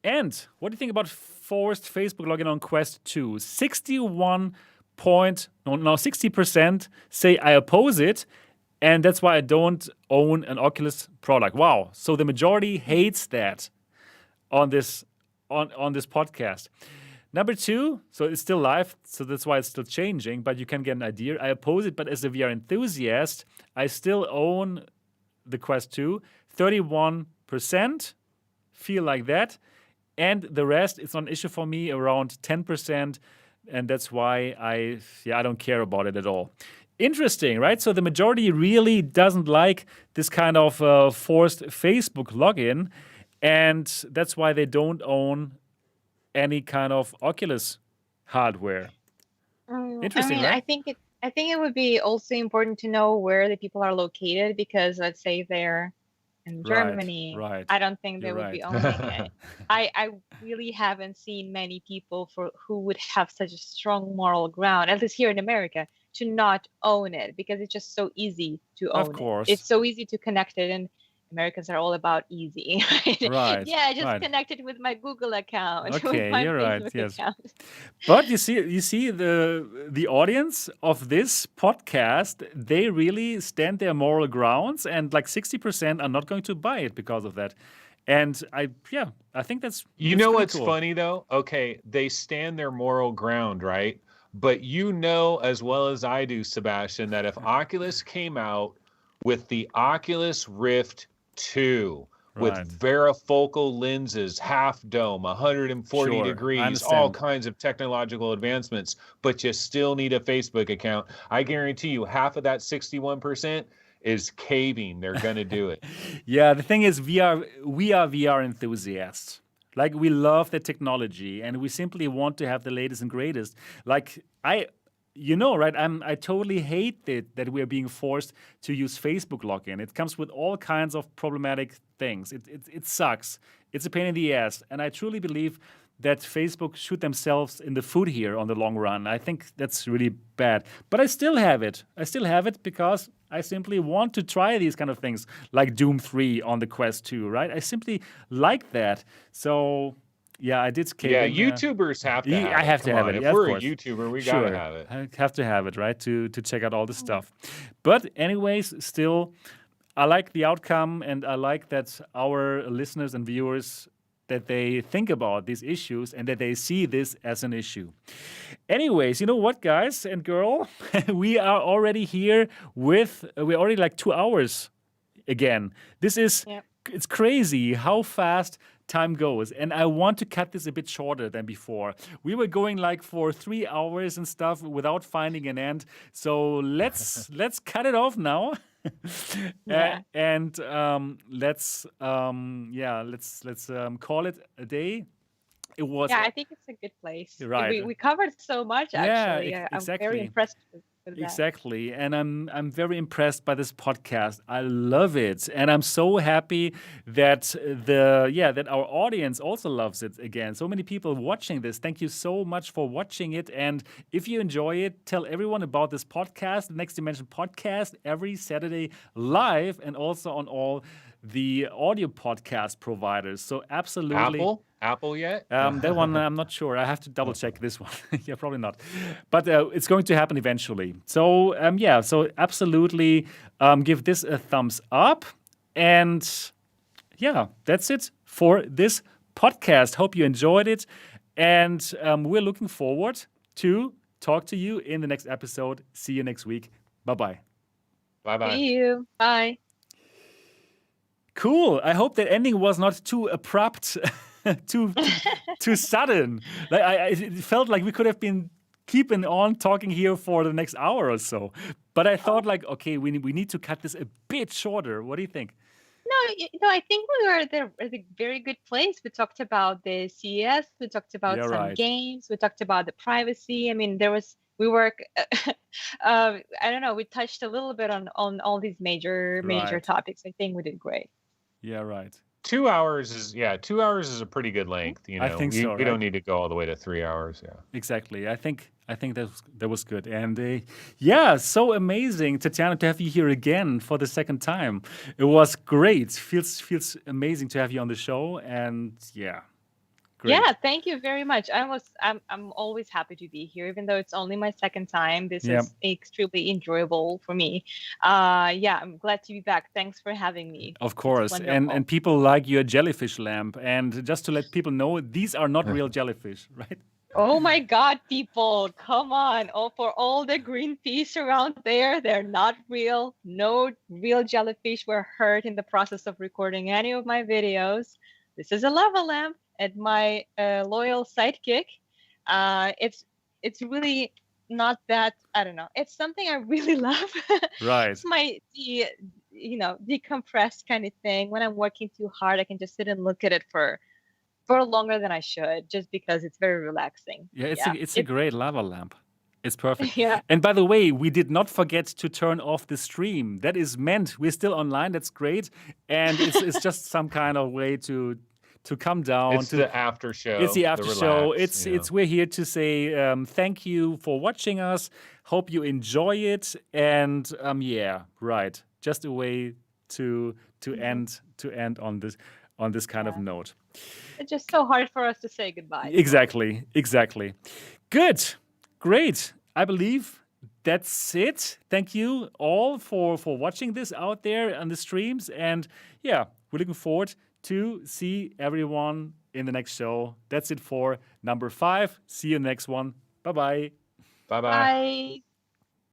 Speaker 2: And what do you think about forced Facebook login on Quest 2? 60% say I oppose it, and that's why I don't own an Oculus product. Wow. So the majority hates that on this podcast. Number 2, so it's still live, so that's why it's still changing, but you can get an idea. I oppose it, but as a VR enthusiast, I still own the Quest 2. 31% feel like that. And the rest, it's not an issue for me, around 10%. And that's why I don't care about it at all. Interesting, right? So the majority really doesn't like this kind of forced Facebook login. And that's why they don't own any kind of Oculus hardware. Interesting, right?
Speaker 3: I think it would be also important to know where the people are located, because let's say they're in Germany.
Speaker 2: Right.
Speaker 3: I don't think they
Speaker 2: You're
Speaker 3: would be owning it. I really haven't seen many people who would have such a strong moral ground, at least here in America, to not own it, because it's just so easy to own
Speaker 2: Of course.
Speaker 3: it. It's so easy to connect it, and Americans are all about easy.
Speaker 2: Right.
Speaker 3: Yeah, I just
Speaker 2: right.
Speaker 3: connected with my Google account.
Speaker 2: Okay,
Speaker 3: with my
Speaker 2: you're right,
Speaker 3: Facebook
Speaker 2: yes.
Speaker 3: account.
Speaker 2: But you see the audience of this podcast, they really stand their moral grounds, and like 60% are not going to buy it because of that. And I think that's
Speaker 4: You know
Speaker 2: pretty
Speaker 4: what's
Speaker 2: cool.
Speaker 4: funny though? Okay, they stand their moral ground, right? But you know as well as I do, Sebastian, that if Oculus came out with the Oculus Rift 2 with
Speaker 2: Right.
Speaker 4: varifocal lenses, half dome, 140
Speaker 2: Sure, I
Speaker 4: degrees, all
Speaker 2: understand.
Speaker 4: kinds of technological advancements, but you still need a Facebook account. I guarantee you half of that 61% is caving. They're going to do it.
Speaker 2: Yeah, the thing is, we are VR enthusiasts, Like we love the technology and we simply want to have the latest and greatest. Like right? I totally hate it that we're being forced to use Facebook login. It comes with all kinds of problematic things. It sucks. It's a pain in the ass. And I truly believe that Facebook shoot themselves in the foot here on the long run. I think that's really bad. But I still have it. I still have it because I simply want to try these kind of things like Doom 3 on the Quest 2, right? I simply like that. So yeah, I did cave in.
Speaker 4: YouTubers have to have it.
Speaker 2: I have to
Speaker 4: Come
Speaker 2: have
Speaker 4: on,
Speaker 2: it.
Speaker 4: If
Speaker 2: Yeah, of
Speaker 4: we're a
Speaker 2: course.
Speaker 4: YouTuber, we
Speaker 2: Sure.
Speaker 4: gotta have it.
Speaker 2: I have to have it, right? To check out all the stuff. But anyways, still, I like the outcome and I like that our listeners and viewers that they think about these issues and that they see this as an issue. Anyways, you know what, guys and girl? We are already here we're already like 2 hours again. This is, it's crazy how fast time goes. And I want to cut this a bit shorter than before. We were going like for 3 hours and stuff without finding an end. So let's cut it off now. And let's call it a day. It was
Speaker 3: I think it's a good place.
Speaker 2: Right.
Speaker 3: We covered so much actually. I'm very impressed with that.
Speaker 2: Exactly. And I'm very impressed by this podcast. I love it. And I'm so happy that that our audience also loves it again. So many people watching this. Thank you so much for watching it. And if you enjoy it, tell everyone about this podcast, the Next Dimension podcast, every Saturday live and also on all the audio podcast providers. So absolutely.
Speaker 4: Apple yet?
Speaker 2: That one, I'm not sure. I have to double check this one. Yeah, probably not. But it's going to happen eventually. So, so absolutely give this a thumbs up. And that's it for this podcast. Hope you enjoyed it. And we're looking forward to talk to you in the next episode. See you next week. Bye-bye.
Speaker 4: Bye-bye.
Speaker 3: See you. Bye.
Speaker 2: Cool. I hope that ending was not too abrupt. too sudden. Like it felt like we could have been keeping on talking here for the next hour or so. But I thought okay, we need to cut this a bit shorter. What do you think?
Speaker 3: No, I think we were at a very good place. We talked about the CES. We talked about some games. We talked about the privacy. I mean, we work. I don't know. We touched a little bit on all these major topics. I think we did great.
Speaker 2: Yeah, right.
Speaker 4: 2 hours is a pretty good length. You know,
Speaker 2: I think so.
Speaker 4: We don't need to go all the way to 3 hours. Yeah,
Speaker 2: exactly. I think that was good, and so amazing, Tetiana, to have you here again for the second time. It was great. Feels amazing to have you on the show, and great.
Speaker 3: Yeah, thank you very much. I'm always happy to be here, even though it's only my second time. This is extremely enjoyable for me. I'm glad to be back. Thanks for having me.
Speaker 2: Of course, and people like your jellyfish lamp. And just to let people know, these are not real jellyfish, right?
Speaker 3: Oh my God, people, come on. Oh, for all the Greenpeace around there, they're not real. No real jellyfish were hurt in the process of recording any of my videos. This is a lava lamp. And my loyal sidekick, it's really not that, I don't know. It's something I really love.
Speaker 2: Right.
Speaker 3: It's my decompressed kind of thing. When I'm working too hard, I can just sit and look at it for longer than I should, just because it's very relaxing.
Speaker 2: Yeah, it's a great lava lamp. It's perfect.
Speaker 3: Yeah.
Speaker 2: And by the way, we did not forget to turn off the stream. That is meant. We're still online. That's great. And it's just some kind of way to come down.
Speaker 4: It's the after show.
Speaker 2: It's the after show.
Speaker 4: It's
Speaker 2: we're here to say thank you for watching us. Hope you enjoy it. And just a way to end on this kind of note.
Speaker 3: It's just so hard for us to say goodbye.
Speaker 2: Exactly. Good. Great. I believe that's it. Thank you all for watching this out there on the streams. And we're looking forward to see everyone in the next show. That's it for number 5. See you next one. Bye-bye.
Speaker 4: Bye-bye.
Speaker 3: Bye.